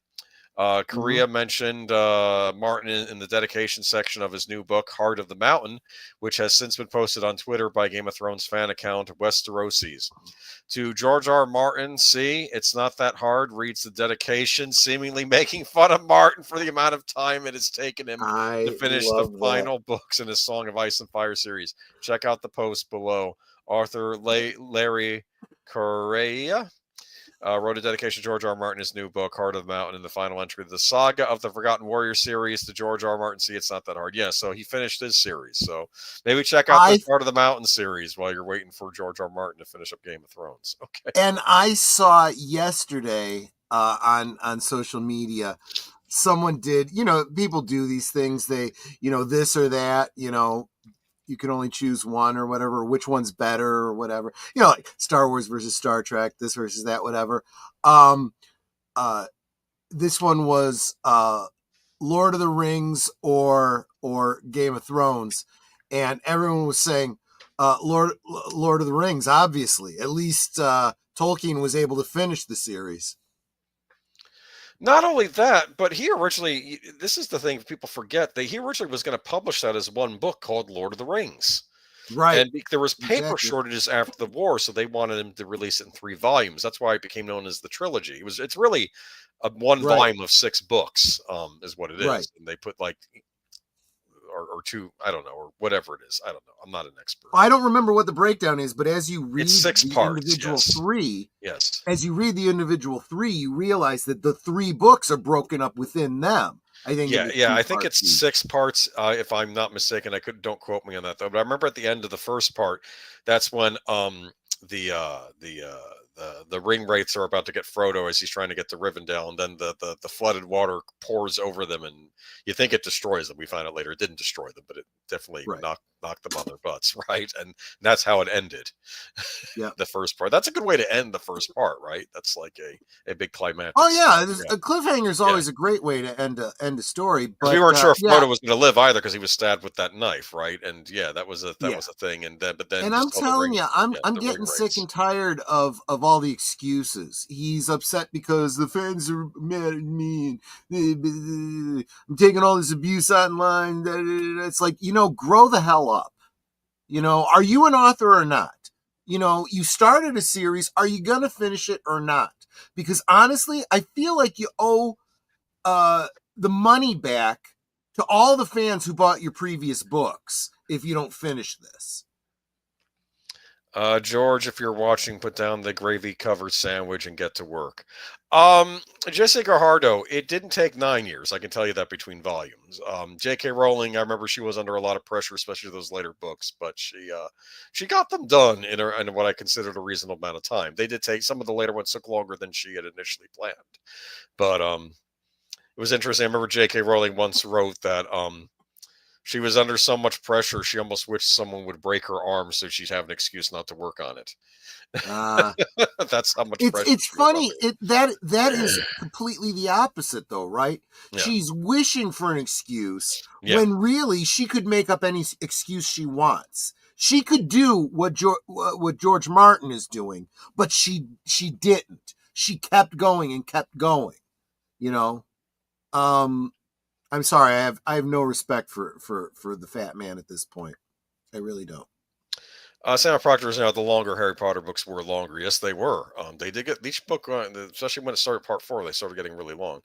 Correia mentioned Martin in the dedication section of his new book, Heart of the Mountain, which has since been posted on Twitter by Game of Thrones fan account Westeroses. To George R. Martin, see, it's not that hard, reads the dedication, seemingly making fun of Martin for the amount of time it has taken him to finish the final books in his Song of Ice and Fire series. Check out the post below. Author Larry Correia wrote a dedication to George R. Martin, his new book, Heart of the Mountain, in the final entry of the Saga of the Forgotten Warrior series. To George R. Martin, see, it's not that hard. Yeah, so he finished his series. So maybe check out the Heart of the Mountain series while you're waiting for George R. Martin to finish up Game of Thrones. Okay. And I saw yesterday on social media, someone did, people do these things. They, this or that, you can only choose one or whatever, which one's better or whatever, like Star Wars versus Star Trek, this versus that, whatever. this one was Lord of the Rings or Game of Thrones, and everyone was saying Lord of the Rings. Obviously, at least Tolkien was able to finish the series. Not only that, but he originally, this is the thing people forget, that he originally was going to publish that as one book called Lord of the Rings. Right. And there was paper Exactly. shortages after the war, so they wanted him to release it in 3 volumes. That's why it became known as the trilogy. It's really a one Right. volume of 6 books, is what it is. Right. And they put like or 2, I don't know, or whatever it is. I don't know. I'm not an expert. I don't remember what the breakdown is, but as you read It's 6 the parts, individual yes. 3, Yes. as you read the individual 3, you realize that the 3 books are broken up within them. I think. Yeah. I think it's 6 parts, if I'm not mistaken. Don't quote me on that though. But I remember at the end of the first part, that's when the ring wraiths are about to get Frodo as he's trying to get to Rivendell, and then the flooded water pours over them, and you think it destroys them. We find out later it didn't destroy them, but it definitely knocked them on their butts, right? And that's how it ended. Yeah, the first part. That's a good way to end the first part, right? That's like a big climactic. Oh yeah, a cliffhanger is always a great way to end a story. But we weren't sure if Frodo was going to live either because he was stabbed with that knife, right? And that was a thing. And then, but then, and I'm telling you, I'm getting sick and tired of all the excuses. He's upset because the fans are mad at me, and I'm taking all this abuse online. It's like, grow the hell up. Are you an author or not? You started a series. Are you going to finish it or not? Because honestly, I feel like you owe the money back to all the fans who bought your previous books if you don't finish this. George, if you're watching, put down the gravy-covered sandwich and get to work. Jesse Gajardo, it didn't take 9 years. I can tell you that between volumes. J.K. Rowling, I remember she was under a lot of pressure, especially those later books, but she got them done in what I considered a reasonable amount of time. They did take, some of the later ones took longer than she had initially planned, but it was interesting. I remember J.K. Rowling once wrote that she was under so much pressure, she almost wished someone would break her arm so she'd have an excuse not to work on it. That's how much pressure. It's funny. That is completely the opposite, though, right? Yeah. She's wishing for an excuse when really she could make up any excuse she wants. She could do what George Martin is doing, but she didn't. She kept going and kept going. I'm sorry. I have no respect for the fat man at this point. I really don't. Sam Procter is now the longer Harry Potter books were longer. Yes, they were. They did get each book, especially when it started part 4, they started getting really long.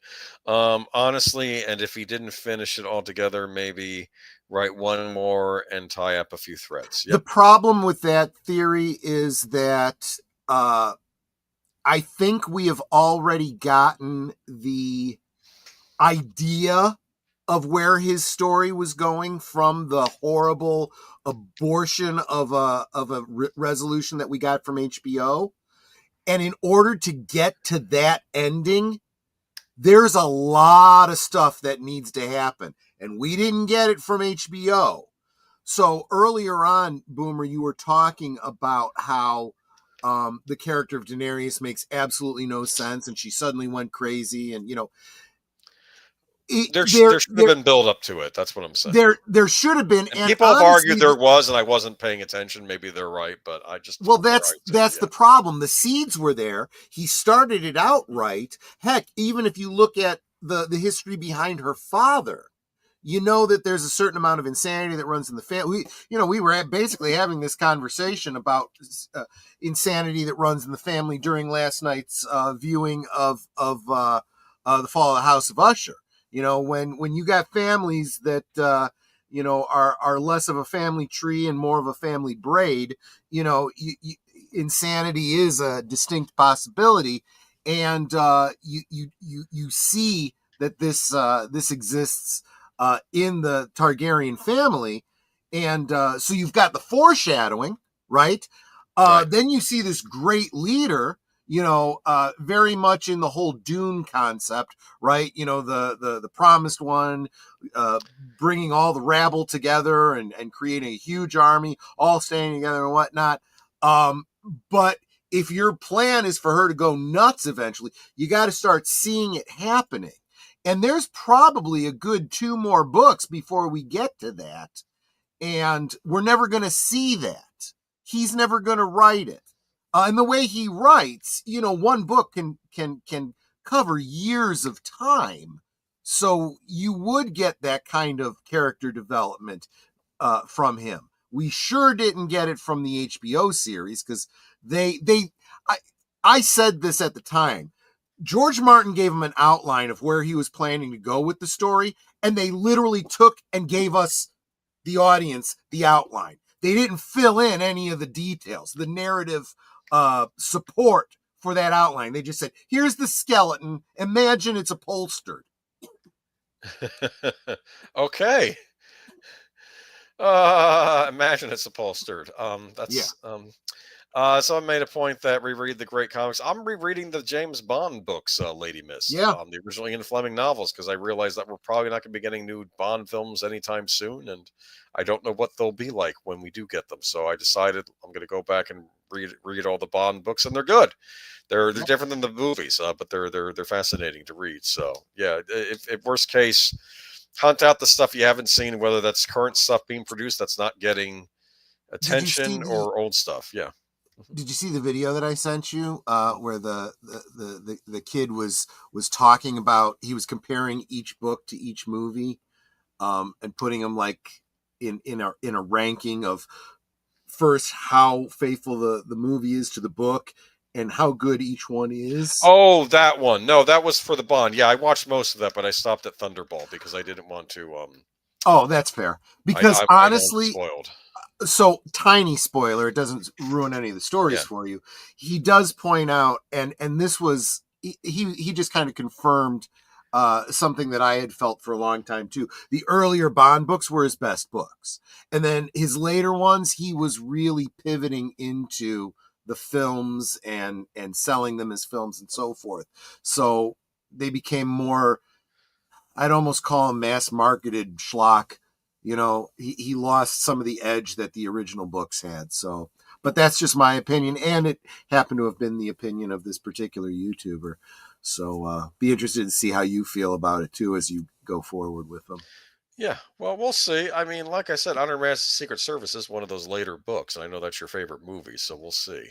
Honestly, and if he didn't finish it all together, maybe write one more and tie up a few threads. Yep. The problem with that theory is that I think we have already gotten the idea of where his story was going from the horrible abortion of a resolution that we got from HBO. And in order to get to that ending, there's a lot of stuff that needs to happen. And we didn't get it from HBO. So earlier on, Boomer, you were talking about how the character of Daenerys makes absolutely no sense. And she suddenly went crazy. And, there should have been build up to it. That's what I'm saying. There should have been. And people have argued there was, and I wasn't paying attention. Maybe they're right, but I just that's the problem. The seeds were there. He started it out right. Heck, even if you look at the history behind her father, that there's a certain amount of insanity that runs in the family. We were basically having this conversation about insanity that runs in the family during last night's viewing of the Fall of the House of Usher. When you got families that, are less of a family tree and more of a family braid, insanity is a distinct possibility. And you see that this exists in the Targaryen family. And so you've got the foreshadowing, right? Right. Then you see this great leader, very much in the whole Dune concept, right? The promised one, bringing all the rabble together and creating a huge army, all staying together and whatnot. But if your plan is for her to go nuts eventually, you got to start seeing it happening. And there's probably a good 2 more books before we get to that. And we're never going to see that. He's never going to write it. And the way he writes, one book can cover years of time. So you would get that kind of character development from him. We sure didn't get it from the HBO series because I said this at the time. George Martin gave him an outline of where he was planning to go with the story, and they literally took and gave us, the audience, the outline. They didn't fill in any of the details, the narrative support for that outline. They just said, here's the skeleton. Imagine it's upholstered. Okay. Imagine it's upholstered. So I made a point that reread the great comics. I'm rereading the James Bond books, Lady Miss. The original Ian Fleming novels, because I realized that we're probably not going to be getting new Bond films anytime soon, and I don't know what they'll be like when we do get them. So I decided I'm going to go back and read all the Bond books, and they're good. They're different than the movies, but they're fascinating to read. So yeah, if worst case, hunt out the stuff you haven't seen, whether that's current stuff being produced that's not getting attention or old stuff. Yeah. Did you see the video that I sent you where the kid was talking about, he was comparing each book to each movie and putting them like in a ranking of first how faithful the movie is to the book and how good each one is? Oh, that one. No, that was for the Bond. Yeah, I watched most of that, but I stopped at Thunderball because I didn't want to. Oh, that's fair. Because honestly, spoiled. So, tiny spoiler, it doesn't ruin any of the stories for you. He does point out, and this was, he just kind of confirmed something that I had felt for a long time too. The earlier Bond books were his best books. And then his later ones, he was really pivoting into the films and selling them as films and so forth. So they became more, I'd almost call them mass marketed schlock. You know, he lost some of the edge that the original books had. So, but that's just my opinion. And it happened to have been the opinion of this particular YouTuber. So be interested to see how you feel about it too, as you go forward with them. Yeah, well, we'll see. I mean, like I said, Honor Master's Secret Service is one of those later books. And I know that's your favorite movie, so we'll see.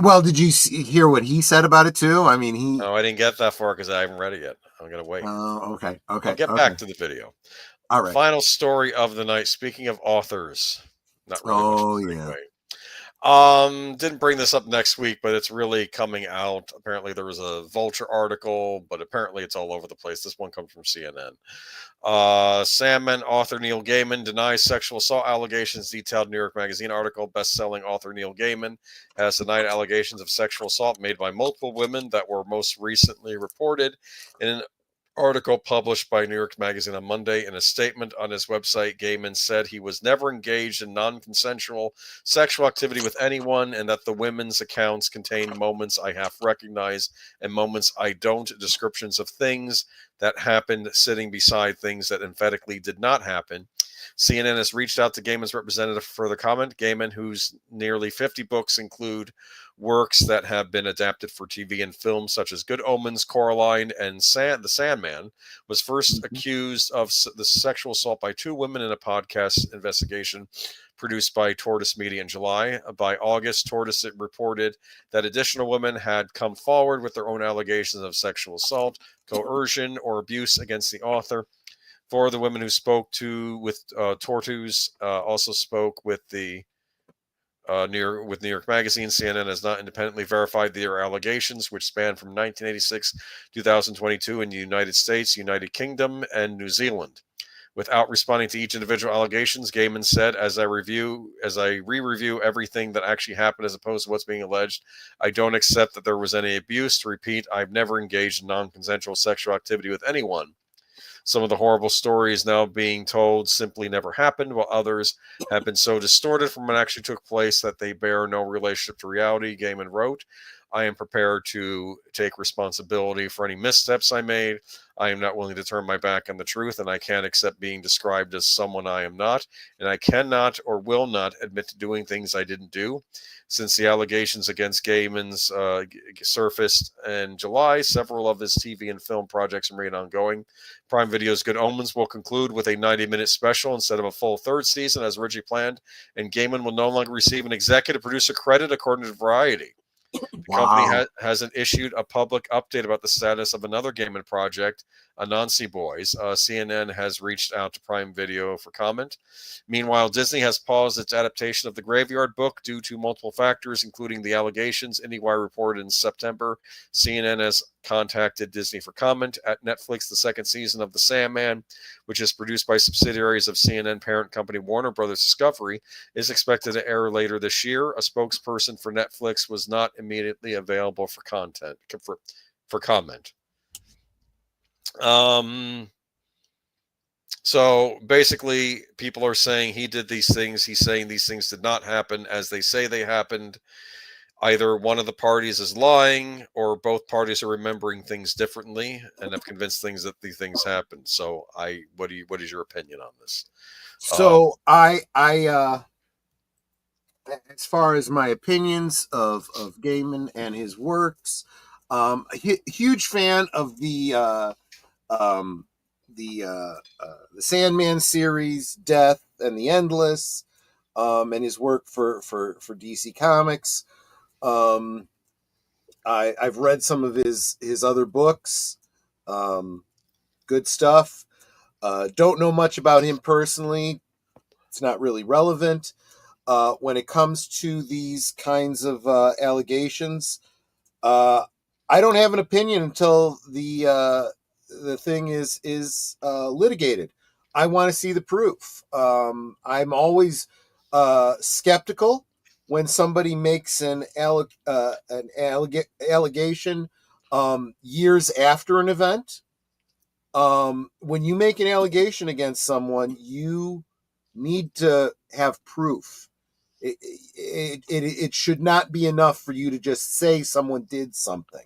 Well, did you hear what he said about it too? I mean, No, I didn't get that far because I haven't read it yet. I'm going to wait. Okay. I'll get back to the video. All right. Final story of the night. Speaking of authors. Not really much didn't bring this up next week, but it's really coming out. Apparently there was a Vulture article, but apparently it's all over the place. This one comes from CNN. Sandman author Neil Gaiman denies sexual assault allegations. Detailed New York Magazine article. Best-selling author Neil Gaiman has denied allegations of sexual assault made by multiple women that were most recently reported in an article published by New York Magazine on Monday. In a statement on his website, Gaiman said he was never engaged in non-consensual sexual activity with anyone, and that the women's accounts contain moments I half recognize and moments I don't, descriptions of things that happened sitting beside things that emphatically did not happen. CNN has reached out to Gaiman's representative for further comment. Gaiman, whose nearly 50 books include works that have been adapted for TV and film, such as Good Omens, Coraline, and The Sandman, was first accused of the sexual assault by 2 women in a podcast investigation produced by Tortoise Media in July. By August, Tortoise reported that additional women had come forward with their own allegations of sexual assault, coercion, or abuse against the author. 4 of the women who spoke with Tortoise also spoke with the New York Magazine. CNN has not independently verified their allegations, which span from 1986 to 2022 in the United States, United Kingdom, and New Zealand. Without responding to each individual allegations, Gaiman said, as I re-review everything that actually happened as opposed to what's being alleged, I don't accept that there was any abuse. To repeat, I've never engaged in non-consensual sexual activity with anyone. Some of the horrible stories now being told simply never happened, while others have been so distorted from what actually took place that they bear no relationship to reality, Gaiman wrote. I am prepared to take responsibility for any missteps I made. I am not willing to turn my back on the truth, and I can't accept being described as someone I am not, and I cannot or will not admit to doing things I didn't do. Since the allegations against Gaiman's surfaced in July, several of his TV and film projects remain ongoing. Prime Video's Good Omens will conclude with a 90-minute special instead of a full third season as originally planned, and Gaiman will no longer receive an executive producer credit according to Variety. The company hasn't issued a public update about the status of another Gaiman project, Anansi Boys. CNN has reached out to Prime Video for comment. Meanwhile, Disney has paused its adaptation of the Graveyard Book due to multiple factors, including the allegations IndieWire reported in September. CNN has contacted Disney for comment. At Netflix, the second season of The Sandman, which is produced by subsidiaries of CNN parent company Warner Brothers Discovery, is expected to air later this year. A spokesperson for Netflix was not immediately available for comment. So basically, people are saying he did these things. He's saying these things did not happen as they say they happened. Either one of the parties is lying, or both parties are remembering things differently and have convinced things that these things happened. So, what is your opinion on this? So as far as my opinions of Gaiman and his works, huge fan of the Sandman series, Death and the Endless, and his work for DC Comics. I've read some of his other books. Good stuff. Don't know much about him personally. It's not really relevant. When it comes to these kinds of allegations, I don't have an opinion until the thing is litigated. I want to see the proof. I'm always skeptical when somebody makes an allegation years after an event. When you make an allegation against someone, you need to have proof. It should not be enough for you to just say someone did something.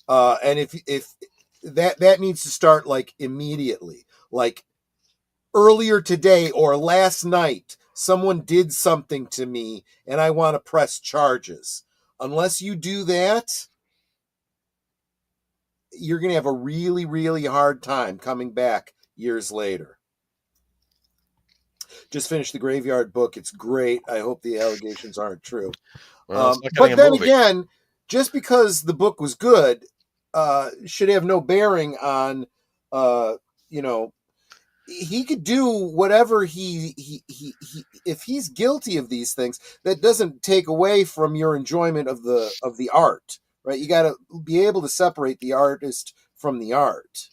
And if that needs to start like immediately, like earlier today or last night, someone did something to me and I want to press charges. Unless you do that, you're going to have a really, really hard time coming back years later. Just finished the Graveyard Book. It's great. I hope the allegations aren't true. Well, but then again, just because the book was good should have no bearing on, he could do whatever he if he's guilty of these things, that doesn't take away from your enjoyment of the art, right? You got to be able to separate the artist from the art.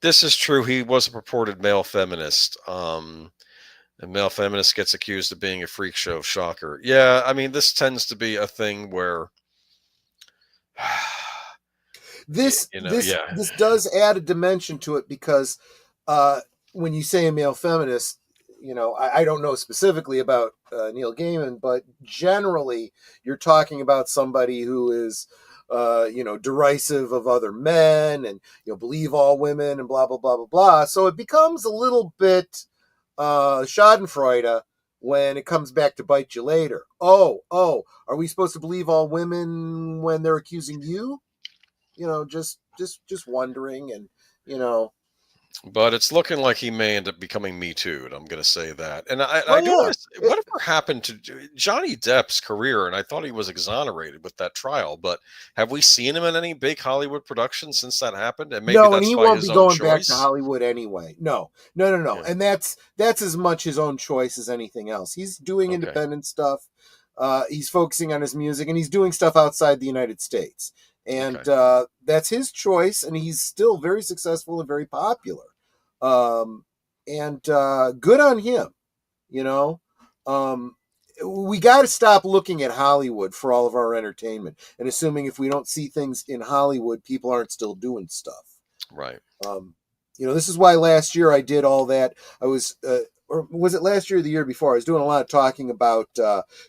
This is true. He was a purported male feminist. A male feminist gets accused of being a freak show. Shocker. Yeah, I mean, this tends to be a thing where this does add a dimension to it, because when you say a male feminist, I don't know specifically about Neil Gaiman, but generally you're talking about somebody who is derisive of other men and believe all women and blah blah blah blah blah. So it becomes a little bit Schadenfreude when it comes back to bite you later. Oh, are we supposed to believe all women when they're accusing you? Just wondering, and But it's looking like he may end up becoming Me Too'd. I'm going to say that. And I do want to say, whatever happened to Johnny Depp's career? And I thought he was exonerated with that trial, but have we seen him in any big Hollywood production since that happened? And maybe no, that's and he by won't his be own going choice. back to Hollywood anyway. No. Yeah. And that's as much his own choice as anything else. He's doing independent stuff. He's focusing on his music, and he's doing stuff outside the United States. And that's his choice, and he's still very successful and very popular. And good on him. We got to stop looking at Hollywood for all of our entertainment and assuming if we don't see things in Hollywood, people aren't still doing stuff. Right. This is why last year I did all that. I was, or was it last year or the year before? I was doing a lot of talking about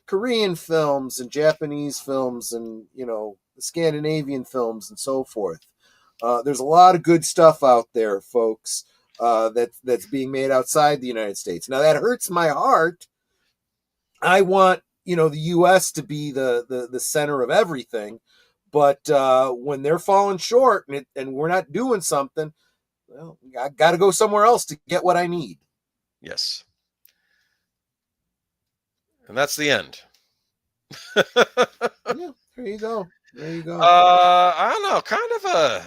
Korean films and Japanese films and, Scandinavian films and so forth. There's a lot of good stuff out there, folks, that's being made outside the United States. Now, that hurts my heart. I want, the U.S. to be the center of everything. But when they're falling short and we're not doing something, well, I got to go somewhere else to get what I need. Yes. And that's the end. Yeah, there you go. There you go. I don't know.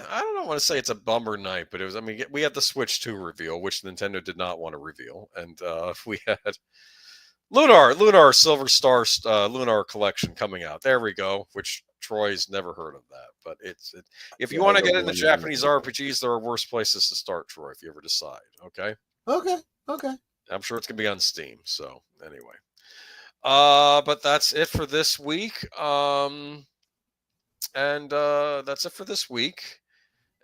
I don't want to say it's a bummer night, but it was, we had the Switch 2 reveal, which Nintendo did not want to reveal. And we had Lunar Silver Star Lunar Collection coming out. There we go, which Troy's never heard of that. But if you want to get into Japanese RPGs, there are worse places to start, Troy, if you ever decide. Okay? Okay. I'm sure it's going to be on Steam. So, anyway. But that's it for this week. And that's it for this week.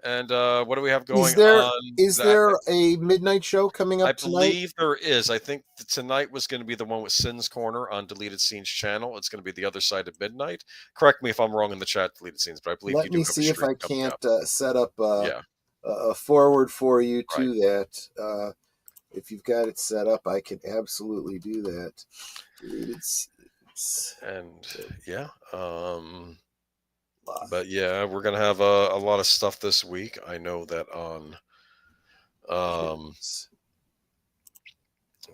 And what do we have going on? Is there a midnight show coming up tonight? I believe there is. I think tonight was going to be the one with Sin's Corner on Deleted Scenes channel. It's going to be the other side of midnight. Correct me if I'm wrong in the chat, Deleted Scenes, but I believe Let you do. Let me see if I can't set up a forward for you to that. If you've got it set up, I can absolutely do that. Deleted Scenes. And yeah. But yeah, we're gonna have a lot of stuff this week. I know that on let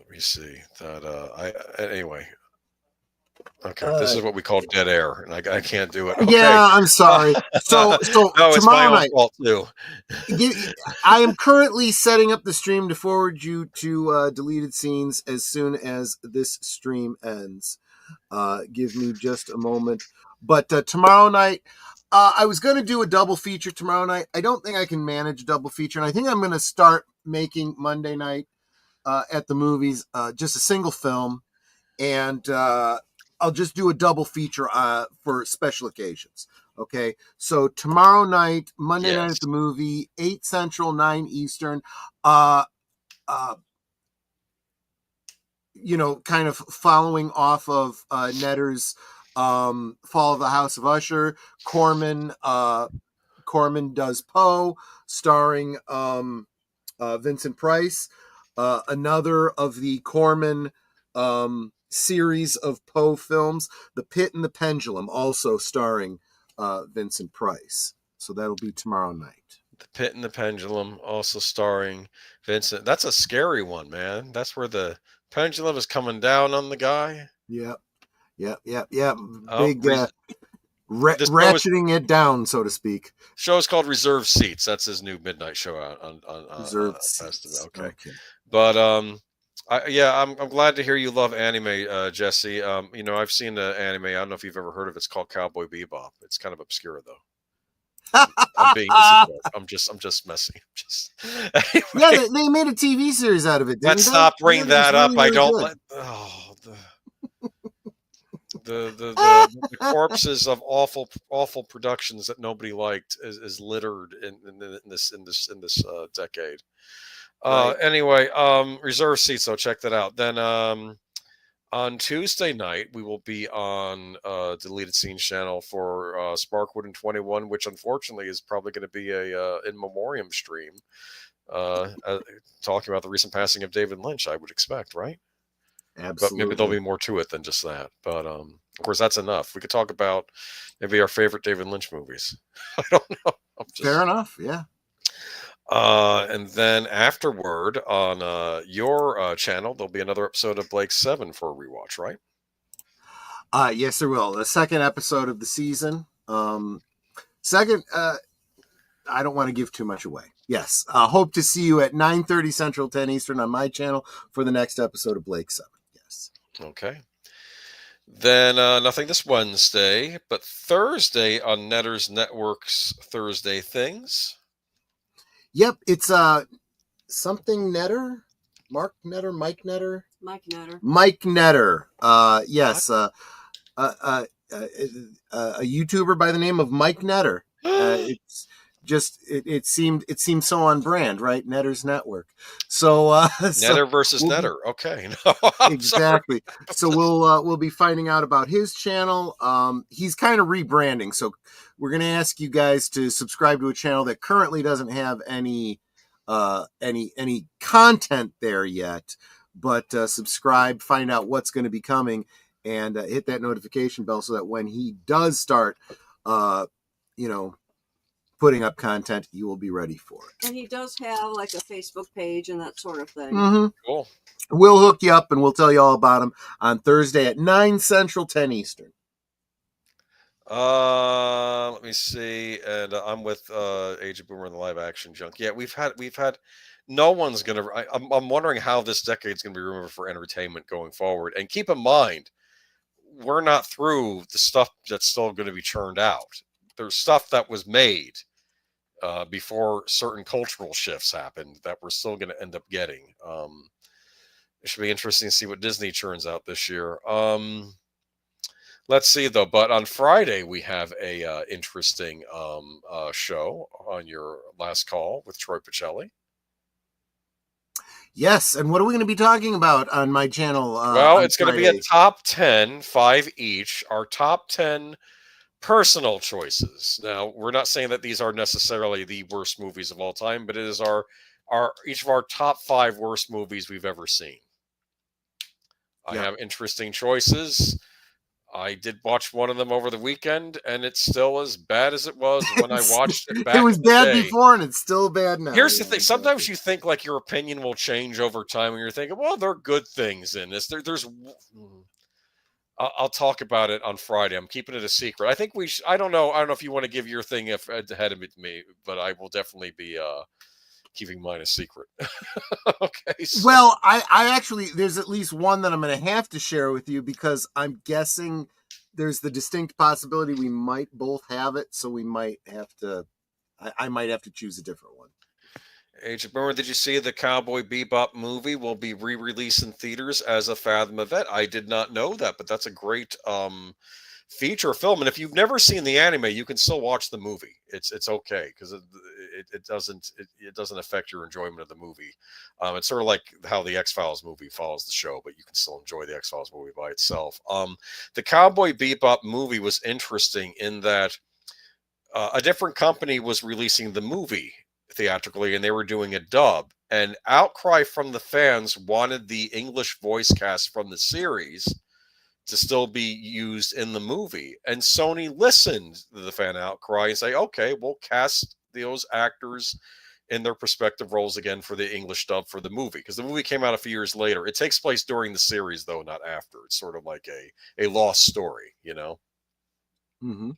me see that anyway. Okay, this is what we call dead air, and I can't do it. Okay. Yeah, I'm sorry. So no, it's my tomorrow own fault too. I am currently setting up the stream to forward you to Deleted Scenes as soon as this stream ends. Give me just a moment. But tomorrow night, I was going to do a double feature tomorrow night. I don't think I can manage a double feature, and I think I'm going to start making Monday night at the movies just a single film, and I'll just do a double feature for special occasions. Okay, so tomorrow night, Monday night at the movie, 8 Central, 9 Eastern. Kind of following off of Netter's Fall of the House of Usher. Corman does Poe, starring Vincent Price. Another of the Corman series of Poe films, The Pit and the Pendulum, also starring Vincent Price. So that'll be tomorrow night. The Pit and the Pendulum, also starring Vincent. That's a scary one, man. That's where the pendulum is coming down on the guy. Yep. Big ratcheting it down, so to speak. Show is called Reserved Seats. That's his new midnight show out on Reserved Seats. Okay. But I'm glad to hear you love anime, Jesse. I've seen the anime. I don't know if you've ever heard of it. It's called Cowboy Bebop. It's kind of obscure though. I'm just messing. Anyway. Yeah, they made a TV series out of it. Let's not bring that up. Really, I don't. The corpses of awful productions that nobody liked is littered in this decade. Right. Anyway, Reserve Seats. So check that out. Then on Tuesday night, we will be on Deleted Scenes channel for Sparkwood and 21, which unfortunately is probably going to be a in memoriam stream, talking about the recent passing of David Lynch. I would expect, right? Absolutely. But maybe there'll be more to it than just that. But of course, that's enough. We could talk about maybe our favorite David Lynch movies. I don't know. Fair enough. Yeah. And then afterward on your channel, there'll be another episode of Blake 7 for a rewatch, right? Yes, there will. The second episode of the season. I don't want to give too much away. Yes. Hope to see you at 9:30 Central, 10 Eastern on my channel for the next episode of Blake 7. Yes. Okay. Then nothing this Wednesday, but Thursday on Netter's Network's Thursday Things. Yep, it's something Netter, Mark Netter, Mike Netter, Mike Netter. Yes, a YouTuber by the name of Mike Netter. It's just it seemed so on brand, right? Netter's Network. So Netter versus Netter. Okay, no, exactly. So we'll be finding out about his channel. He's kind of rebranding. So we're going to ask you guys to subscribe to a channel that currently doesn't have any content there yet, but subscribe, find out what's going to be coming, and hit that notification bell so that when he does start, putting up content, you will be ready for it. And he does have like a Facebook page and that sort of thing. Mm-hmm. Cool. We'll hook you up and we'll tell you all about him on Thursday at 9 Central, 10 Eastern. Let me see. And I'm with Age of Boomer and the Live Action Junk. Yeah, we've had. No one's gonna. I'm wondering how this decade's gonna be remembered for entertainment going forward. And keep in mind, we're not through the stuff that's still going to be churned out. There's stuff that was made before certain cultural shifts happened that we're still going to end up getting. It should be interesting to see what Disney churns out this year. Let's see, though. But on Friday, we have a interesting show on your last call with Troy Pacelli. Yes, and what are we going to be talking about on my channel? Well, it's going to be a top 10, 5 each, our top 10 personal choices. Now, we're not saying that these are necessarily the worst movies of all time, but it is our each of our top 5 worst movies we've ever seen. I have interesting choices. I did watch one of them over the weekend, and it's still as bad as it was when I watched it back. It was bad before, and it's still bad now. Here's the thing: sometimes you think like your opinion will change over time, and you're thinking, "Well, there are good things in this." I'll talk about it on Friday. I'm keeping it a secret. I think we. I don't know if you want to give your thing ahead of me, but I will definitely be keeping mine a secret. Okay. So. Well, I actually, there's at least one that I'm going to have to share with you because I'm guessing there's the distinct possibility we might both have it. So we might have to, I might have to choose a different one. Agent Boomer, did you see the Cowboy Bebop movie will be re-released in theaters as a Fathom event? I did not know that, but that's a great feature film. And if you've never seen the anime, you can still watch the movie. It's okay because it doesn't affect your enjoyment of the movie. It's sort of like how the X-Files movie follows the show, but you can still enjoy the X-Files movie by itself. The Cowboy Bebop movie was interesting in that a different company was releasing the movie theatrically, and they were doing a dub. And outcry from the fans wanted the English voice cast from the series to still be used in the movie. And Sony listened to the fan outcry and say, okay, we'll cast those actors in their respective roles again for the English dub for the movie. Because the movie came out a few years later. It takes place during the series, though, not after. It's sort of like a lost story, you know? Mm-hmm.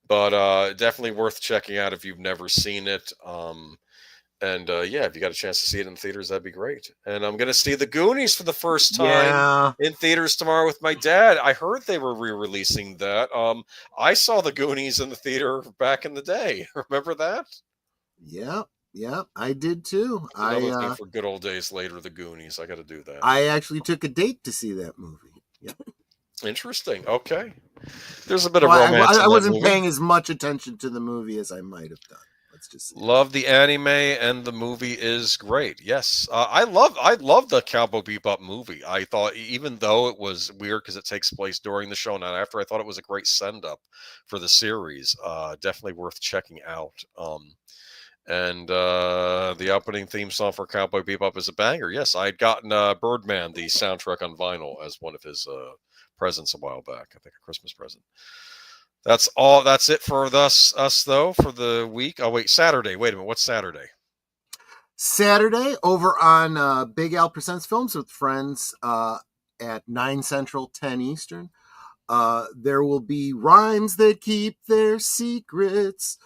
But definitely worth checking out if you've never seen it. Yeah, if you got a chance to see it in theaters, that'd be great. And I'm going to see The Goonies for the first time in theaters tomorrow with my dad. I heard they were re-releasing that. I saw The Goonies in the theater back in the day. Remember that? Yeah, I did too. Another thing for good old days later, The Goonies. I got to do that. I actually took a date to see that movie. Yep. Interesting. Okay. There's a bit of romance. I wasn't paying as much attention to the movie as I might have done. Let's just say. Love the anime, and the movie is great. Yes, I love the Cowboy Bebop movie. I thought, even though it was weird because it takes place during the show, not after, I thought it was a great send up for the series. Definitely worth checking out. The opening theme song for Cowboy Bebop is a banger. Yes, I had gotten Birdman, the soundtrack on vinyl, as one of his presents a while back. I think a Christmas present. That's all. That's it for us though for the week. Oh wait, Saturday. Wait a minute. What's Saturday? Saturday over on Big Al Presents Films with Friends at 9 Central, 10 Eastern. There will be rhymes that keep their secrets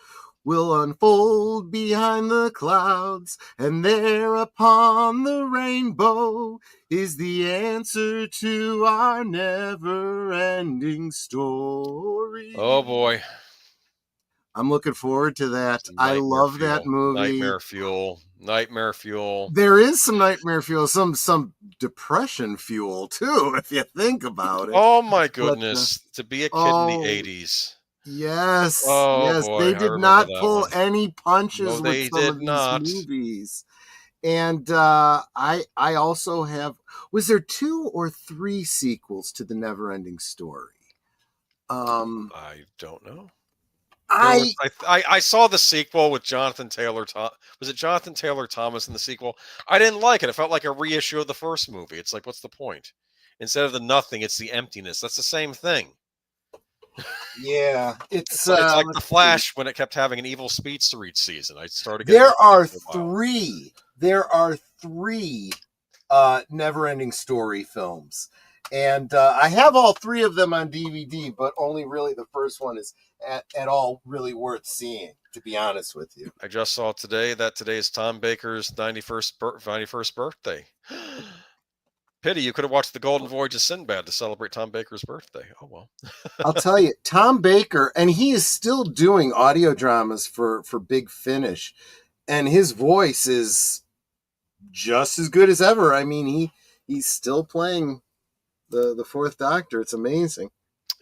will unfold behind the clouds, and there upon the rainbow is the answer to our never-ending story. Oh boy. I'm looking forward to that. I love that movie. Nightmare fuel. There is some nightmare fuel, some depression fuel too, if you think about it. Oh my goodness. To be a kid in the 80s. Yes, yes, boy, they did not pull any punches with some of these movies. And I also have, was there 2 or 3 sequels to the Neverending Story? I don't know. I saw the sequel with Jonathan Taylor. Was it Jonathan Taylor Thomas in the sequel? I didn't like it. It felt like a reissue of the first movie. It's like, what's the point? Instead of the nothing, it's the emptiness. That's the same thing. Yeah, It's like the Flash when it kept having an evil speedster each season. I started. There are three. There are three Never-Ending Story films, and I have all three of them on DVD, but only really the first one is at all really worth seeing, to be honest with you. I just saw today that today is Tom Baker's 91st birthday. Pity you could have watched The Golden Voyage of Sinbad to celebrate Tom Baker's birthday. Oh, well. I'll tell you, Tom Baker, and he is still doing audio dramas for Big Finish, and his voice is just as good as ever. I mean, he's still playing the Fourth Doctor. It's amazing.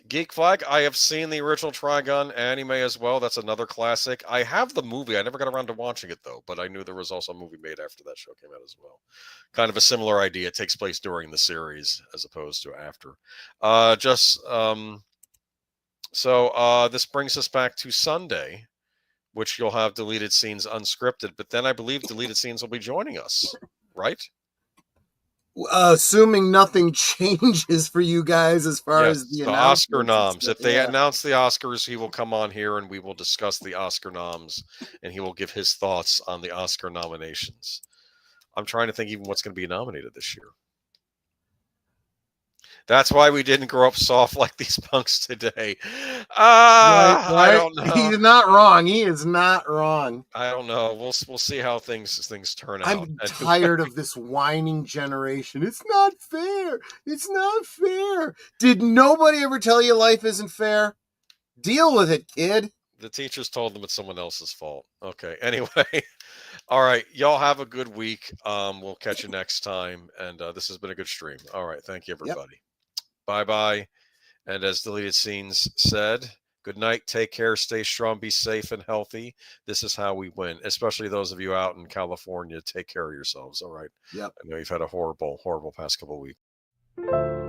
Geek Flag, I have seen the original Trigon anime as well. That's another classic. I have the movie. I never got around to watching it, though, but I knew there was also a movie made after that show came out as well. Kind of a similar idea. It takes place during the series as opposed to after. So this brings us back to Sunday, which you'll have deleted scenes unscripted, but then I believe deleted scenes will be joining us, right? Assuming nothing changes for you guys as far as the Oscar noms. If they announce the Oscars, he will come on here and we will discuss the Oscar noms, and he will give his thoughts on the Oscar nominations. I'm trying to think even what's going to be nominated this year. That's why we didn't grow up soft like these punks today. Right. I don't know. He's not wrong. He is not wrong. I don't know. We'll see how things turn out. I'm tired of this whining generation. It's not fair. It's not fair. Did nobody ever tell you life isn't fair? Deal with it, kid. The teachers told them it's someone else's fault. Okay. Anyway. All right. Y'all have a good week. We'll catch you next time. And this has been a good stream. All right. Thank you, everybody. Yep. Bye-bye. And as Deleted Scenes said, good night. Take care. Stay strong. Be safe and healthy. This is how we win, especially those of you out in California. Take care of yourselves. All right. Yep. I know you've had a horrible, horrible past couple of weeks.